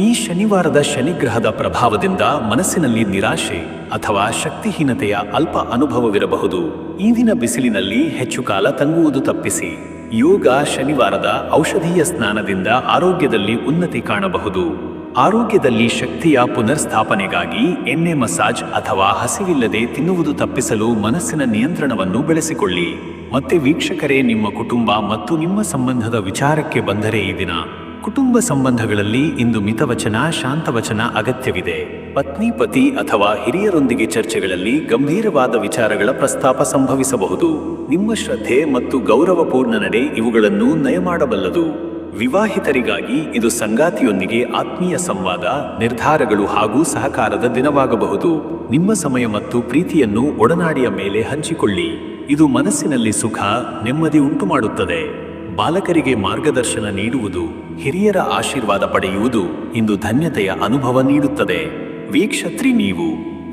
ಈ ಶನಿವಾರದ ಶನಿಗ್ರಹದ ಪ್ರಭಾವದಿಂದ ಮನಸ್ಸಿನಲ್ಲಿ ನಿರಾಶೆ ಅಥವಾ ಶಕ್ತಿಹೀನತೆಯ ಅಲ್ಪ ಅನುಭವವಿರಬಹುದು. ಈ ದಿನ ಬಿಸಿಲಿನಲ್ಲಿ ಹೆಚ್ಚು ಕಾಲ ತಂಗುವುದು ತಪ್ಪಿಸಿ. ಯೋಗ, ಶನಿವಾರದ ಔಷಧೀಯ ಸ್ನಾನದಿಂದ ಆರೋಗ್ಯದಲ್ಲಿ ಉನ್ನತಿ ಕಾಣಬಹುದು. ಆರೋಗ್ಯದಲ್ಲಿ ಶಕ್ತಿಯ ಪುನರ್ಸ್ಥಾಪನೆಗಾಗಿ ಎಣ್ಣೆ ಮಸಾಜ್ ಅಥವಾ ಹಸಿವಿಲ್ಲದೆ ತಿನ್ನುವುದು ತಪ್ಪಿಸಲು ಮನಸ್ಸಿನ ನಿಯಂತ್ರಣವನ್ನು ಬೆಳೆಸಿಕೊಳ್ಳಿ. ಮತ್ತೆ ವೀಕ್ಷಕರೇ, ನಿಮ್ಮ ಕುಟುಂಬ ಮತ್ತು ನಿಮ್ಮ ಸಂಬಂಧದ ವಿಚಾರಕ್ಕೆ ಬಂದರೆ, ಈ ದಿನ ಕುಟುಂಬ ಸಂಬಂಧಗಳಲ್ಲಿ ಇಂದು ಮಿತವಚನ, ಶಾಂತವಚನ ಅಗತ್ಯವಿದೆ. ಪತ್ನಿ, ಪತಿ ಅಥವಾ ಹಿರಿಯರೊಂದಿಗೆ ಚರ್ಚೆಗಳಲ್ಲಿ ಗಂಭೀರವಾದ ವಿಚಾರಗಳ ಪ್ರಸ್ತಾಪ ಸಂಭವಿಸಬಹುದು. ನಿಮ್ಮ ಶ್ರದ್ಧೆ ಮತ್ತು ಗೌರವಪೂರ್ಣ ನಡೆ ಇವುಗಳನ್ನು ನಯ ಮಾಡಬಲ್ಲದು. ವಿವಾಹಿತರಿಗಾಗಿ ಇದು ಸಂಗಾತಿಯೊಂದಿಗೆ ಆತ್ಮೀಯ ಸಂವಾದ, ನಿರ್ಧಾರಗಳು ಹಾಗೂ ಸಹಕಾರದ ದಿನವಾಗಬಹುದು. ನಿಮ್ಮ ಸಮಯ ಮತ್ತು ಪ್ರೀತಿಯನ್ನು ಒಡನಾಡಿಯ ಮೇಲೆ ಹಂಚಿಕೊಳ್ಳಿ. ಇದು ಮನಸ್ಸಿನಲ್ಲಿ ಸುಖ, ನೆಮ್ಮದಿ ಉಂಟುಮಾಡುತ್ತದೆ. ಬಾಲಕರಿಗೆ ಮಾರ್ಗದರ್ಶನ ನೀಡುವುದು, ಹಿರಿಯರ ಆಶೀರ್ವಾದ ಪಡೆಯುವುದು ಇಂದು ಧನ್ಯತೆಯ ಅನುಭವ ನೀಡುತ್ತದೆ. ವೀಕ್ಷತ್ರಿ, ನೀವು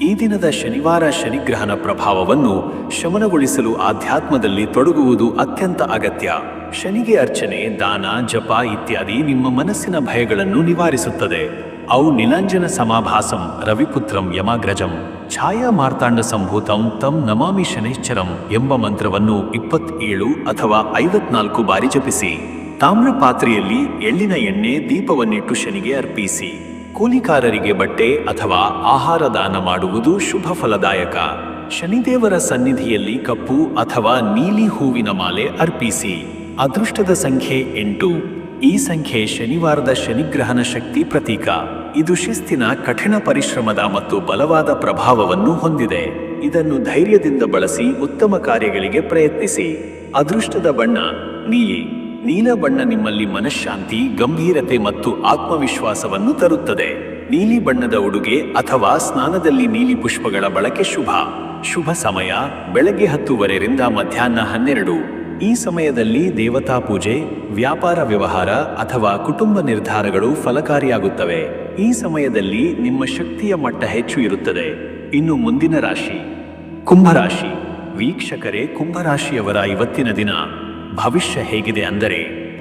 ಈ ದಿನದ ಶನಿವಾರ ಶನಿಗ್ರಹನ ಪ್ರಭಾವವನ್ನು ಶಮನಗೊಳಿಸಲು ಆಧ್ಯಾತ್ಮದಲ್ಲಿ ತೊಡಗುವುದು ಅತ್ಯಂತ ಅಗತ್ಯ. ಶನಿಗೆ ಅರ್ಚನೆ, ದಾನ, ಜಪ ಇತ್ಯಾದಿ ನಿಮ್ಮ ಮನಸ್ಸಿನ ಭಯಗಳನ್ನು ನಿವಾರಿಸುತ್ತದೆ. ಅವು ನೀಲಾಂಜನ ಸಮಾಭಾಸಂ ರವಿಪುತ್ರಂ ಯಮಾಗ್ರಜಂ ಛಾಯಾ ಮಾರ್ತಾಂಡ ಸಂಭೂತಂ ತಂ ನಮಾಮಿ ಶನೈಶ್ಚರಂ ಎಂಬ ಮಂತ್ರವನ್ನು 27 ಅಥವಾ 54 ಬಾರಿ ಜಪಿಸಿ. ತಾಮ್ರ ಪಾತ್ರೆಯಲ್ಲಿ ಎಳ್ಳಿನ ಎಣ್ಣೆ ದೀಪವನ್ನಿಟ್ಟು ಶನಿಗೆ ಅರ್ಪಿಸಿ. ಕೂಲಿಕಾರರಿಗೆ ಬಟ್ಟೆ ಅಥವಾ ಆಹಾರ ದಾನ ಮಾಡುವುದು ಶುಭ ಫಲದಾಯಕ. ಶನಿದೇವರ ಸನ್ನಿಧಿಯಲ್ಲಿ ಕಪ್ಪು ಅಥವಾ ನೀಲಿ ಹೂವಿನ ಮಾಲೆ ಅರ್ಪಿಸಿ. ಅದೃಷ್ಟದ ಸಂಖ್ಯೆ 8. ಈ ಸಂಖ್ಯೆ ಶನಿವಾರದ ಶನಿಗ್ರಹನ ಶಕ್ತಿ ಪ್ರತೀಕ. ಇದು ಶಿಸ್ತಿನ, ಕಠಿಣ ಪರಿಶ್ರಮದ ಮತ್ತು ಬಲವಾದ ಪ್ರಭಾವವನ್ನು ಹೊಂದಿದೆ. ಇದನ್ನು ಧೈರ್ಯದಿಂದ ಬಳಸಿ ಉತ್ತಮ ಕಾರ್ಯಗಳಿಗೆ ಪ್ರಯತ್ನಿಸಿ. ಅದೃಷ್ಟದ ಬಣ್ಣ ನೀಲಿ. ನೀಲ ಬಣ್ಣ ನಿಮ್ಮಲ್ಲಿ ಮನಃಶಾಂತಿ, ಗಂಭೀರತೆ ಮತ್ತು ಆತ್ಮವಿಶ್ವಾಸವನ್ನು ತರುತ್ತದೆ. ನೀಲಿ ಬಣ್ಣದ ಉಡುಗೆ ಅಥವಾ ಸ್ನಾನದಲ್ಲಿ ನೀಲಿ ಪುಷ್ಪಗಳ ಬಳಕೆ ಶುಭ. ಶುಭ ಸಮಯ ಬೆಳಗ್ಗೆ 10 ರಿಂದ ಮಧ್ಯಾಹ್ನ 12. ಈ ಸಮಯದಲ್ಲಿ ದೇವತಾ ಪೂಜೆ, ವ್ಯಾಪಾರ ವ್ಯವಹಾರ ಅಥವಾ ಕುಟುಂಬ ನಿರ್ಧಾರಗಳು ಫಲಕಾರಿಯಾಗುತ್ತವೆ. ಈ ಸಮಯದಲ್ಲಿ ನಿಮ್ಮ ಶಕ್ತಿಯ ಮಟ್ಟ ಹೆಚ್ಚು ಇರುತ್ತದೆ. ಇನ್ನು ಮುಂದಿನ ರಾಶಿ ಕುಂಭರಾಶಿ. ವೀಕ್ಷಕರೇ, ಕುಂಭರಾಶಿಯವರ ಇವತ್ತಿನ ದಿನ ಭವಿಷ್ಯ ಹೇಗಿದೆ ಅಂದರೆ,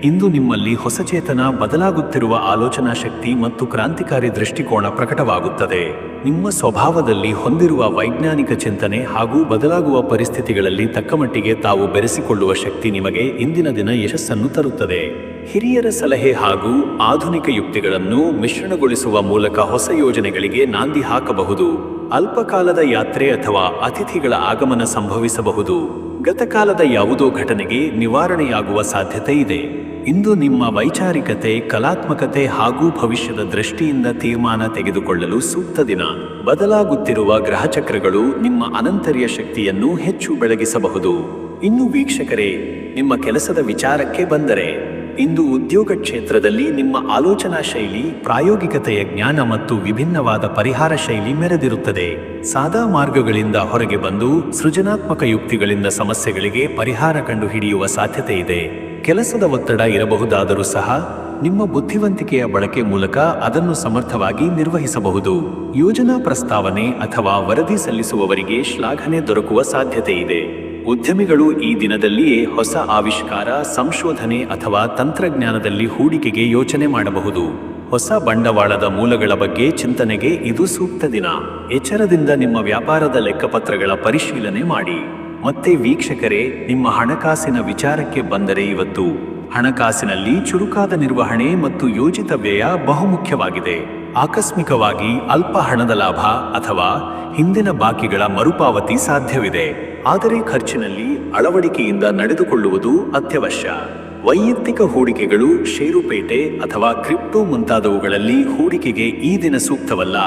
ಇಂದು ನಿಮ್ಮಲ್ಲಿ ಹೊಸಚೇತನ, ಬದಲಾಗುತ್ತಿರುವ ಆಲೋಚನಾ ಶಕ್ತಿ ಮತ್ತು ಕ್ರಾಂತಿಕಾರಿ ದೃಷ್ಟಿಕೋನ ಪ್ರಕಟವಾಗುತ್ತದೆ. ನಿಮ್ಮ ಸ್ವಭಾವದಲ್ಲಿ ಹೊಂದಿರುವ ವೈಜ್ಞಾನಿಕ ಚಿಂತನೆ ಹಾಗೂ ಬದಲಾಗುವ ಪರಿಸ್ಥಿತಿಗಳಲ್ಲಿ ತಕ್ಕಮಟ್ಟಿಗೆ ತಾವು ಬೆರೆಸಿಕೊಳ್ಳುವ ಶಕ್ತಿ ನಿಮಗೆ ಇಂದಿನ ದಿನ ಯಶಸ್ಸನ್ನು ತರುತ್ತದೆ. ಹಿರಿಯರ ಸಲಹೆ ಹಾಗೂ ಆಧುನಿಕ ಯುಕ್ತಿಗಳನ್ನು ಮಿಶ್ರಣಗೊಳಿಸುವ ಮೂಲಕ ಹೊಸ ಯೋಜನೆಗಳಿಗೆ ನಾಂದಿ ಹಾಕಬಹುದು. ಅಲ್ಪಕಾಲದ ಯಾತ್ರೆ ಅಥವಾ ಅತಿಥಿಗಳ ಆಗಮನ ಸಂಭವಿಸಬಹುದು. ಗತಕಾಲದ ಯಾವುದೋ ಘಟನೆಗೆ ನಿವಾರಣೆಯಾಗುವ ಸಾಧ್ಯತೆ ಇದೆ. ಇಂದು ನಿಮ್ಮ ವೈಚಾರಿಕತೆ, ಕಲಾತ್ಮಕತೆ ಹಾಗೂ ಭವಿಷ್ಯದ ದೃಷ್ಟಿಯಿಂದ ತೀರ್ಮಾನ ತೆಗೆದುಕೊಳ್ಳಲು ಸೂಕ್ತ ದಿನ. ಬದಲಾಗುತ್ತಿರುವ ಗ್ರಹಚಕ್ರಗಳು ನಿಮ್ಮ ಅನಂತರ್ಯ ಶಕ್ತಿಯನ್ನು ಹೆಚ್ಚು ಬೆಳಗಿಸಬಹುದು. ಇನ್ನು ವೀಕ್ಷಕರೇ, ನಿಮ್ಮ ಕೆಲಸದ ವಿಚಾರಕ್ಕೆ ಬಂದರೆ, ಇಂದು ಉದ್ಯೋಗ ಕ್ಷೇತ್ರದಲ್ಲಿ ನಿಮ್ಮ ಆಲೋಚನಾ ಶೈಲಿ, ಪ್ರಾಯೋಗಿಕತೆಯ ಜ್ಞಾನ ಮತ್ತು ವಿಭಿನ್ನವಾದ ಪರಿಹಾರ ಶೈಲಿ ಮೆರೆದಿರುತ್ತದೆ. ಸಾದಾ ಮಾರ್ಗಗಳಿಂದ ಹೊರಗೆ ಬಂದು ಸೃಜನಾತ್ಮಕ ಯುಕ್ತಿಗಳಿಂದ ಸಮಸ್ಯೆಗಳಿಗೆ ಪರಿಹಾರ ಕಂಡುಹಿಡಿಯುವ ಸಾಧ್ಯತೆ ಇದೆ. ಕೆಲಸದ ಒತ್ತಡ ಇರಬಹುದಾದರೂ ಸಹ ನಿಮ್ಮ ಬುದ್ಧಿವಂತಿಕೆಯ ಬಳಕೆ ಮೂಲಕ ಅದನ್ನು ಸಮರ್ಥವಾಗಿ ನಿರ್ವಹಿಸಬಹುದು. ಯೋಜನಾ ಪ್ರಸ್ತಾವನೆ ಅಥವಾ ವರದಿ ಸಲ್ಲಿಸುವವರಿಗೆ ಶ್ಲಾಘನೆ ದೊರಕುವ ಸಾಧ್ಯತೆ ಇದೆ. ಉದ್ಯಮಿಗಳು ಈ ದಿನದಲ್ಲಿಯೇ ಹೊಸ ಆವಿಷ್ಕಾರ, ಸಂಶೋಧನೆ ಅಥವಾ ತಂತ್ರಜ್ಞಾನದಲ್ಲಿ ಹೂಡಿಕೆಗೆ ಯೋಚನೆ ಮಾಡಬಹುದು. ಹೊಸ ಬಂಡವಾಳದ ಮೂಲಗಳ ಬಗ್ಗೆ ಚಿಂತನೆಗೆ ಇದು ಸೂಕ್ತ ದಿನ. ಎಚ್ಚರದಿಂದ ನಿಮ್ಮ ವ್ಯಾಪಾರದ ಲೆಕ್ಕಪತ್ರಗಳ ಪರಿಶೀಲನೆ ಮಾಡಿ. ಮತ್ತೆ ವೀಕ್ಷಕರೇ, ನಿಮ್ಮ ಹಣಕಾಸಿನ ವಿಚಾರಕ್ಕೆ ಬಂದರೆ, ಇವತ್ತು ಹಣಕಾಸಿನಲ್ಲಿ ಚುರುಕಾದ ನಿರ್ವಹಣೆ ಮತ್ತು ಯೋಜಿತ ವ್ಯಯ ಬಹುಮುಖ್ಯವಾಗಿದೆ. ಆಕಸ್ಮಿಕವಾಗಿ ಅಲ್ಪ ಹಣದ ಲಾಭ ಅಥವಾ ಹಿಂದಿನ ಬಾಕಿಗಳ ಮರುಪಾವತಿ ಸಾಧ್ಯವಿದೆ. ಆದರೆ ಖರ್ಚಿನಲ್ಲಿ ಅಳವಡಿಕೆಯಿಂದ ನಡೆದುಕೊಳ್ಳುವುದು ಅತ್ಯವಶ್ಯ. ವೈಯಕ್ತಿಕ ಹೂಡಿಕೆಗಳು, ಷೇರುಪೇಟೆ ಅಥವಾ ಕ್ರಿಪ್ಟೋ ಮುಂತಾದವುಗಳಲ್ಲಿ ಹೂಡಿಕೆಗೆ ಈ ದಿನ ಸೂಕ್ತವಲ್ಲ.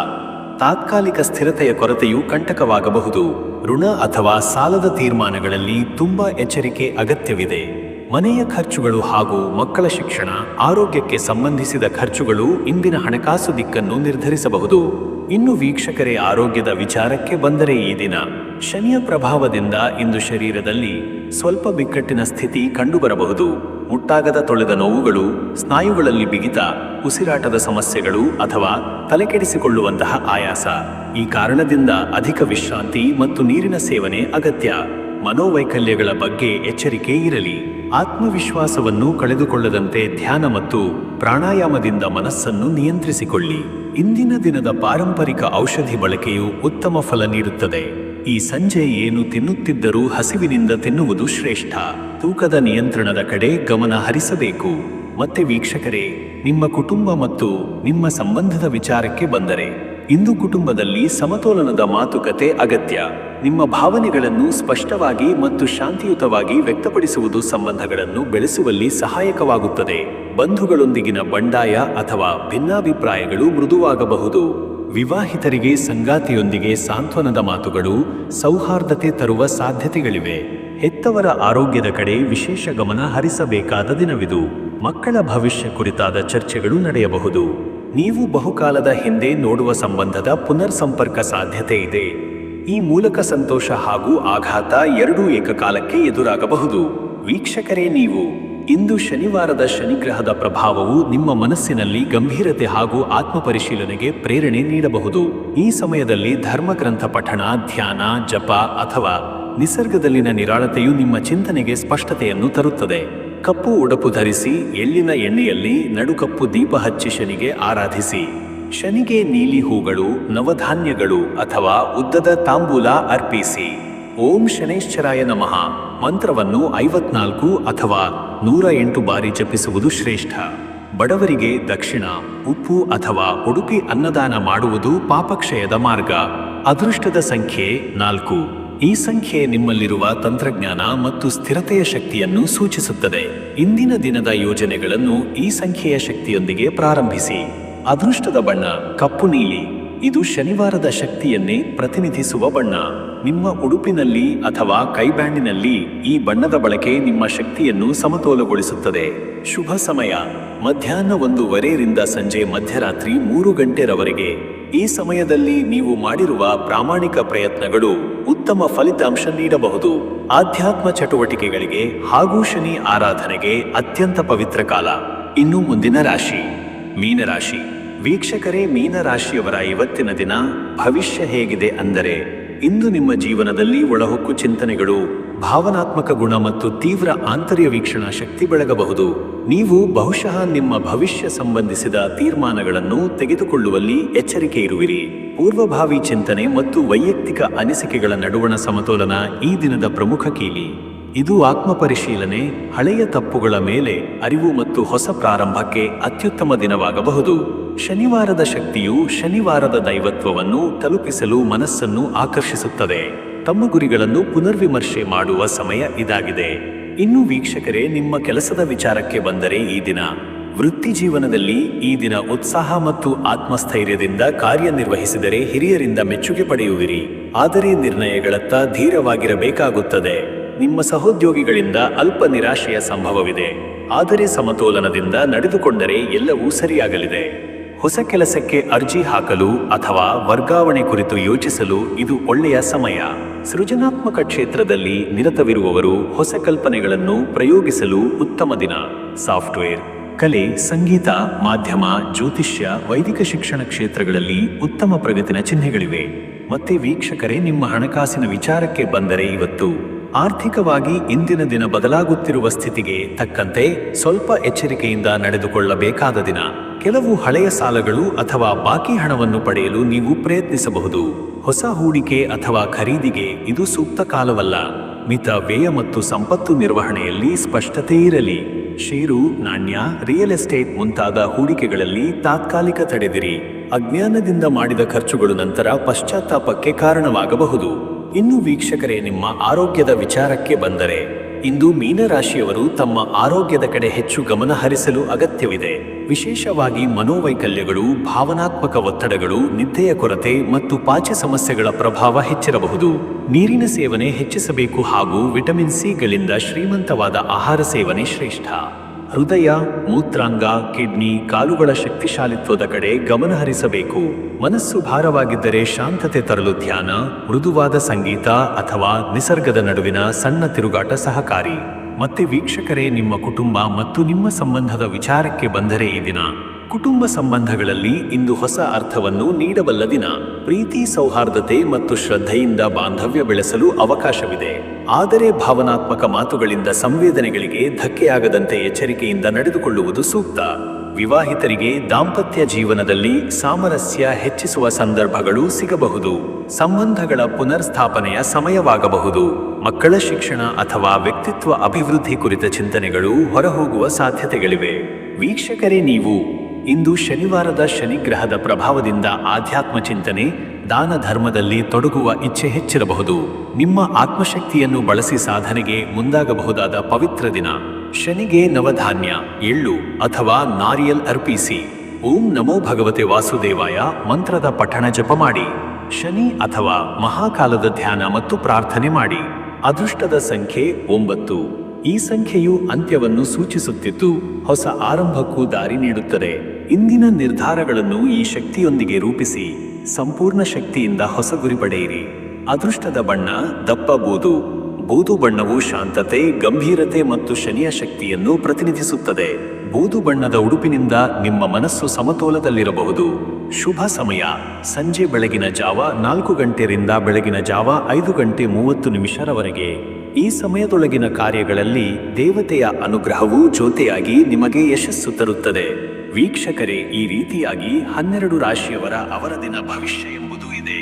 ತಾತ್ಕಾಲಿಕ ಸ್ಥಿರತೆಯ ಕೊರತೆಯು ಕಂಟಕವಾಗಬಹುದು. ಋಣ ಅಥವಾ ಸಾಲದ ತೀರ್ಮಾನಗಳಲ್ಲಿ ತುಂಬಾ ಎಚ್ಚರಿಕೆ ಅಗತ್ಯವಿದೆ. ಮನೆಯ ಖರ್ಚುಗಳು ಹಾಗೂ ಮಕ್ಕಳ ಶಿಕ್ಷಣ, ಆರೋಗ್ಯಕ್ಕೆ ಸಂಬಂಧಿಸಿದ ಖರ್ಚುಗಳು ಇಂದಿನ ಹಣಕಾಸು ದಿಕ್ಕನ್ನು ನಿರ್ಧರಿಸಬಹುದು. ಇನ್ನು ವೀಕ್ಷಕರೇ, ಆರೋಗ್ಯದ ವಿಚಾರಕ್ಕೆ ಬಂದರೆ, ಈ ದಿನ ಶನಿಯ ಪ್ರಭಾವದಿಂದ ಇಂದು ಶರೀರದಲ್ಲಿ ಸ್ವಲ್ಪ ಬಿಕ್ಕಟ್ಟಿನ ಸ್ಥಿತಿ ಕಂಡುಬರಬಹುದು. ಮುಟ್ಟಾಗದ ತೊಳೆದ ನೋವುಗಳು, ಸ್ನಾಯುಗಳಲ್ಲಿ ಬಿಗಿತ, ಉಸಿರಾಟದ ಸಮಸ್ಯೆಗಳು ಅಥವಾ ತಲೆಕೆಡಿಸಿಕೊಳ್ಳುವಂತಹ ಆಯಾಸ. ಈ ಕಾರಣದಿಂದ ಅಧಿಕ ವಿಶ್ರಾಂತಿ ಮತ್ತು ನೀರಿನ ಸೇವನೆ ಅಗತ್ಯ. ಮನೋವೈಕಲ್ಯಗಳ ಬಗ್ಗೆ ಎಚ್ಚರಿಕೆ ಇರಲಿ. ಆತ್ಮವಿಶ್ವಾಸವನ್ನು ಕಳೆದುಕೊಳ್ಳದಂತೆ ಧ್ಯಾನ ಮತ್ತು ಪ್ರಾಣಾಯಾಮದಿಂದ ಮನಸ್ಸನ್ನು ನಿಯಂತ್ರಿಸಿಕೊಳ್ಳಿ. ಇಂದಿನ ದಿನದ ಪಾರಂಪರಿಕ ಔಷಧಿ ಬಳಕೆಯು ಉತ್ತಮ ಫಲ ನೀಡುತ್ತದೆ. ಈ ಸಂಜೆ ಏನು ತಿನ್ನುತ್ತಿದ್ದರೂ ಹಸಿವಿನಿಂದ ತಿನ್ನುವುದು ಶ್ರೇಷ್ಠ. ತೂಕದ ನಿಯಂತ್ರಣದ ಕಡೆ ಗಮನ ಹರಿಸಬೇಕು. ಮತ್ತೆ ವೀಕ್ಷಕರೇ, ನಿಮ್ಮ ಕುಟುಂಬ ಮತ್ತು ನಿಮ್ಮ ಸಂಬಂಧದ ವಿಚಾರಕ್ಕೆ ಬಂದರೆ, ಇಂದು ಕುಟುಂಬದಲ್ಲಿ ಸಮತೋಲನದ ಮಾತುಕತೆ ಅಗತ್ಯ. ನಿಮ್ಮ ಭಾವನೆಗಳನ್ನು ಸ್ಪಷ್ಟವಾಗಿ ಮತ್ತು ಶಾಂತಿಯುತವಾಗಿ ವ್ಯಕ್ತಪಡಿಸುವುದು ಸಂಬಂಧಗಳನ್ನು ಬೆಳೆಸುವಲ್ಲಿ ಸಹಾಯಕವಾಗುತ್ತದೆ. ಬಂಧುಗಳೊಂದಿಗಿನ ಬಂಡಾಯ ಅಥವಾ ಭಿನ್ನಾಭಿಪ್ರಾಯಗಳು ಮೃದುವಾಗಬಹುದು. ವಿವಾಹಿತರಿಗೆ ಸಂಗಾತಿಯೊಂದಿಗೆ ಸಾಂತ್ವನದ ಮಾತುಗಳು ಸೌಹಾರ್ದತೆ ತರುವ ಸಾಧ್ಯತೆಗಳಿವೆ. ಹೆತ್ತವರ ಆರೋಗ್ಯದ ಕಡೆ ವಿಶೇಷ ಗಮನ ಹರಿಸಬೇಕಾದ ದಿನವಿದು. ಮಕ್ಕಳ ಭವಿಷ್ಯ ಕುರಿತಾದ ಚರ್ಚೆಗಳು ನಡೆಯಬಹುದು. ನೀವು ಬಹುಕಾಲದ ಹಿಂದೆ ನೋಡುವ ಸಂಬಂಧದ ಪುನರ್ ಸಂಪರ್ಕ ಸಾಧ್ಯತೆ ಇದೆ. ಈ ಮೂಲಕ ಸಂತೋಷ ಹಾಗೂ ಆಘಾತ ಎರಡೂ ಏಕಕಾಲಕ್ಕೆ ಎದುರಾಗಬಹುದು. ವೀಕ್ಷಕರೇ, ನೀವು ಇಂದು ಶನಿವಾರದ ಶನಿಗ್ರಹದ ಪ್ರಭಾವವು ನಿಮ್ಮ ಮನಸ್ಸಿನಲ್ಲಿ ಗಂಭೀರತೆ ಹಾಗೂ ಆತ್ಮಪರಿಶೀಲನೆಗೆ ಪ್ರೇರಣೆ ನೀಡಬಹುದು. ಈ ಸಮಯದಲ್ಲಿ ಧರ್ಮಗ್ರಂಥ ಪಠಣ, ಧ್ಯಾನ, ಜಪ ಅಥವಾ ನಿಸರ್ಗದಲ್ಲಿನ ನಿರಾಳತೆಯು ನಿಮ್ಮ ಚಿಂತನೆಗೆ ಸ್ಪಷ್ಟತೆಯನ್ನು ತರುತ್ತದೆ. ಕಪ್ಪು ಉಡುಪು ಧರಿಸಿ, ಎಳ್ಳಿನ ಎಣ್ಣೆಯಲ್ಲಿ ನಡುಕಪ್ಪು ದೀಪ ಹಚ್ಚಿ ಶನಿಗೆ ಆರಾಧಿಸಿ. ಶನಿಗೆ ನೀಲಿ ಹೂಗಳು, ನವಧಾನ್ಯಗಳು ಅಥವಾ ಉದ್ದದ ತಾಂಬೂಲ ಅರ್ಪಿಸಿ. ಓಂ ಶನೈಶ್ಚರಾಯ ನಮಃ ಮಂತ್ರವನ್ನು 54 ಅಥವಾ 108 ಬಾರಿ ಜಪಿಸುವುದು ಶ್ರೇಷ್ಠ. ಬಡವರಿಗೆ ದಕ್ಷಿಣ, ಉಪ್ಪು ಅಥವಾ ಉಡುಪಿ ಅನ್ನದಾನ ಮಾಡುವುದು ಪಾಪಕ್ಷಯದ ಮಾರ್ಗ. ಅದೃಷ್ಟದ ಸಂಖ್ಯೆ 4. ಈ ಸಂಖ್ಯೆ ನಿಮ್ಮಲ್ಲಿರುವ ತಂತ್ರಜ್ಞಾನ ಮತ್ತು ಸ್ಥಿರತೆಯ ಶಕ್ತಿಯನ್ನು ಸೂಚಿಸುತ್ತದೆ. ಇಂದಿನ ದಿನದ ಯೋಜನೆಗಳನ್ನು ಈ ಸಂಖ್ಯೆಯ ಶಕ್ತಿಯೊಂದಿಗೆ ಪ್ರಾರಂಭಿಸಿ. ಅದೃಷ್ಟದ ಬಣ್ಣ ಕಪ್ಪು ನೀಲಿ. ಇದು ಶನಿವಾರದ ಶಕ್ತಿಯನ್ನೇ ಪ್ರತಿನಿಧಿಸುವ ಬಣ್ಣ. ನಿಮ್ಮ ಉಡುಪಿನಲ್ಲಿ ಅಥವಾ ಕೈಬ್ಯಾಂಡಿನಲ್ಲಿ ಈ ಬಣ್ಣದ ಬಳಕೆ ನಿಮ್ಮ ಶಕ್ತಿಯನ್ನು ಸಮತೋಲಗೊಳಿಸುತ್ತದೆ. ಶುಭ ಸಮಯ ಮಧ್ಯಾಹ್ನ 1:15 ರಿಂದ ಸಂಜೆ ಮಧ್ಯರಾತ್ರಿ 3 ಗಂಟೆರವರೆಗೆ. ಈ ಸಮಯದಲ್ಲಿ ನೀವು ಮಾಡಿರುವ ಪ್ರಾಮಾಣಿಕ ಪ್ರಯತ್ನಗಳು ಉತ್ತಮ ಫಲಿತಾಂಶ ನೀಡಬಹುದು. ಆಧ್ಯಾತ್ಮ ಚಟುವಟಿಕೆಗಳಿಗೆ ಹಾಗೂ ಶನಿ ಆರಾಧನೆಗೆ ಅತ್ಯಂತ ಪವಿತ್ರ ಕಾಲ. ಇನ್ನು ಮುಂದಿನ ರಾಶಿ ಮೀನರಾಶಿ. ವೀಕ್ಷಕರೇ, ಮೀನರಾಶಿಯವರ ಇವತ್ತಿನ ದಿನ ಭವಿಷ್ಯ ಹೇಗಿದೆ ಅಂದರೆ, ಇಂದು ನಿಮ್ಮ ಜೀವನದಲ್ಲಿ ಒಳಹೊಕ್ಕು ಚಿಂತನೆಗಳು, ಭಾವನಾತ್ಮಕ ಗುಣ ಮತ್ತು ತೀವ್ರ ಆಂತರ್ಯ ವೀಕ್ಷಣಾ ಶಕ್ತಿ ಬೆಳಗಬಹುದು. ನೀವು ಬಹುಶಃ ನಿಮ್ಮ ಭವಿಷ್ಯ ಸಂಬಂಧಿಸಿದ ತೀರ್ಮಾನಗಳನ್ನು ತೆಗೆದುಕೊಳ್ಳುವಲ್ಲಿ ಎಚ್ಚರಿಕೆ ಇರುವಿರಿ. ಪೂರ್ವಭಾವಿ ಚಿಂತನೆ ಮತ್ತು ವೈಯಕ್ತಿಕ ಅನಿಸಿಕೆಗಳ ನಡುವಣ ಸಮತೋಲನ ಈ ದಿನದ ಪ್ರಮುಖ ಕೀಲಿ. ಇದು ಆತ್ಮಪರಿಶೀಲನೆ, ಹಳೆಯ ತಪ್ಪುಗಳ ಮೇಲೆ ಅರಿವು ಮತ್ತು ಹೊಸ ಪ್ರಾರಂಭಕ್ಕೆ ಅತ್ಯುತ್ತಮ ದಿನವಾಗಬಹುದು. ಶನಿವಾರದ ಶಕ್ತಿಯು ಶನಿವಾರದ ದೈವತ್ವವನ್ನು ತಲುಪಿಸಲು ಮನಸ್ಸನ್ನು ಆಕರ್ಷಿಸುತ್ತದೆ. ತಮ್ಮ ಗುರಿಗಳನ್ನು ಪುನರ್ವಿಮರ್ಶೆ ಮಾಡುವ ಸಮಯ ಇದಾಗಿದೆ. ಇನ್ನು ವೀಕ್ಷಕರೇ, ನಿಮ್ಮ ಕೆಲಸದ ವಿಚಾರಕ್ಕೆ ಬಂದರೆ, ಈ ದಿನ ವೃತ್ತಿ ಜೀವನದಲ್ಲಿ ಈ ದಿನ ಉತ್ಸಾಹ ಮತ್ತು ಆತ್ಮಸ್ಥೈರ್ಯದಿಂದ ಕಾರ್ಯನಿರ್ವಹಿಸಿದರೆ ಹಿರಿಯರಿಂದ ಮೆಚ್ಚುಗೆ ಪಡೆಯುವಿರಿ. ಆದರೆ ನಿರ್ಣಯಗಳತ್ತ ಧೀರವಾಗಿರಬೇಕಾಗುತ್ತದೆ. ನಿಮ್ಮ ಸಹೋದ್ಯೋಗಿಗಳಿಂದ ಅಲ್ಪ ನಿರಾಶೆಯ ಸಂಭವವಿದೆ. ಆದರೆ ಸಮತೋಲನದಿಂದ ನಡೆದುಕೊಂಡರೆ ಎಲ್ಲವೂ ಸರಿಯಾಗಲಿದೆ. ಹೊಸ ಕೆಲಸಕ್ಕೆ ಅರ್ಜಿ ಹಾಕಲು ಅಥವಾ ವರ್ಗಾವಣೆ ಕುರಿತು ಯೋಚಿಸಲು ಇದು ಒಳ್ಳೆಯ ಸಮಯ. ಸೃಜನಾತ್ಮಕ ಕ್ಷೇತ್ರದಲ್ಲಿ ನಿರತವಿರುವವರು ಹೊಸ ಕಲ್ಪನೆಗಳನ್ನು ಪ್ರಯೋಗಿಸಲು ಉತ್ತಮ ದಿನ. ಸಾಫ್ಟ್ವೇರ್, ಕಲೆ, ಸಂಗೀತ, ಮಾಧ್ಯಮ, ಜ್ಯೋತಿಷ್ಯ, ವೈದಿಕ ಶಿಕ್ಷಣ ಕ್ಷೇತ್ರಗಳಲ್ಲಿ ಉತ್ತಮ ಪ್ರಗತಿನ ಚಿಹ್ನೆಗಳಿವೆ. ಮತ್ತೆ ವೀಕ್ಷಕರೇ, ನಿಮ್ಮ ಹಣಕಾಸಿನ ವಿಚಾರಕ್ಕೆ ಬಂದರೆ, ಇವತ್ತು ಆರ್ಥಿಕವಾಗಿ ಇಂದಿನ ದಿನ ಬದಲಾಗುತ್ತಿರುವ ಸ್ಥಿತಿಗೆ ತಕ್ಕಂತೆ ಸ್ವಲ್ಪ ಎಚ್ಚರಿಕೆಯಿಂದ ನಡೆದುಕೊಳ್ಳಬೇಕಾದ ದಿನ. ಕೆಲವು ಹಳೆಯ ಸಾಲಗಳು ಅಥವಾ ಬಾಕಿ ಹಣವನ್ನು ಪಡೆಯಲು ನೀವು ಪ್ರಯತ್ನಿಸಬಹುದು. ಹೊಸ ಹೂಡಿಕೆ ಅಥವಾ ಖರೀದಿಗೆ ಇದು ಸೂಕ್ತ ಕಾಲವಲ್ಲ. ಮಿತ ವ್ಯಯ ಮತ್ತು ಸಂಪತ್ತು ನಿರ್ವಹಣೆಯಲ್ಲಿ ಸ್ಪಷ್ಟತೆ ಇರಲಿ. ಷೇರು, ನಾಣ್ಯ, ರಿಯಲ್ ಎಸ್ಟೇಟ್ ಮುಂತಾದ ಹೂಡಿಕೆಗಳಲ್ಲಿ ತಾತ್ಕಾಲಿಕ ತಡೆದಿರಿ. ಅಜ್ಞಾನದಿಂದ ಮಾಡಿದ ಖರ್ಚುಗಳು ನಂತರ ಪಶ್ಚಾತ್ತಾಪಕ್ಕೆ ಕಾರಣವಾಗಬಹುದು. ಇನ್ನು ವೀಕ್ಷಕರೇ, ನಿಮ್ಮ ಆರೋಗ್ಯದ ವಿಚಾರಕ್ಕೆ ಬಂದರೆ, ಇಂದು ಮೀನರಾಶಿಯವರು ತಮ್ಮ ಆರೋಗ್ಯದ ಕಡೆ ಹೆಚ್ಚು ಗಮನ ಹರಿಸಲು ಅಗತ್ಯವಿದೆ. ವಿಶೇಷವಾಗಿ ಮನೋವೈಕಲ್ಯಗಳು, ಭಾವನಾತ್ಮಕ ಒತ್ತಡಗಳು, ನಿದ್ದೆಯ ಕೊರತೆ ಮತ್ತು ಪಾಚ ಸಮಸ್ಯೆಗಳ ಪ್ರಭಾವ ಹೆಚ್ಚಿರಬಹುದು. ನೀರಿನ ಸೇವನೆ ಹೆಚ್ಚಿಸಬೇಕು ಹಾಗೂ ವಿಟಮಿನ್ ಸಿ ಗಳಿಂದ ಶ್ರೀಮಂತವಾದ ಆಹಾರ ಸೇವನೆ ಶ್ರೇಷ್ಠ. ಹೃದಯ, ಮೂತ್ರಾಂಗ, ಕಿಡ್ನಿ, ಕಾಲುಗಳ ಶಕ್ತಿಶಾಲಿತ್ವದ ಕಡೆ ಗಮನ ಹರಿಸಬೇಕು. ಮನಸ್ಸು ಭಾರವಾಗಿದ್ದರೆ ಶಾಂತತೆ ತರಲು ಧ್ಯಾನ, ಮೃದುವಾದ ಸಂಗೀತ ಅಥವಾ ನಿಸರ್ಗದ ನಡುವಿನ ಸಣ್ಣ ತಿರುಗಾಟ ಸಹಕಾರಿ. ಮತ್ತೆ ವೀಕ್ಷಕರೇ, ನಿಮ್ಮ ಕುಟುಂಬ ಮತ್ತು ನಿಮ್ಮ ಸಂಬಂಧದ ವಿಚಾರಕ್ಕೆ ಬಂದರೆ, ಈ ದಿನ ಕುಟುಂಬ ಸಂಬಂಧಗಳಲ್ಲಿ ಇಂದು ಹೊಸ ಅರ್ಥವನ್ನು ನೀಡಬಲ್ಲ ದಿನ. ಪ್ರೀತಿ, ಸೌಹಾರ್ದತೆ ಮತ್ತು ಶ್ರದ್ಧೆಯಿಂದ ಬಾಂಧವ್ಯ ಬೆಳೆಸಲು ಅವಕಾಶವಿದೆ. ಆದರೆ ಭಾವನಾತ್ಮಕ ಮಾತುಗಳಿಂದ ಸಂವೇದನೆಗಳಿಗೆ ಧಕ್ಕೆಯಾಗದಂತೆ ಎಚ್ಚರಿಕೆಯಿಂದ ನಡೆದುಕೊಳ್ಳುವುದು ಸೂಕ್ತ. ವಿವಾಹಿತರಿಗೆ ದಾಂಪತ್ಯ ಜೀವನದಲ್ಲಿ ಸಾಮರಸ್ಯ ಹೆಚ್ಚಿಸುವ ಸಂದರ್ಭಗಳು ಸಿಗಬಹುದು. ಸಂಬಂಧಗಳ ಪುನರ್ಸ್ಥಾಪನೆಯ ಸಮಯವಾಗಬಹುದು. ಮಕ್ಕಳ ಶಿಕ್ಷಣ ಅಥವಾ ವ್ಯಕ್ತಿತ್ವ ಅಭಿವೃದ್ಧಿ ಕುರಿತ ಚಿಂತನೆಗಳು ಹೊರಹೋಗುವ ಸಾಧ್ಯತೆಗಳಿವೆ. ವೀಕ್ಷಕರೇ, ನೀವು ಇಂದು ಶನಿವಾರದ ಶನಿಗ್ರಹದ ಪ್ರಭಾವದಿಂದ ಆಧ್ಯಾತ್ಮ ಚಿಂತನೆ, ದಾನ ಧರ್ಮದಲ್ಲಿ ತೊಡಗುವ ಇಚ್ಛೆ ಹೆಚ್ಚಿರಬಹುದು. ನಿಮ್ಮ ಆತ್ಮಶಕ್ತಿಯನ್ನು ಬಳಸಿ ಸಾಧನೆಗೆ ಮುಂದಾಗಬಹುದಾದ ಪವಿತ್ರ ದಿನ. ಶನಿಗೆ ನವಧಾನ್ಯ, ಎಳ್ಳು ಅಥವಾ ನಾರಿಯಲ್ ಅರ್ಪಿಸಿ. ಓಂ ನಮೋ ಭಗವತೆ ವಾಸುದೇವಾಯ ಮಂತ್ರದ ಪಠಣ ಜಪ ಮಾಡಿ. ಶನಿ ಅಥವಾ ಮಹಾಕಾಲದ ಧ್ಯಾನ ಮತ್ತು ಪ್ರಾರ್ಥನೆ ಮಾಡಿ. ಅದೃಷ್ಟದ ಸಂಖ್ಯೆ 9. ಈ ಸಂಖ್ಯೆಯು ಅಂತ್ಯವನ್ನು ಸೂಚಿಸುತ್ತಿದ್ದು ಹೊಸ ಆರಂಭಕ್ಕೂ ದಾರಿ ನೀಡುತ್ತದೆ. ಇಂದಿನ ನಿರ್ಧಾರಗಳನ್ನು ಈ ಶಕ್ತಿಯೊಂದಿಗೆ ರೂಪಿಸಿ ಸಂಪೂರ್ಣ ಶಕ್ತಿಯಿಂದ ಹೊಸ ಗುರಿ ಪಡೆಯಿರಿ. ಅದೃಷ್ಟದ ಬಣ್ಣ ದಪ್ಪ ಬೂದು. ಬೂದು ಬಣ್ಣವು ಶಾಂತತೆ, ಗಂಭೀರತೆ ಮತ್ತು ಶನಿಯ ಶಕ್ತಿಯನ್ನು ಪ್ರತಿನಿಧಿಸುತ್ತದೆ. ಬೂದು ಬಣ್ಣದ ಉಡುಪಿನಿಂದ ನಿಮ್ಮ ಮನಸ್ಸು ಸಮತೋಲದಲ್ಲಿರಬಹುದು. ಶುಭ ಸಮಯ ಸಂಜೆ ಬೆಳಗಿನ ಜಾವ 4 ಗಂಟೆಯಿಂದ ಬೆಳಗಿನ ಜಾವ 5:30 ಈ ಸಮಯದೊಳಗಿನ ಕಾರ್ಯಗಳಲ್ಲಿ ದೇವತೆಯ ಅನುಗ್ರಹವು ಜೊತೆಯಾಗಿ ನಿಮಗೆ ಯಶಸ್ಸು ತರುತ್ತದೆ. ವೀಕ್ಷಕರೇ, ಈ ರೀತಿಯಾಗಿ 12 ರಾಶಿಯವರ ಅವರ ದಿನ ಭವಿಷ್ಯ ಎಂಬುದು ಇದೆ.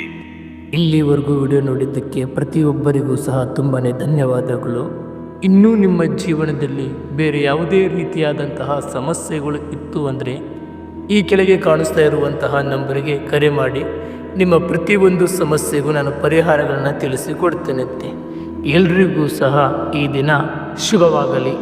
ಇಲ್ಲಿವರೆಗೂ ವಿಡಿಯೋ ನೋಡಿದ್ದಕ್ಕೆ ಪ್ರತಿಯೊಬ್ಬರಿಗೂ ಸಹ ತುಂಬಾ ಧನ್ಯವಾದಗಳು. ಇನ್ನೂ ನಿಮ್ಮ ಜೀವನದಲ್ಲಿ ಬೇರೆ ಯಾವುದೇ ರೀತಿಯಾದಂತಹ ಸಮಸ್ಯೆಗಳು ಇತ್ತು ಅಂದರೆ ಈ ಕೆಳಗೆ ಕಾಣಿಸ್ತಾ ಇರುವಂತಹ ನಂಬರಿಗೆ ಕರೆ ಮಾಡಿ ನಿಮ್ಮ ಪ್ರತಿಯೊಂದು ಸಮಸ್ಯೆಗೂ ನಾನು ಪರಿಹಾರಗಳನ್ನು ತಿಳಿಸಿಕೊಡ್ತೇನೆ. ಎಲ್ರಿಗೂ ಸಹ ಈ ದಿನ ಶುಭವಾಗಲಿ.